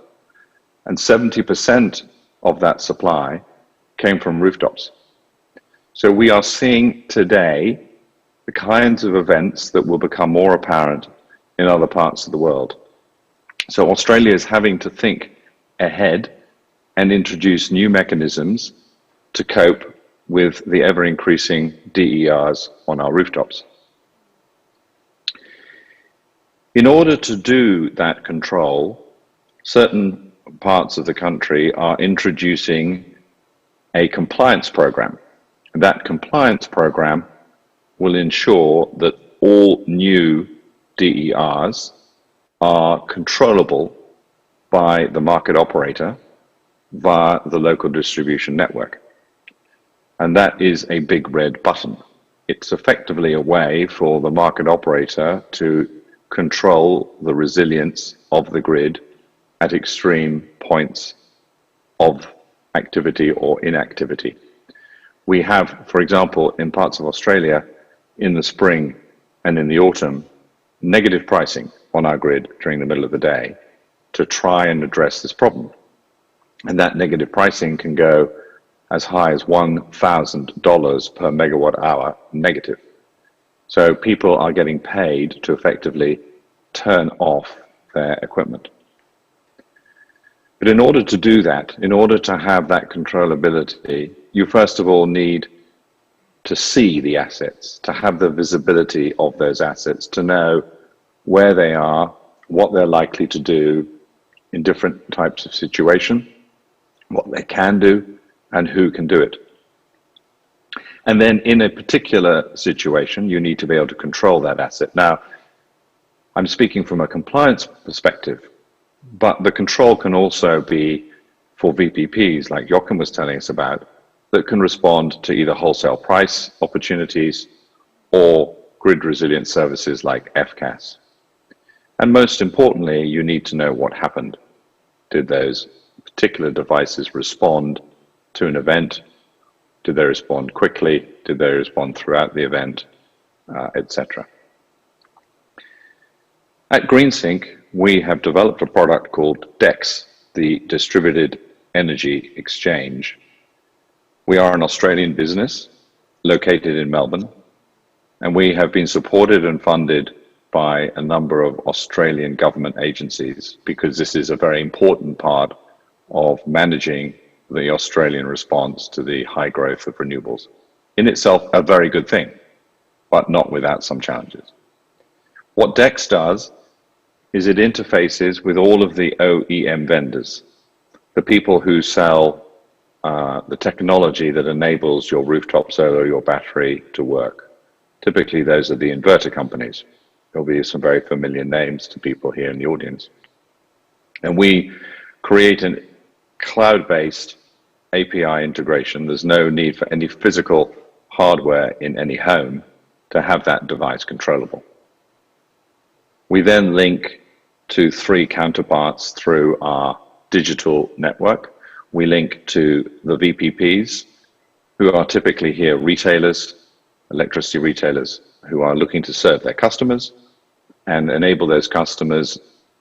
And 70% of that supply came from rooftops. So we are seeing today the kinds of events that will become more apparent in other parts of the world. So Australia is having to think ahead and introduce new mechanisms to cope with the ever-increasing DERs on our rooftops. In order to do that control, certain parts of the country are introducing a compliance program. That compliance program will ensure that all new DERs are controllable by the market operator via the local distribution network. And that is a big red button. It's effectively a way for the market operator to control the resilience of the grid at extreme points of activity or inactivity. We have, for example, in parts of Australia, in the spring and in the autumn, negative pricing on our grid during the middle of the day to try and address this problem. And that negative pricing can go as high as $1,000 per megawatt hour negative. So people are getting paid to effectively turn off their equipment. But in order to do that, in order to have that controllability, you first of all need to see the assets, to have the visibility of those assets, to know where they are, what they're likely to do in different types of situation, what they can do, and who can do it. And then in a particular situation, you need to be able to control that asset. Now, I'm speaking from a compliance perspective, but the control can also be for VPPs, like Jochen was telling us about, that can respond to either wholesale price opportunities or grid resilient services like FCAS. And most importantly, you need to know what happened. Did those particular devices respond to an event? Did they respond quickly? Did they respond throughout the event, etc.? At GreenSync, we have developed a product called DEX, the Distributed Energy Exchange. We are an Australian business located in Melbourne, and we have been supported and funded by a number of Australian government agencies because this is a very important part of managing the Australian response to the high growth of renewables. In itself, a very good thing, but not without some challenges. What DEX does is it interfaces with all of the OEM vendors, the people who sell the technology that enables your rooftop solar, your battery to work. Typically, those are the inverter companies. There'll be some very familiar names to people here in the audience. And we create a cloud-based API integration. There's no need for any physical hardware in any home. to have that device controllable. We then link to 3 counterparts through our digital network. We link to the VPPs, who are typically here retailers, electricity retailers, who are looking to serve their customers and enable those customers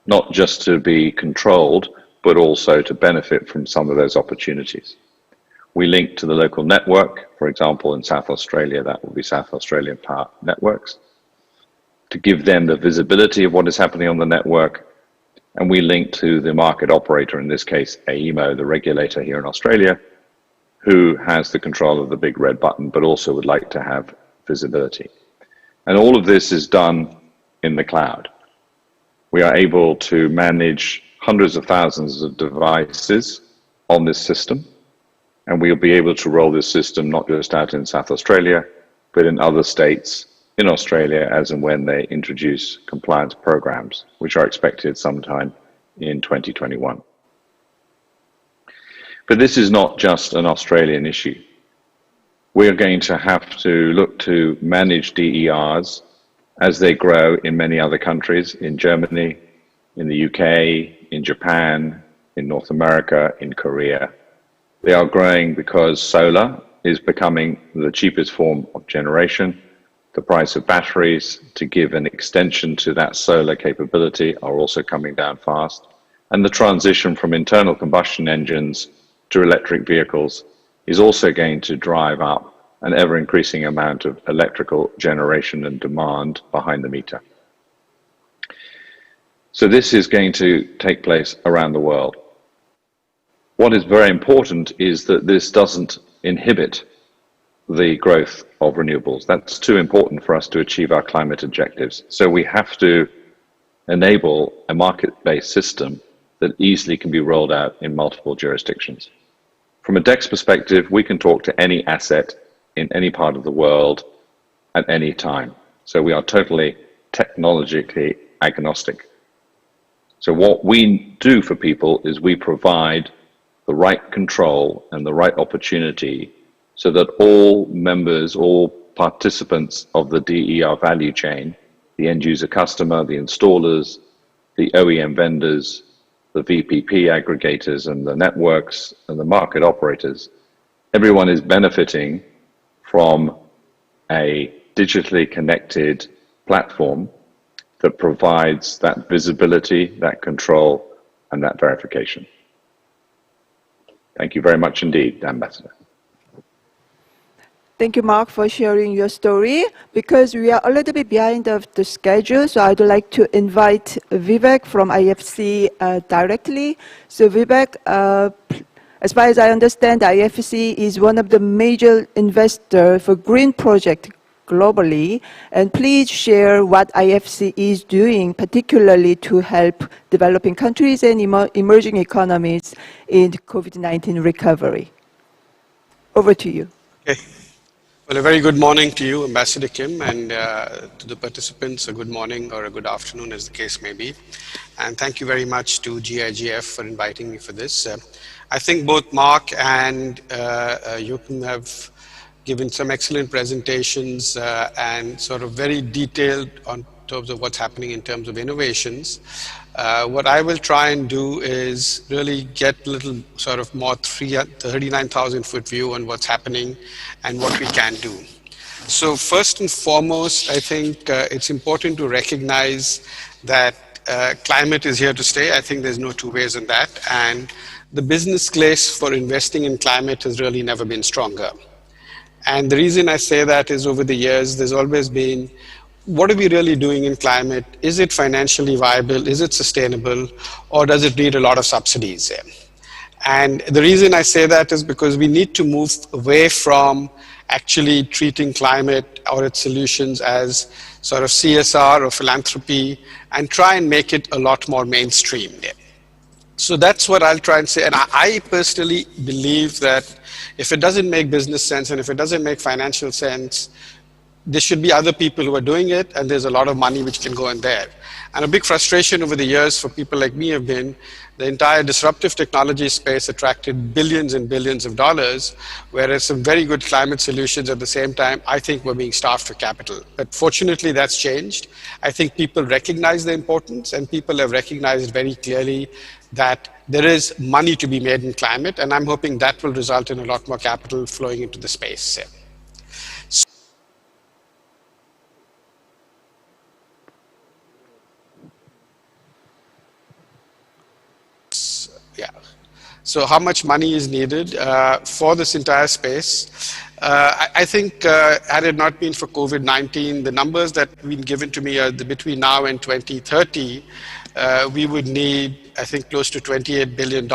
not just to be controlled, but also to benefit from some of those opportunities. We link to the local network. For example, in South Australia, that will be South Australian Power Networks, to give them the visibility of what is happening on the network. And we link to the market operator, in this case, AEMO, the regulator here in Australia, who has the control of the big red button, but also would like to have visibility. And all of this is done in the cloud. We are able to manage hundreds of thousands of devices on this system, and we'll be able to roll this system not just out in South Australia, but in other states in Australia as and when they introduce compliance programs, which are expected sometime in 2021. But this is not just an Australian issue. We are going to have to look to manage DERs as they grow in many other countries, in Germany, in the UK, in Japan, in North America, in Korea. They are growing because solar is becoming the cheapest form of generation. The price of batteries to give an extension to that solar capability are also coming down fast. And the transition from internal combustion engines to electric vehicles is also going to drive up an ever-increasing amount of electrical generation and demand behind the meter. So this is going to take place around the world. What is very important is that this doesn't inhibit the growth of renewables. That's too important for us to achieve our climate objectives. So we have to enable a market-based system that easily can be rolled out in multiple jurisdictions. From a DEX perspective, we can talk to any asset in any part of the world at any time. So we are totally technologically agnostic. So what we do for people is we provide the right control and the right opportunity so that all members, all participants of the DER value chain, the end user customer, the installers, the OEM vendors, the VPP aggregators and the networks and the market operators, everyone is benefiting from a digitally connected platform that provides that visibility, that control, and that verification. Thank you very much indeed, Ambassador. Thank you, Mark, for sharing your story. Because we are a little bit behind of the schedule, so I'd like to invite Vivek from IFC directly. So Vivek, as far as I understand, IFC is one of the major investors for green projects globally. And please share what IFC is doing, particularly to help developing countries and emerging economies in COVID-19 recovery. Over to you. Okay. Well, a very good morning to you, Ambassador Kim, and to the participants, a good morning or a good afternoon, as the case may be. And thank you very much to GIGF for inviting me for this. I think both Mark and Joachim have given some excellent presentations and sort of very detailed on terms of what's happening in terms of innovations. What I will try and do is really get a little sort of more 39,000 foot view on what's happening and what we can do. So first and foremost, I think it's important to recognize that climate is here to stay. I think there's no two ways on that. And the business case for investing in climate has really never been stronger. And the reason I say that is over the years, there's always been, what are we really doing in climate? Is it financially viable? Is it sustainable? Or does it need a lot of subsidies? And the reason I say that is because we need to move away from actually treating climate or its solutions as sort of CSR or philanthropy and try and make it a lot more mainstream. So that's what I'll try and say. And I personally believe that if it doesn't make business sense and if it doesn't make financial sense, there should be other people who are doing it, and there's a lot of money which can go in there. And a big frustration over the years for people like me have been the entire disruptive technology space attracted billions and billions of dollars, whereas some very good climate solutions at the same time, I think, were being starved for capital. But fortunately, that's changed. I think people recognize the importance, and people have recognized very clearly that there is money to be made in climate, and I'm hoping that will result in a lot more capital flowing into the space. Yeah. So how much money is needed for this entire space? I think had it not been for COVID-19, the numbers that have been given to me are between now and 2030, we would need, I think, close to $28 billion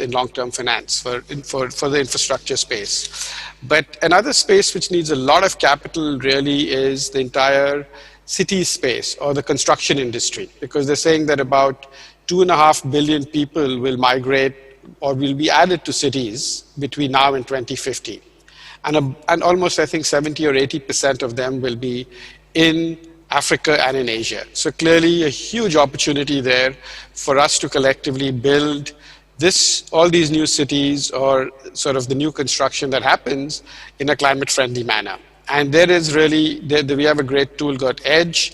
in long-term finance for the infrastructure space. But another space which needs a lot of capital really is the entire city space or the construction industry, because they're saying that about 2.5 billion people will migrate or will be added to cities between now and 2050. And almost, I think, 70 or 80% of them will be in Africa and in Asia. So clearly a huge opportunity there for us to collectively build all these new cities or sort of the new construction that happens in a climate-friendly manner. And there is really, we have a great tool called EDGE,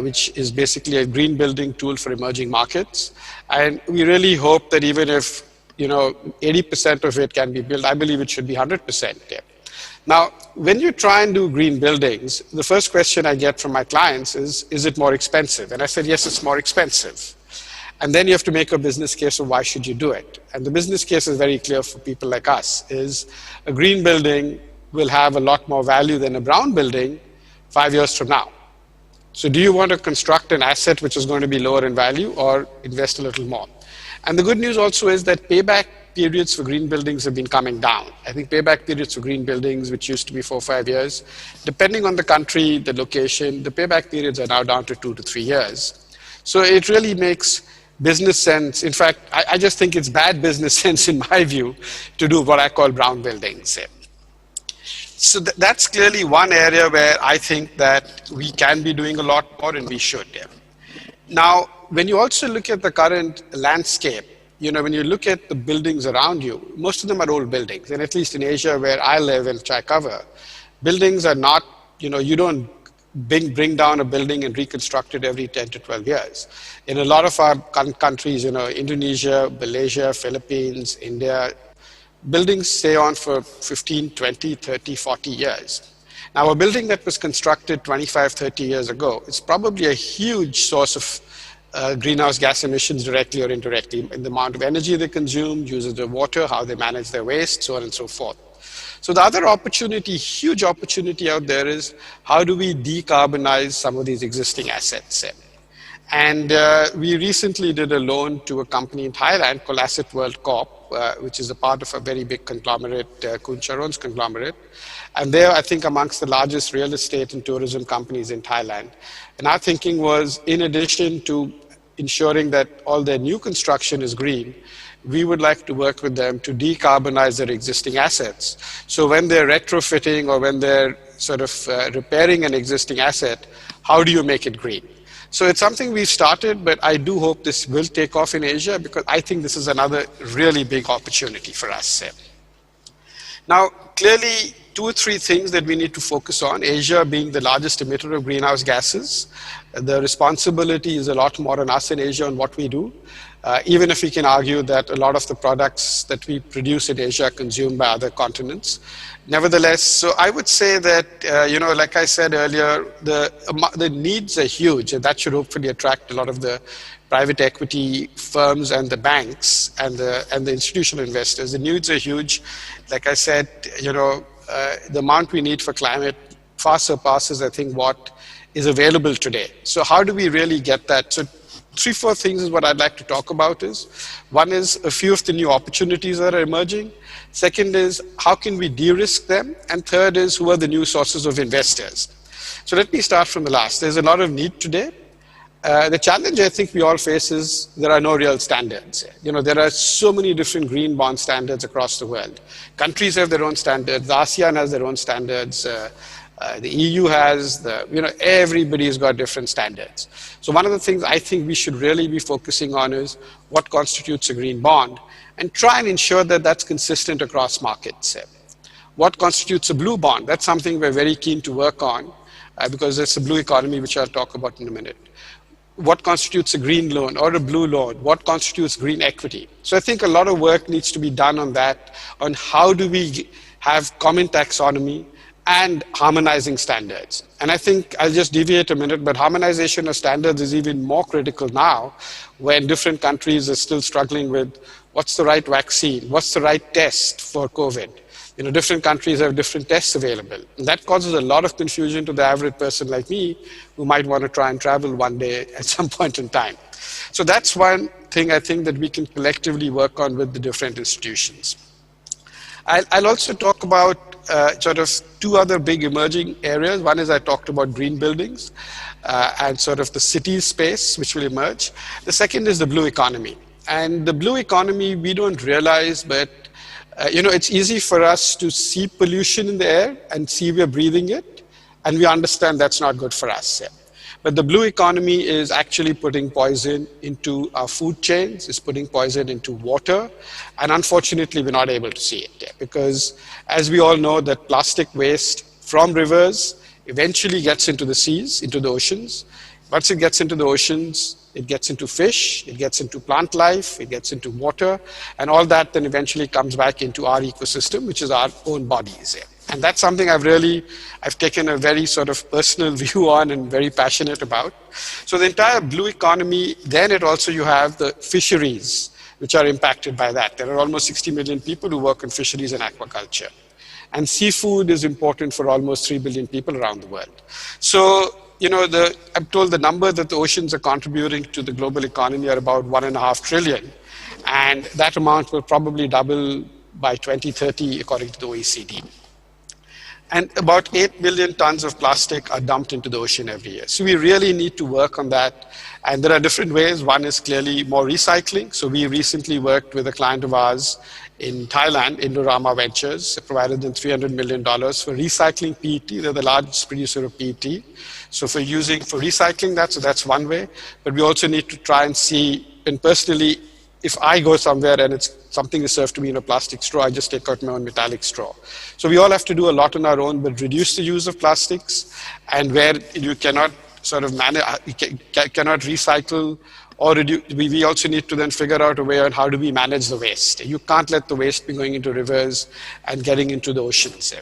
which is basically a green building tool for emerging markets. And we really hope that even if 80% of it can be built, I believe it should be 100% there. Now, when you try and do green buildings, the first question I get from my clients is it more expensive? And I said, yes, it's more expensive. And then you have to make a business case of why should you do it? And the business case is very clear for people like us, is a green building will have a lot more value than a brown building 5 years from now. So do you want to construct an asset which is going to be lower in value or invest a little more? And the good news also is that payback periods for green buildings have been coming down. I think payback periods for green buildings, which used to be 4 or 5 years, depending on the country, the location, the payback periods are now down to 2 to 3 years. So it really makes business sense. In fact, I just think it's bad business sense, in my view, to do what I call brown buildings. So that's clearly one area where I think that we can be doing a lot more, and we should. Now, when you also look at the current landscape, when you look at the buildings around you, most of them are old buildings. And at least in Asia, where I live and which I cover, buildings are not, you don't bring down a building and reconstruct it every 10 to 12 years. In a lot of our countries, Indonesia, Malaysia, Philippines, India, buildings stay on for 15, 20, 30, 40 years. Now, a building that was constructed 25, 30 years ago is probably a huge source of greenhouse gas emissions directly or indirectly, in the amount of energy they consume, uses of water, how they manage their waste, so on and so forth. So the other opportunity, huge opportunity out there is how do we decarbonize some of these existing assets? And we recently did a loan to a company in Thailand called Asset World Corp, which is a part of a very big conglomerate, Khun Charon's conglomerate. And they're, I think, amongst the largest real estate and tourism companies in Thailand. And our thinking was, in addition to ensuring that all their new construction is green, we would like to work with them to decarbonize their existing assets. So when they're retrofitting or when they're sort of repairing an existing asset, how do you make it green? So it's something we've started, but I do hope this will take off in Asia, because I think this is another really big opportunity for us. Now, clearly, 2 or 3 things that we need to focus on. Asia being the largest emitter of greenhouse gases. The responsibility is a lot more on us in Asia on what we do. Even if we can argue that a lot of the products that we produce in Asia are consumed by other continents. Nevertheless, so I would say that, like I said earlier, the needs are huge, and that should hopefully attract a lot of the private equity firms and the banks and the institutional investors. The needs are huge. Like I said, the amount we need for climate far surpasses, I think, what is available today. So how do we really get that? So 3, 4 things is what I'd like to talk about is. One is a few of the new opportunities that are emerging. Second is how can we de-risk them? And third is who are the new sources of investors? So let me start from the last. There's a lot of need today. The challenge I think we all face is there are no real standards. There are so many different green bond standards across the world. Countries have their own standards. ASEAN has their own standards. the EU has, everybody's got different standards. So one of the things I think we should really be focusing on is what constitutes a green bond, and try and ensure that that's consistent across markets. What constitutes a blue bond? That's something we're very keen to work on because it's a blue economy, which I'll talk about in a minute. What constitutes a green loan or a blue loan? What constitutes green equity? So I think a lot of work needs to be done on that, on how do we have common taxonomy and harmonizing standards. And I think I'll just deviate a minute, but harmonization of standards is even more critical now when different countries are still struggling with what's the right vaccine, what's the right test for COVID. Different countries have different tests available. And that causes a lot of confusion to the average person like me who might want to try and travel one day at some point in time. So that's one thing I think that we can collectively work on with the different institutions. I'll also talk about sort of two other big emerging areas. One is I talked about green buildings and sort of the city space which will emerge. The second is the blue economy. And the blue economy, we don't realize, but it's easy for us to see pollution in the air and see we're breathing it, and we understand that's not good for us. But the blue economy is actually putting poison into our food chains, is putting poison into water, and unfortunately we're not able to see it because, as we all know, that plastic waste from rivers eventually gets into the seas, into the oceans. Once it gets into the oceans, it gets into fish, it gets into plant life, it gets into water, and all that then eventually comes back into our ecosystem, which is our own bodies. And that's something I've taken a very sort of personal view on and very passionate about. So the entire blue economy, then you have the fisheries, which are impacted by that. There are almost 60 million people who work in fisheries and aquaculture. And seafood is important for almost 3 billion people around the world. So, I'm told the number that the oceans are contributing to the global economy are about 1.5 trillion. And that amount will probably double by 2030, according to the OECD. And about 8 million tons of plastic are dumped into the ocean every year. So we really need to work on that. And there are different ways. One is clearly more recycling. So we recently worked with a client of ours in Thailand, Indorama Ventures, provided them $300 million for recycling PET. They're the largest producer of PET. So for recycling that, so that's one way. But we also need to try and see, and personally, if I go somewhere and something is served to me in a plastic straw, I just take out my own metallic straw. So we all have to do a lot on our own, but reduce the use of plastics, and where you cannot sort of cannot recycle, or we also need to then figure out a way on how do we manage the waste. You can't let the waste be going into rivers and getting into the oceans.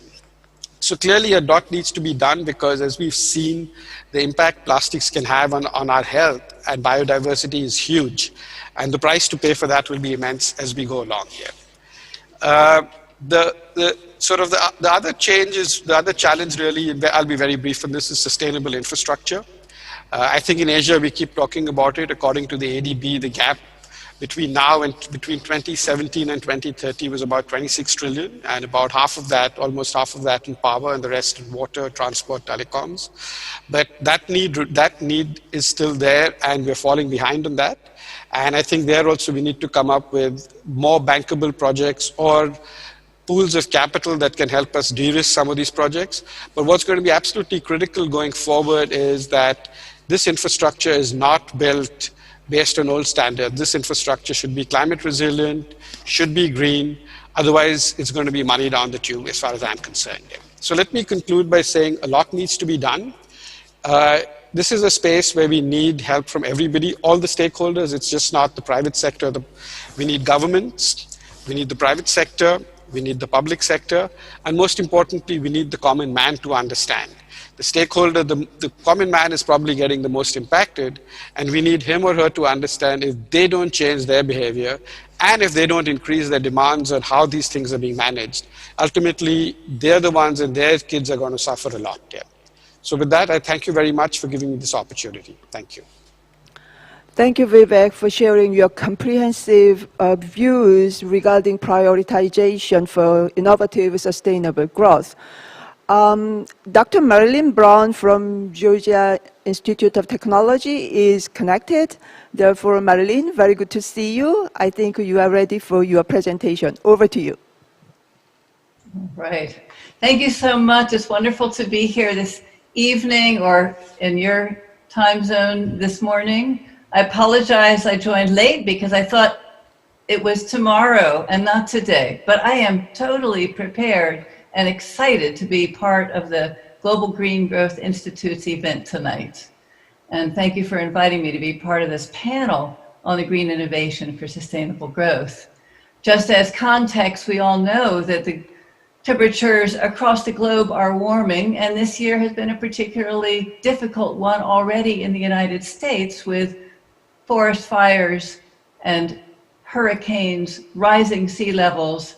So clearly a lot needs to be done because, as we've seen, the impact plastics can have on our health and biodiversity is huge. And the price to pay for that will be immense as we go along here. The other challenge really, I'll be very brief on this, is sustainable infrastructure. I think in Asia we keep talking about it. According to the ADB, the gap between now and between 2017 and 2030 was about 26 trillion, and about half of that, almost half of that in power and the rest in water, transport, telecoms. But that need is still there, and we're falling behind on that. And I think there also we need to come up with more bankable projects or pools of capital that can help us de-risk some of these projects. But what's going to be absolutely critical going forward is that this infrastructure is not built based on old standards. This infrastructure should be climate resilient, should be green. Otherwise, it's going to be money down the tube as far as I'm concerned. So let me conclude by saying a lot needs to be done. This is a space where we need help from everybody, all the stakeholders. It's just not the private sector. We need governments, we need the private sector, we need the public sector, and most importantly, we need the common man to understand. The stakeholder, the common man is probably getting the most impacted, and we need him or her to understand if they don't change their behavior and if they don't increase their demands on how these things are being managed, ultimately they're the ones and their kids are going to suffer a lot. So with that, I thank you very much for giving me this opportunity. Thank you. Thank you, Vivek, for sharing your comprehensive views regarding prioritization for innovative, sustainable growth. Dr. Marilyn Brown from Georgia Institute of Technology is connected. Therefore, Marilyn, very good to see you. I think you are ready for your presentation. Over to you. Right. Thank you so much. It's wonderful to be here this evening or in your time zone this morning. I apologize I joined late because I thought it was tomorrow and not today, but I am totally prepared and excited to be part of the Global Green Growth Institute's event tonight. And thank you for inviting me to be part of this panel on the green innovation for sustainable growth. Just as context, we all know that the temperatures across the globe are warming, and this year has been a particularly difficult one already in the United States with forest fires and hurricanes, rising sea levels,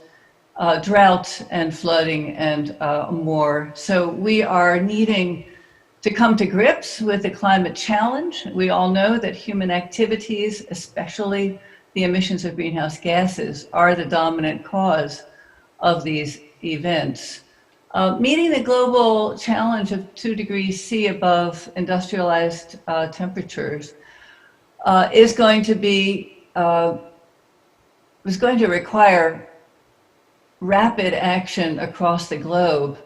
drought and flooding, and more. So we are needing to come to grips with the climate challenge. We all know that human activities, especially the emissions of greenhouse gases, are the dominant cause of these events. Meeting the global challenge of 2 degrees C above industrialized temperatures is going to require rapid action across the globe.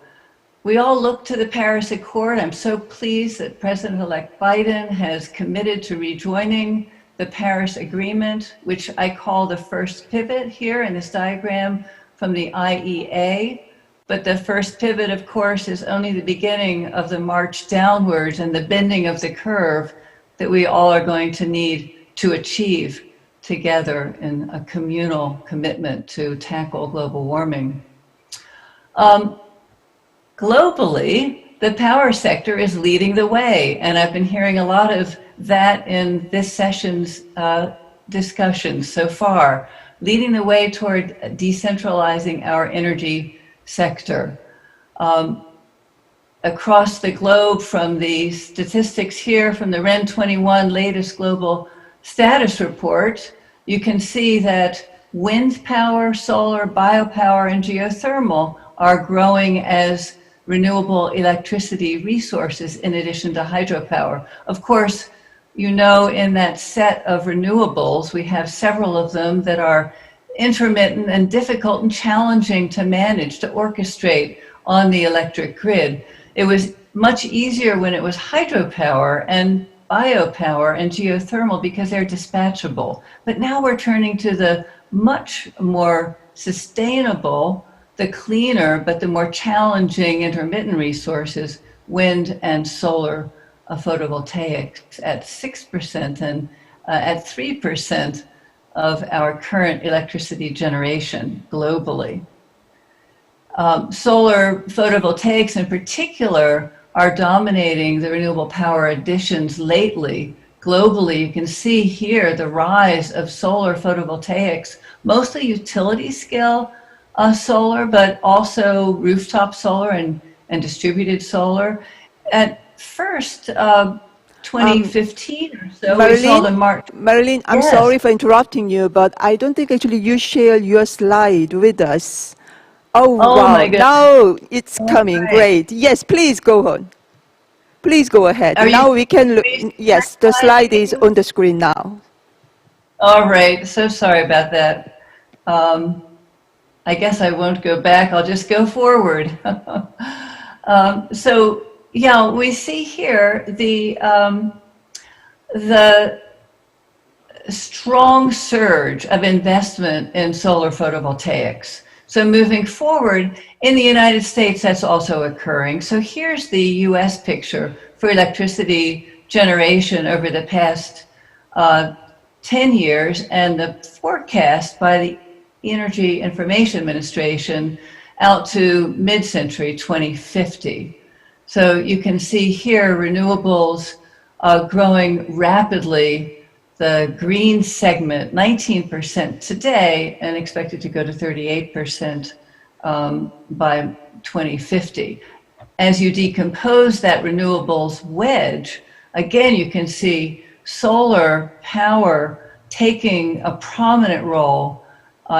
We all look to the Paris Accord. I'm so pleased that President-elect Biden has committed to rejoining the Paris Agreement, which I call the first pivot here in this diagram from the IEA. But the first pivot, of course, is only the beginning of the march downwards and the bending of the curve that we all are going to need to achieve together in a communal commitment to tackle global warming. Globally, the power sector is leading the way, and I've been hearing a lot of that in this session's discussions so far, leading the way toward decentralizing our energy sector. Across the globe, from the statistics here from the REN 21 latest global status report, you can see that wind power, solar, biopower, and geothermal are growing as renewable electricity resources in addition to hydropower. Of course, you know, in that set of renewables, we have several of them that are intermittent and difficult and challenging to manage, to orchestrate on the electric grid. It was much easier when it was hydropower and biopower and geothermal because they're dispatchable. But now we're turning to the much more sustainable, the cleaner, but the more challenging intermittent resources, wind and solar photovoltaics at 6% and at 3% of our current electricity generation globally. Solar photovoltaics in particular are dominating the renewable power additions lately. Globally, you can see here the rise of solar photovoltaics, mostly utility scale solar, but also rooftop solar and distributed solar. At first, 2015 or so, we saw the mark. Marilyn, I'm Yes. sorry for interrupting you, but I don't think actually you share your slide with us. Oh, wow. My goodness. Now it's coming. Right. Great. Yes, please go on. Please go ahead. Are Now you- we can look. Yes, the slide is on the screen now. All right, so sorry about that. I guess I won't go back, I'll just go forward. So yeah, we see here the strong surge of investment in solar photovoltaics. So moving forward, in the United States, that's also occurring. So here's the US picture for electricity generation over the past 10 years, and the forecast by the Energy Information Administration out to mid-century 2050. So you can see here renewables growing rapidly. The green segment, 19% today, and expected to go to 38% by 2050. As you decompose that renewables wedge, again, you can see solar power taking a prominent role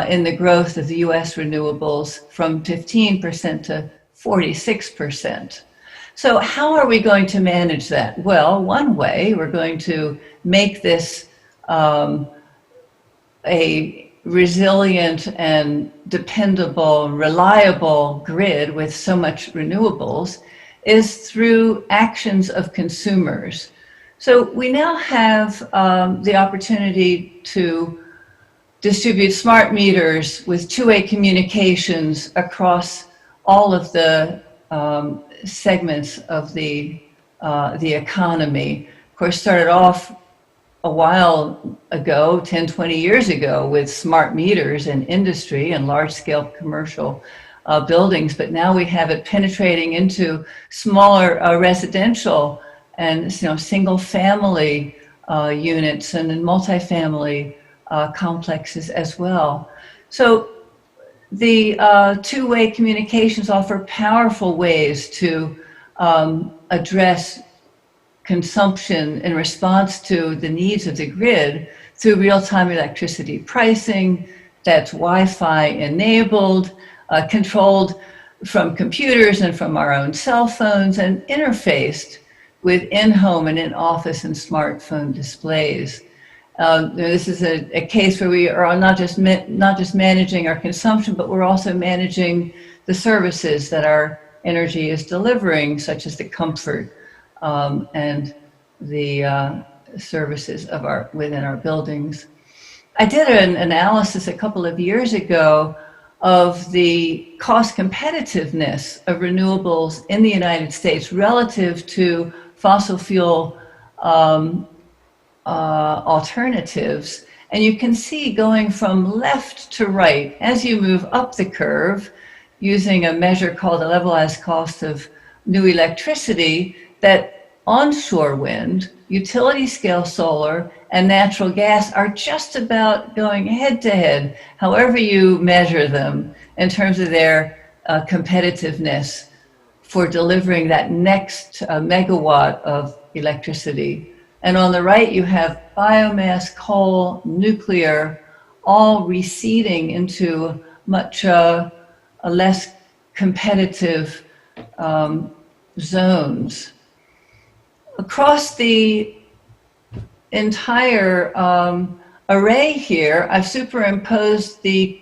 in the growth of the US renewables from 15% to 46%. So how are we going to manage that? Well, one way, we're going to make this a resilient and dependable, reliable grid with so much renewables is through actions of consumers. So we now have the opportunity to distribute smart meters with two-way communications across all of the segments of the economy. Of course, started off a while ago, 10, 20 years ago, with smart meters in industry and large-scale commercial buildings, but now we have it penetrating into smaller residential and single-family units and in multifamily complexes as well. So the two-way communications offer powerful ways to address consumption in response to the needs of the grid through real-time electricity pricing that's Wi-Fi enabled, controlled from computers and from our own cell phones, and interfaced with in-home and in-office and smartphone displays. This is a case where we are not just managing our consumption, but we're also managing the services that our energy is delivering, such as the comfort and the services of within our buildings. I did an analysis a couple of years ago of the cost competitiveness of renewables in the United States relative to fossil fuel alternatives. And you can see going from left to right, as you move up the curve, using a measure called the levelized cost of new electricity, that onshore wind, utility scale solar, and natural gas are just about going head to head, however you measure them, in terms of their competitiveness for delivering that next megawatt of electricity. And on the right, you have biomass, coal, nuclear, all receding into much less competitive zones. Across the entire array here, I've superimposed the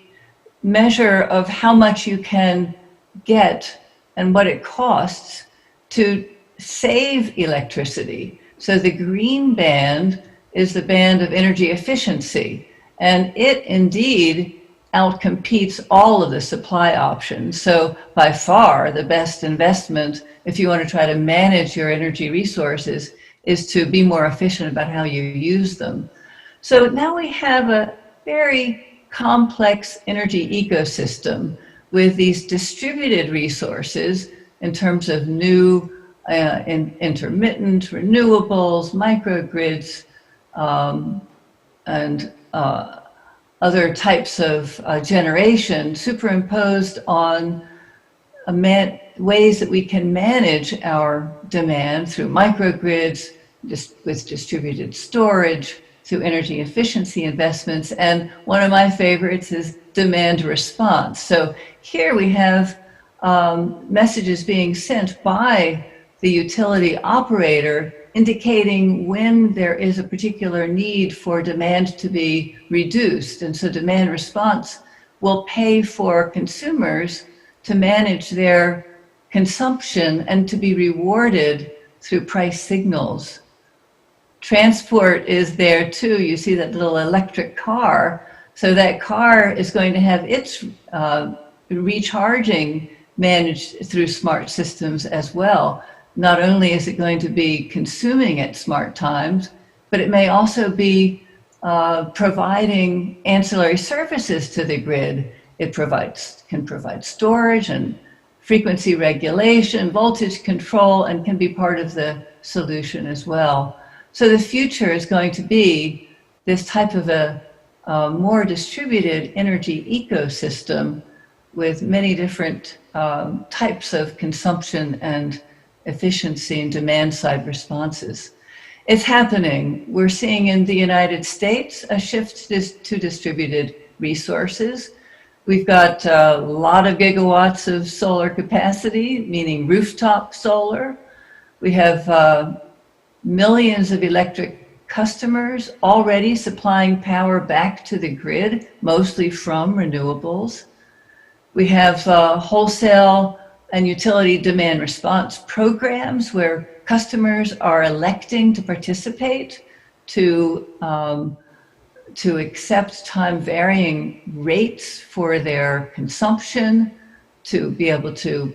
measure of how much you can get and what it costs to save electricity. So the green band is the band of energy efficiency, and it indeed outcompetes all of the supply options. So by far the best investment, if you want to try to manage your energy resources, is to be more efficient about how you use them. So now we have a very complex energy ecosystem with these distributed resources in terms of new intermittent renewables, microgrids, and other types of generation superimposed on ways that we can manage our demand through microgrids, with distributed storage, through energy efficiency investments. And one of my favorites is demand response. So here we have messages being sent by the utility operator indicating when there is a particular need for demand to be reduced. And so demand response will pay for consumers to manage their consumption and to be rewarded through price signals. Transport is there too. You see that little electric car. So that car is going to have its recharging managed through smart systems as well. Not only is it going to be consuming at smart times, but it may also be providing ancillary services to the grid. It can provide storage and frequency regulation, voltage control, and can be part of the solution as well. So the future is going to be this type of a more distributed energy ecosystem with many different types of consumption and efficiency and demand side responses. It's happening. We're seeing in the United States a shift to distributed resources. We've got a lot of gigawatts of solar capacity, meaning rooftop solar. We have millions of electric customers already supplying power back to the grid, mostly from renewables. We have wholesale and utility demand response programs where customers are electing to participate, to accept time varying rates for their consumption, to be able to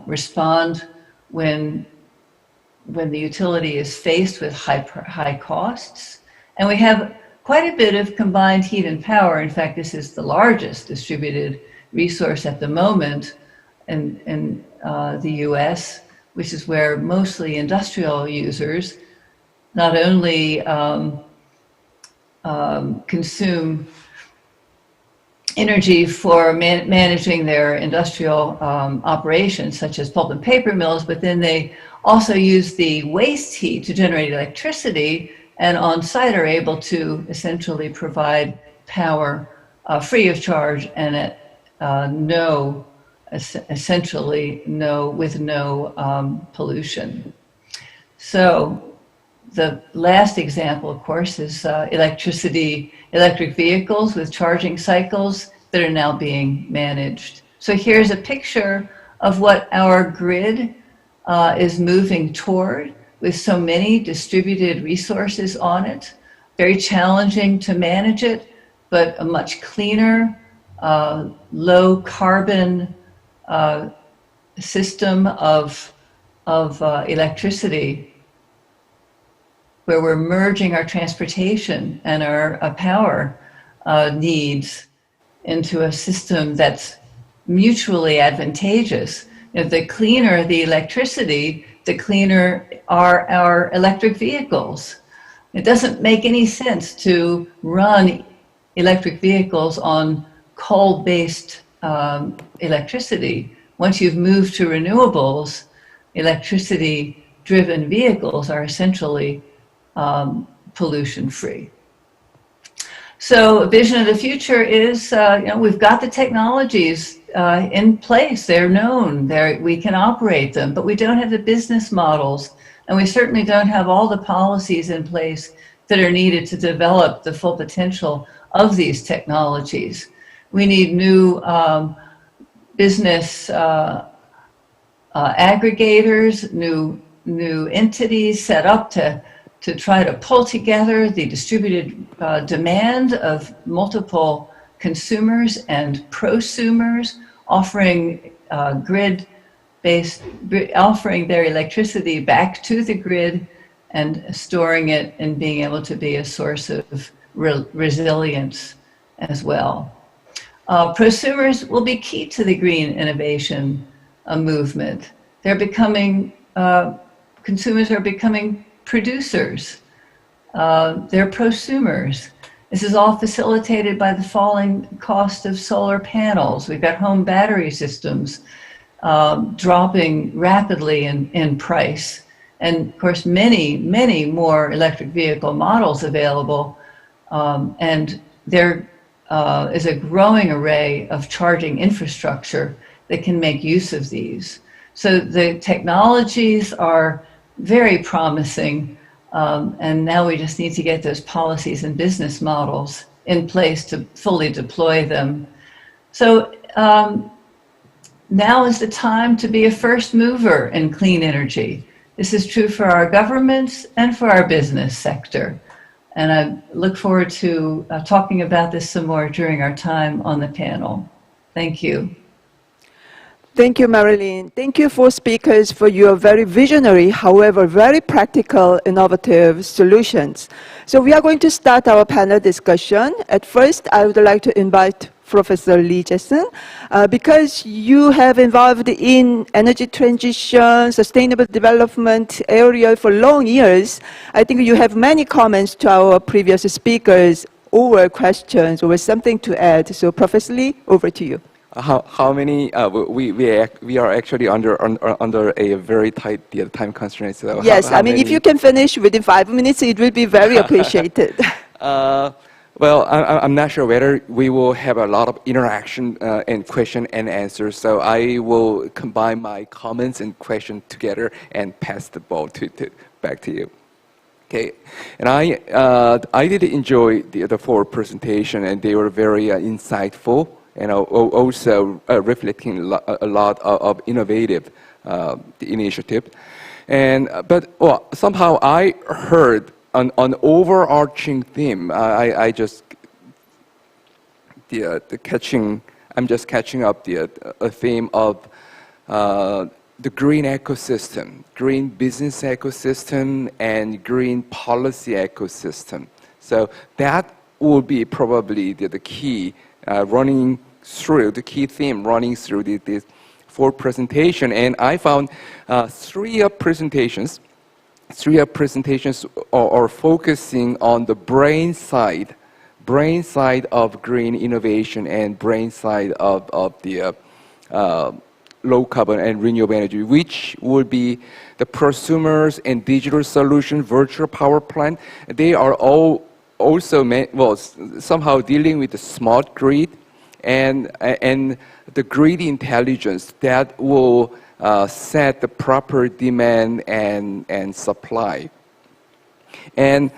respond when the utility is faced with high costs. And we have quite a bit of combined heat and power. In fact, this is the largest distributed resource at the moment in the US, which is where mostly industrial users not only consume energy for managing their industrial operations, such as pulp and paper mills, but then they also use the waste heat to generate electricity, and on site are able to essentially provide power free of charge and at with no pollution. So the last example, of course, is electric vehicles with charging cycles that are now being managed. So here's a picture of what our grid is moving toward, with so many distributed resources on it. Very challenging to manage it, but a much cleaner, low carbon system of electricity, where we're merging our transportation and our power needs into a system that's mutually advantageous. If the cleaner the electricity, the cleaner are our electric vehicles. It doesn't make any sense to run electric vehicles on coal-based electricity. Once you've moved to renewables, electricity-driven vehicles are essentially pollution-free. So a vision of the future is, we've got the technologies in place. They're known. We can operate them, but we don't have the business models, and we certainly don't have all the policies in place that are needed to develop the full potential of these technologies. We need new business aggregators, new entities set up to try to pull together the distributed demand of multiple consumers and prosumers, offering offering their electricity back to the grid and storing it and being able to be a source of resilience as well. Prosumers will be key to the green innovation movement. They're becoming, consumers are becoming producers. They're prosumers. This is all facilitated by the falling cost of solar panels. We've got home battery systems dropping rapidly in price. And of course, many more electric vehicle models available. And there is a growing array of charging infrastructure that can make use of these. So the technologies are very promising, and now we just need to get those policies and business models in place to fully deploy them. So now is the time to be a first mover in clean energy. This is true for our governments and for our business sector. And I look forward to talking about this some more during our time on the panel. Thank you. Thank you, Marilyn. Thank you for speakers for your very visionary, however, very practical, innovative solutions. So we are going to start our panel discussion. At first, I would like to invite Professor Lee Jae-sung, because you have involved in energy transition, sustainable development area for long years. I think you have many comments to our previous speakers, or questions, or something to add. So Professor Lee, over to you. How many? We are actually under a very tight time constraint. So yes, I mean, if you can finish within 5 minutes, it will be very appreciated. Well, I'm not sure whether we will have a lot of interaction and question and answer. So I will combine my comments and question together and pass the ball back to you. Okay, and I did enjoy the four presentation, and they were very insightful, and also reflecting a lot of innovative initiative. And but somehow I heard an overarching theme. I just I'm just catching up a theme of the green ecosystem, green business ecosystem, and green policy ecosystem. So that will be probably the key running through, the key theme running through this four presentation. And I found three presentations are focusing on the brain side of green innovation and brain side of the low carbon and renewable energy, which would be the prosumers and digital solution, virtual power plant. They are all also somehow dealing with the smart grid and the grid intelligence that will set the proper demand and supply. And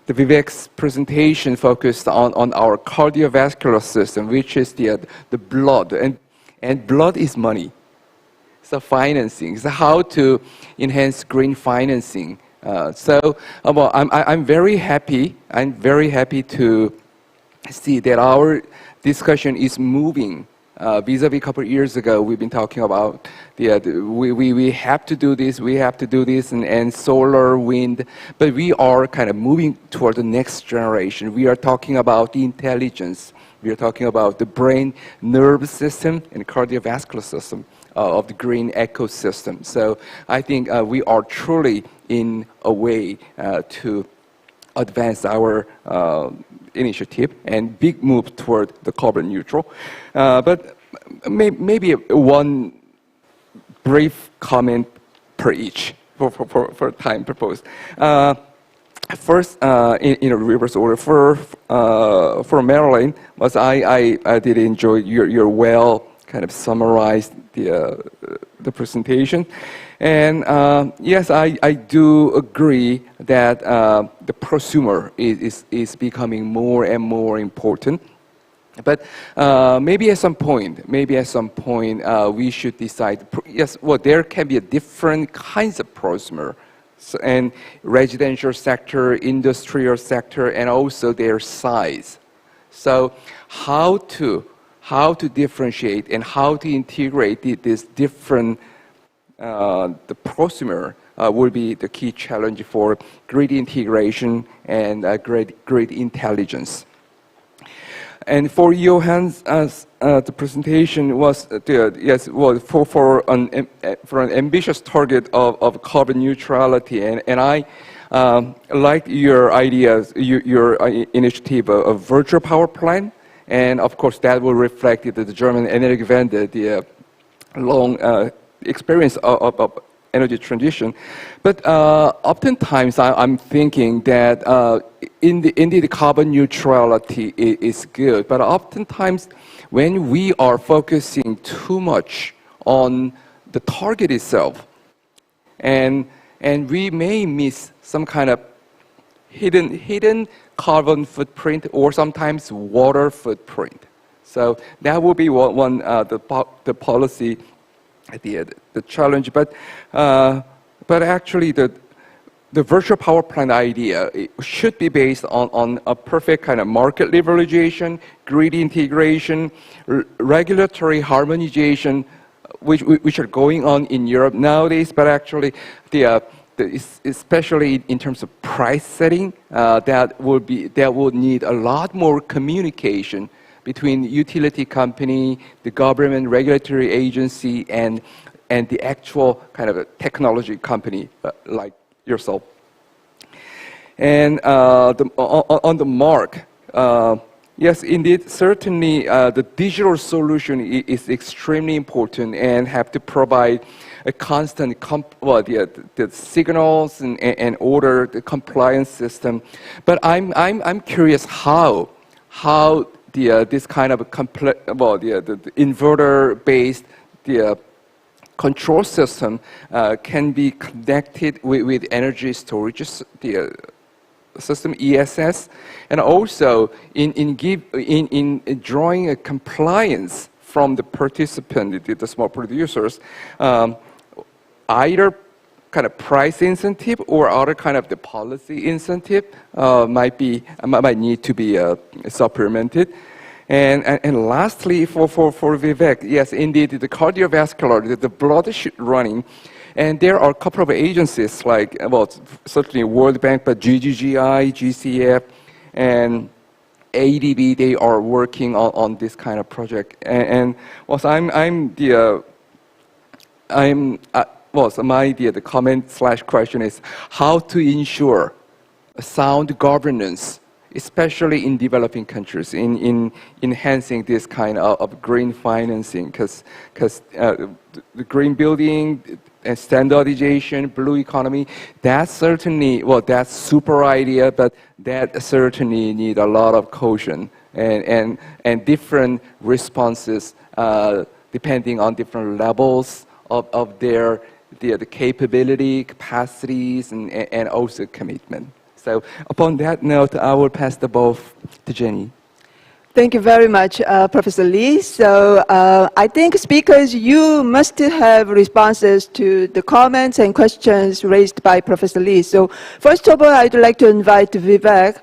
the Vivek's presentation focused on our cardiovascular system, which is the blood, and blood is money. So financing, so how to enhance green financing. I'm very happy. I'm very happy to see that our discussion is moving. Vis-a-vis a couple of years ago, we've been talking about we have to do this, and solar, wind, but we are kind of moving toward the next generation. We are talking about the intelligence. We are talking about the brain, nerve system, and cardiovascular system of the green ecosystem. So I think we are truly in a way to advance our initiative and big move toward the carbon neutral. But maybe one brief comment per each for time purpose. First, in a reverse order, for Marilyn, was I did enjoy your well kind of summarized the presentation. And yes, I do agree that the prosumer is becoming more and more important. But maybe at some point, we should decide. Yes, well, there can be a different kinds of prosumer, and residential sector, industrial sector, and also their size. So how to differentiate and how to integrate these different the prosumer will be the key challenge for grid integration and grid intelligence. And for Johan's the presentation was for an ambitious target of carbon neutrality, and I like your ideas, your initiative of virtual power plant, and of course that will reflect the German energy vendor, the long experience of energy transition. But oftentimes I'm thinking that indeed carbon neutrality is good, but oftentimes when we are focusing too much on the target itself, and we may miss some kind of hidden carbon footprint or sometimes water footprint. So that will be one the policy, the challenge. But actually the virtual power plant idea should be based on a perfect kind of market liberalization, grid integration, regulatory harmonization, which are going on in Europe nowadays. But actually, especially in terms of price setting, that would need a lot more communication between utility company, the government regulatory agency, and the actual kind of a technology company like yourself. And on the mark, yes, indeed, certainly the digital solution is extremely important and have to provide a constant the signals and order, the compliance system. But I'm curious how this kind of the inverter based control system can be connected with energy storage system, ESS, and also in drawing a compliance from the participant, the small producers, either kind of price incentive or other kind of the policy incentive might need to be supplemented. And lastly, for Vivek, yes, indeed, the cardiovascular, the blood running, and there are a couple of agencies like, well, certainly World Bank, but GGGI, GCF, and ADB, they are working on this kind of project. And also, the comment/question is how to ensure sound governance, especially in developing countries, in enhancing this kind of green financing, because the green building and standardization, blue economy, that's certainly, well, that's super idea, but that certainly need a lot of caution and different responses depending on different levels of the capability, capacities, and also commitment. So upon that note, I will pass the ball to Jenny. Thank you very much, Professor Lee. So I think speakers, you must have responses to the comments and questions raised by Professor Lee. So first of all, I'd like to invite Vivek,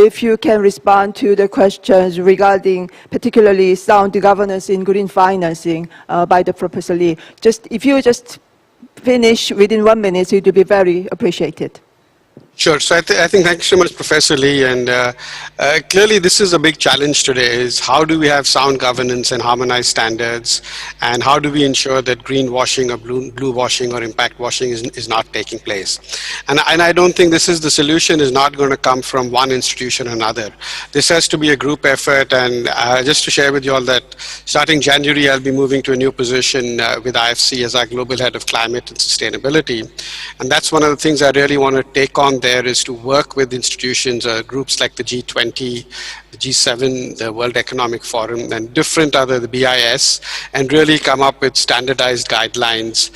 if you can respond to the questions regarding particularly sound governance in green financing by the Professor Lee. If you just finish within 1 minute, it would be very appreciated. Sure. So I think thank you so much, Professor Lee. And clearly, this is a big challenge today: is how do we have sound governance and harmonized standards, and how do we ensure that greenwashing or blue washing or impact washing is not taking place? And I don't think this is the solution. Is not going to come from one institution or another. This has to be a group effort. And just to share with you all that, starting January, I'll be moving to a new position with IFC as our global head of climate and sustainability. And that's one of the things I really want to take on there, is to work with institutions, groups like the G20, the G7, the World Economic Forum, and different the BIS, and really come up with standardized guidelines.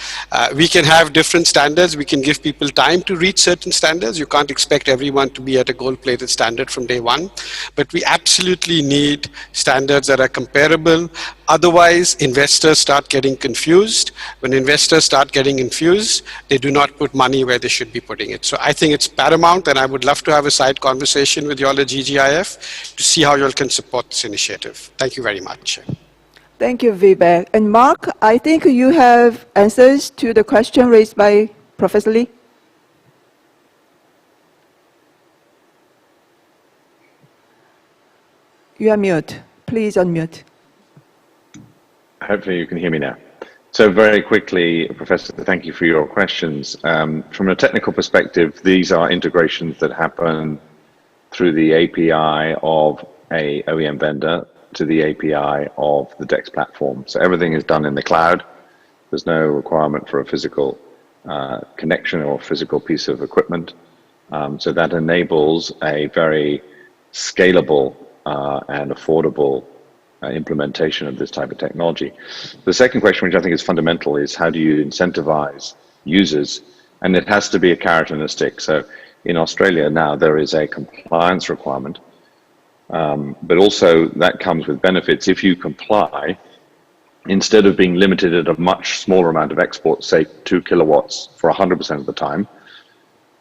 We can have different standards. We can give people time to reach certain standards. You can't expect everyone to be at a gold-plated standard from day one, but we absolutely need standards that are comparable. Otherwise, investors start getting confused. When investors start getting confused, they do not put money where they should be putting it. So I think it's paramount, and I would love to have a side conversation with you all at GGIF to see how you all can support this initiative. Thank you very much. Thank you, Vivek. And Mark, I think you have answers to the question raised by Professor Lee. You are mute. Please unmute. Hopefully you can hear me now. So very quickly, Professor, thank you for your questions. From a technical perspective, these are integrations that happen through the API of a OEM vendor to the API of the DEX platform. So everything is done in the cloud. There's no requirement for a physical connection or physical piece of equipment. So that enables a very scalable and affordable implementation of this type of technology. The second question, which I think is fundamental, is how do you incentivize users? And it has to be a carrot and a stick. So in Australia now, there is a compliance requirement, but also that comes with benefits. If you comply, instead of being limited at a much smaller amount of exports, say 2 kilowatts for 100% of the time,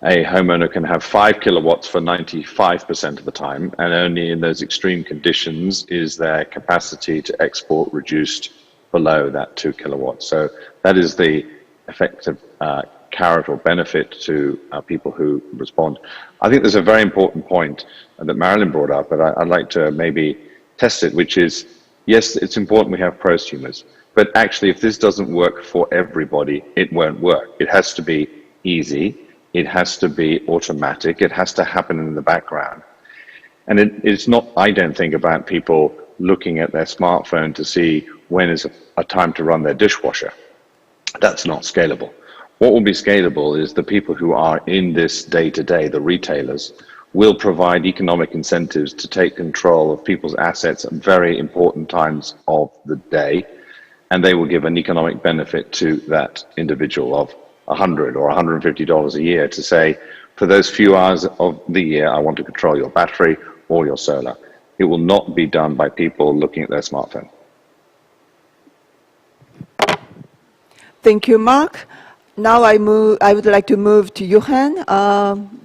a homeowner can have 5 kilowatts for 95% of the time, and only in those extreme conditions is their capacity to export reduced below that 2 kilowatts. So that is the effective carrot or benefit to people who respond. I think there's a very important point that Marilyn brought up, but I'd like to maybe test it, which is, yes, it's important we have prosumers, but actually if this doesn't work for everybody, it won't work. It has to be easy. It has to be automatic. It has to happen in the background. And it's not, I don't think, about people looking at their smartphone to see when is a time to run their dishwasher. That's not scalable. What will be scalable is the people who are in this day-to-day, the retailers, will provide economic incentives to take control of people's assets at very important times of the day and they will give an economic benefit to that individual of $100 or $150 a year to say, for those few hours of the year, I want to control your battery or your solar. It will not be done by people looking at their smartphone. Thank you, Mark. Now I would like to move to Johan.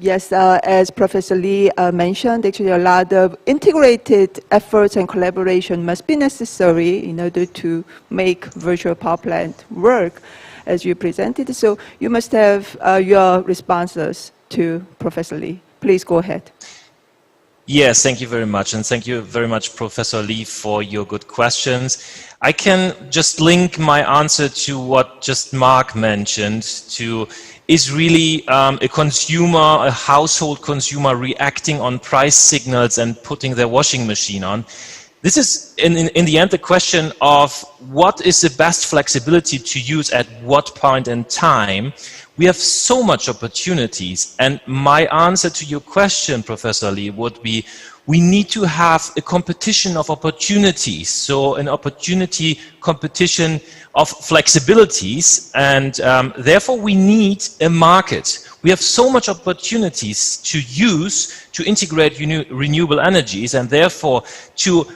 Yes, as Professor Lee mentioned, actually a lot of integrated efforts and collaboration must be necessary in order to make virtual power plant work, as you presented. So you must have your responses to Professor Lee. Please go ahead. Yes, thank you very much. And thank you very much, Professor Lee, for your good questions. I can just link my answer to what just Mark mentioned, to is really a consumer, a household consumer reacting on price signals and putting their washing machine on. This is, in the end, the question of what is the best flexibility to use at what point in time. We have so much opportunities, and my answer to your question, Professor Lee, would be we need to have a competition of opportunities, so an opportunity competition of flexibilities, and therefore we need a market. We have so much opportunities to use to integrate renewable energies, and therefore to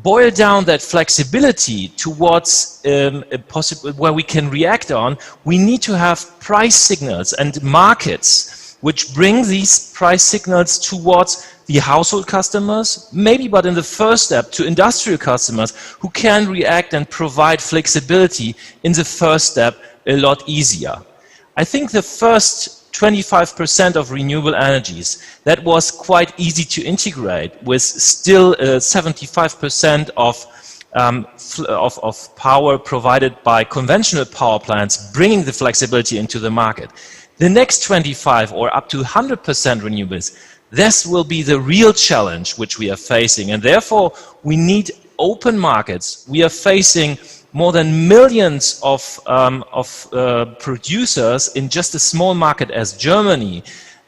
boil down that flexibility towards a possible where we can react on, we need to have price signals and markets which bring these price signals towards the household customers, maybe, but in the first step to industrial customers who can react and provide flexibility in the first step a lot easier. I think the first 25% of renewable energies, that was quite easy to integrate, with still 75% of power provided by conventional power plants, bringing the flexibility into the market. The next 25 or up to 100% renewables, this will be the real challenge which we are facing, and therefore we need open markets. We are facing more than millions of producers in just a small market as Germany.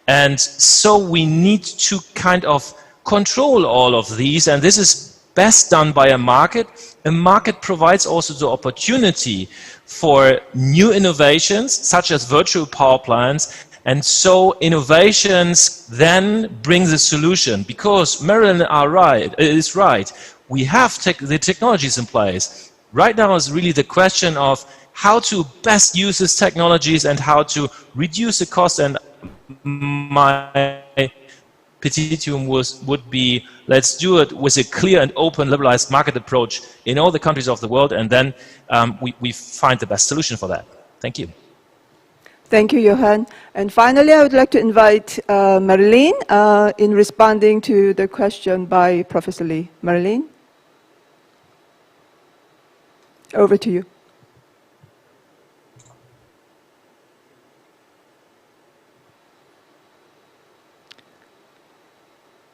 And so we need to kind of control all of these, and this is best done by a market. A market provides also the opportunity for new innovations, such as virtual power plants, and so innovations then bring the solution, because Marilyn is right. We have the technologies in place. Right now is really the question of how to best use these technologies and how to reduce the cost, and my petitum would be, let's do it with a clear and open liberalized market approach in all the countries of the world, and then we find the best solution for that. Thank you. Thank you, Johan. And finally, I would like to invite Marilyn in responding to the question by Professor Lee. Marilyn? Over to you.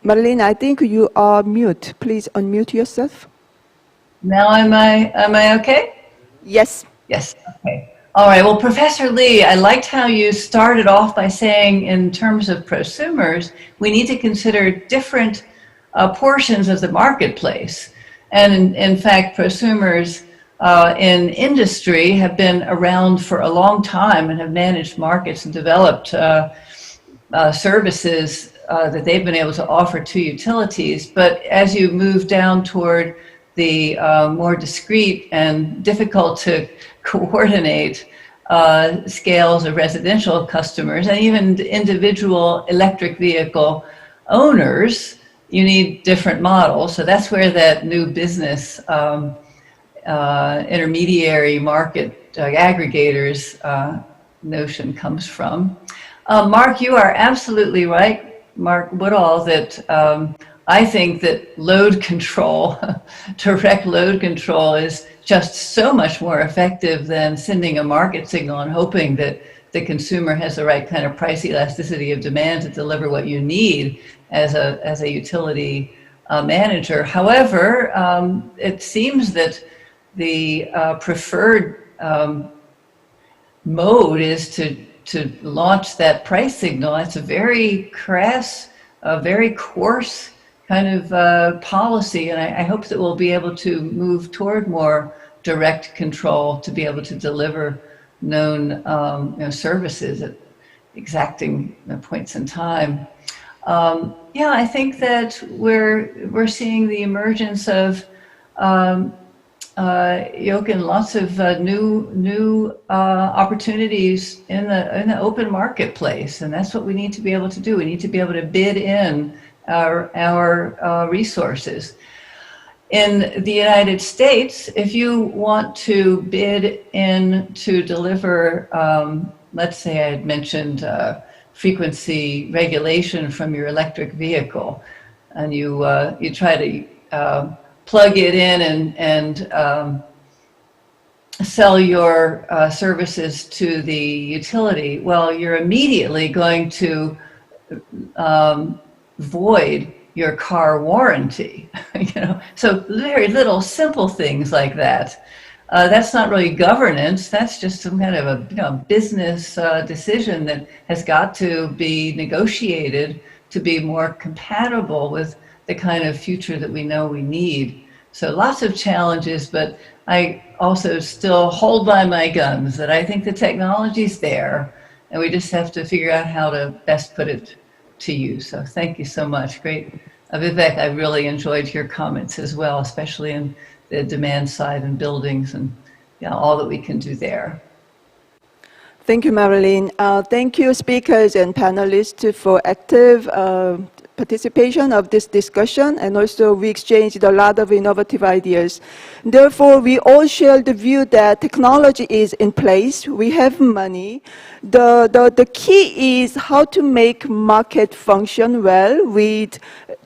Marilyn, I think you are mute. Please unmute yourself. Now am I okay? Yes. Yes, okay. All right, well, Professor Lee, I liked how you started off by saying in terms of prosumers, we need to consider different portions of the marketplace. And in fact, prosumers in industry have been around for a long time and have managed markets and developed services that they've been able to offer to utilities. But as you move down toward the more discrete and difficult to coordinate scales of residential customers and even individual electric vehicle owners, you need different models. So that's where that new business intermediary market aggregators notion comes from. Mark, you are absolutely right, Mark Woodall, that I think that load control, direct load control, is just so much more effective than sending a market signal and hoping that the consumer has the right kind of price elasticity of demand to deliver what you need as a utility manager. However, it seems that the preferred mode is to launch that price signal. It's a very crass, very coarse kind of policy, and I hope that we'll be able to move toward more direct control to be able to deliver known services at exacting points in time. Yeah, I think that we're seeing the emergence of Jochen, lots of new opportunities in the open marketplace, and that's what we need to be able to do. We need to be able to bid in our resources. In the United States, if you want to bid in to deliver, let's say I had mentioned frequency regulation from your electric vehicle, and you try to plug it in and sell your services to the utility, well, you're immediately going to void your car warranty. So very little simple things like that. That's not really governance. That's just some kind of a business decision that has got to be negotiated to be more compatible with the kind of future that we know we need. So lots of challenges, but I also still hold by my guns that I think the technology's there, and we just have to figure out how to best put it to use. So thank you so much. Great. Vivek, I really enjoyed your comments as well, especially in the demand side and buildings and all that we can do there. Thank you, Marilyn. Thank you, speakers and panelists, for active participation of this discussion, and also we exchanged a lot of innovative ideas. Therefore, we all share the view that technology is in place, we have money. The key is how to make market function well with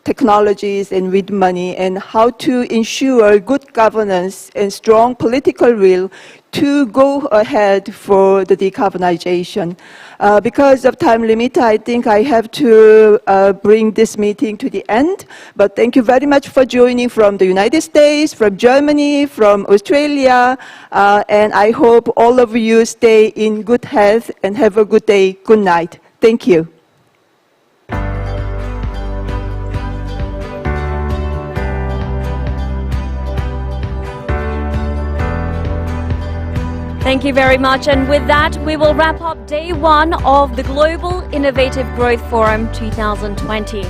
technologies and with money, and how to ensure good governance and strong political will to go ahead for the decarbonization. Because of time limit, I think I have to bring this meeting to the end. But thank you very much for joining from the United States, from Germany, from Australia, and I hope all of you stay in good health and have a good day. Good night. Thank you. Thank you very much. And with that, we will wrap up day one of the Global Innovative Growth Forum 2020.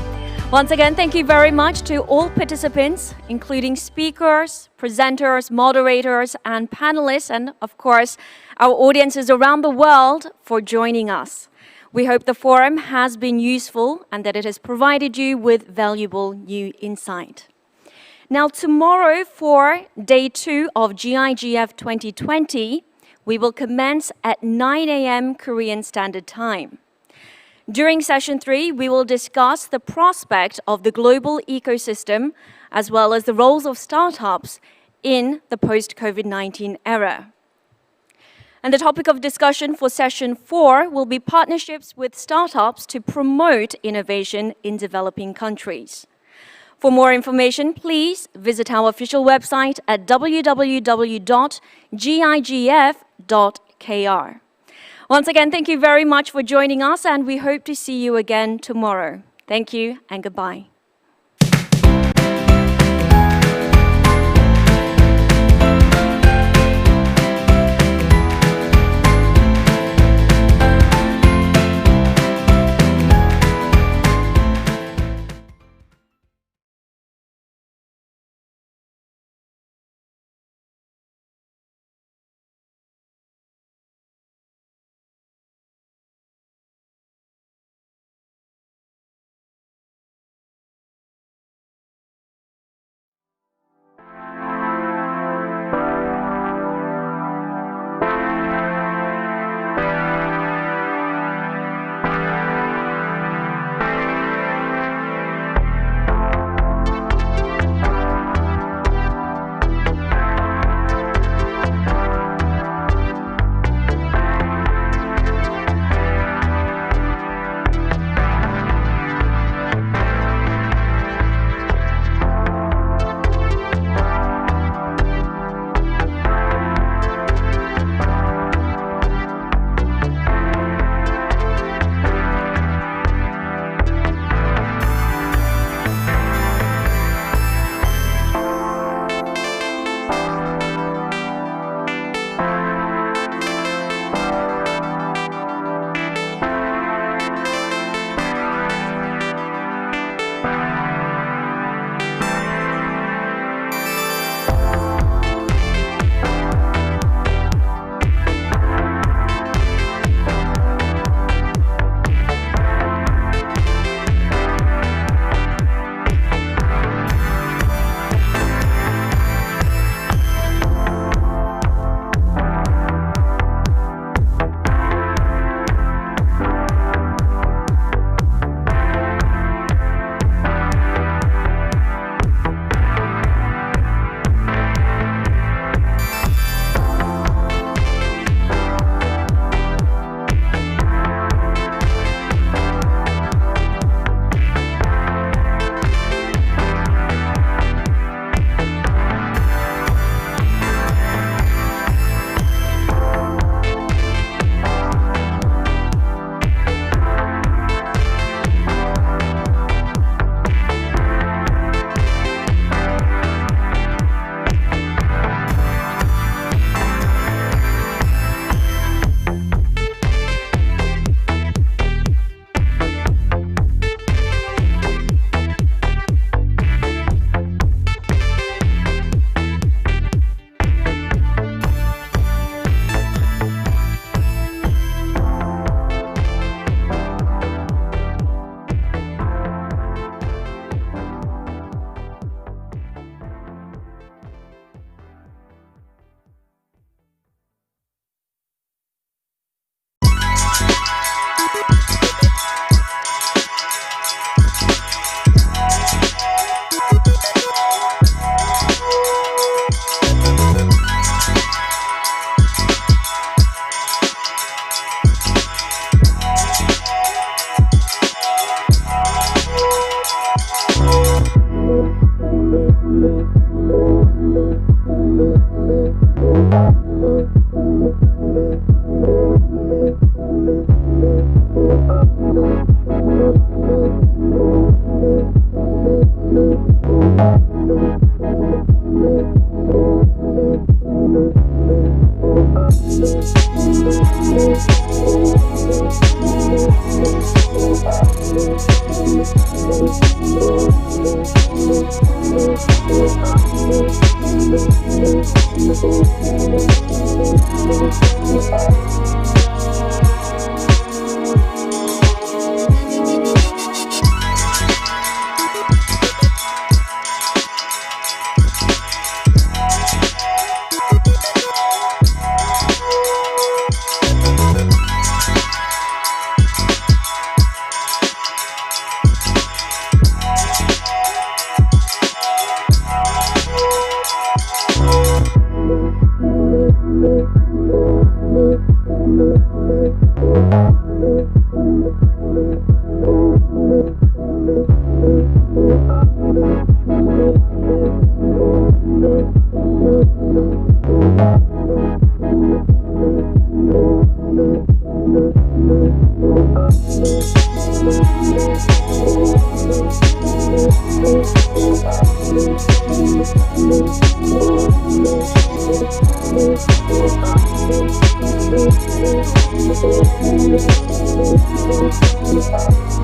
Once again, thank you very much to all participants, including speakers, presenters, moderators, and panelists, and of course, our audiences around the world for joining us. We hope the forum has been useful and that it has provided you with valuable new insight. Now, tomorrow for day two of GIGF 2020, we will commence at 9 a.m. Korean Standard Time. During session 3, we will discuss the prospect of the global ecosystem as well as the roles of startups in the post-COVID-19 era. And the topic of discussion for session 4 will be partnerships with startups to promote innovation in developing countries. For more information, please visit our official website at www.gigf.kr. Once again, thank you very much for joining us, and we hope to see you again tomorrow. Thank you and goodbye. Thank you.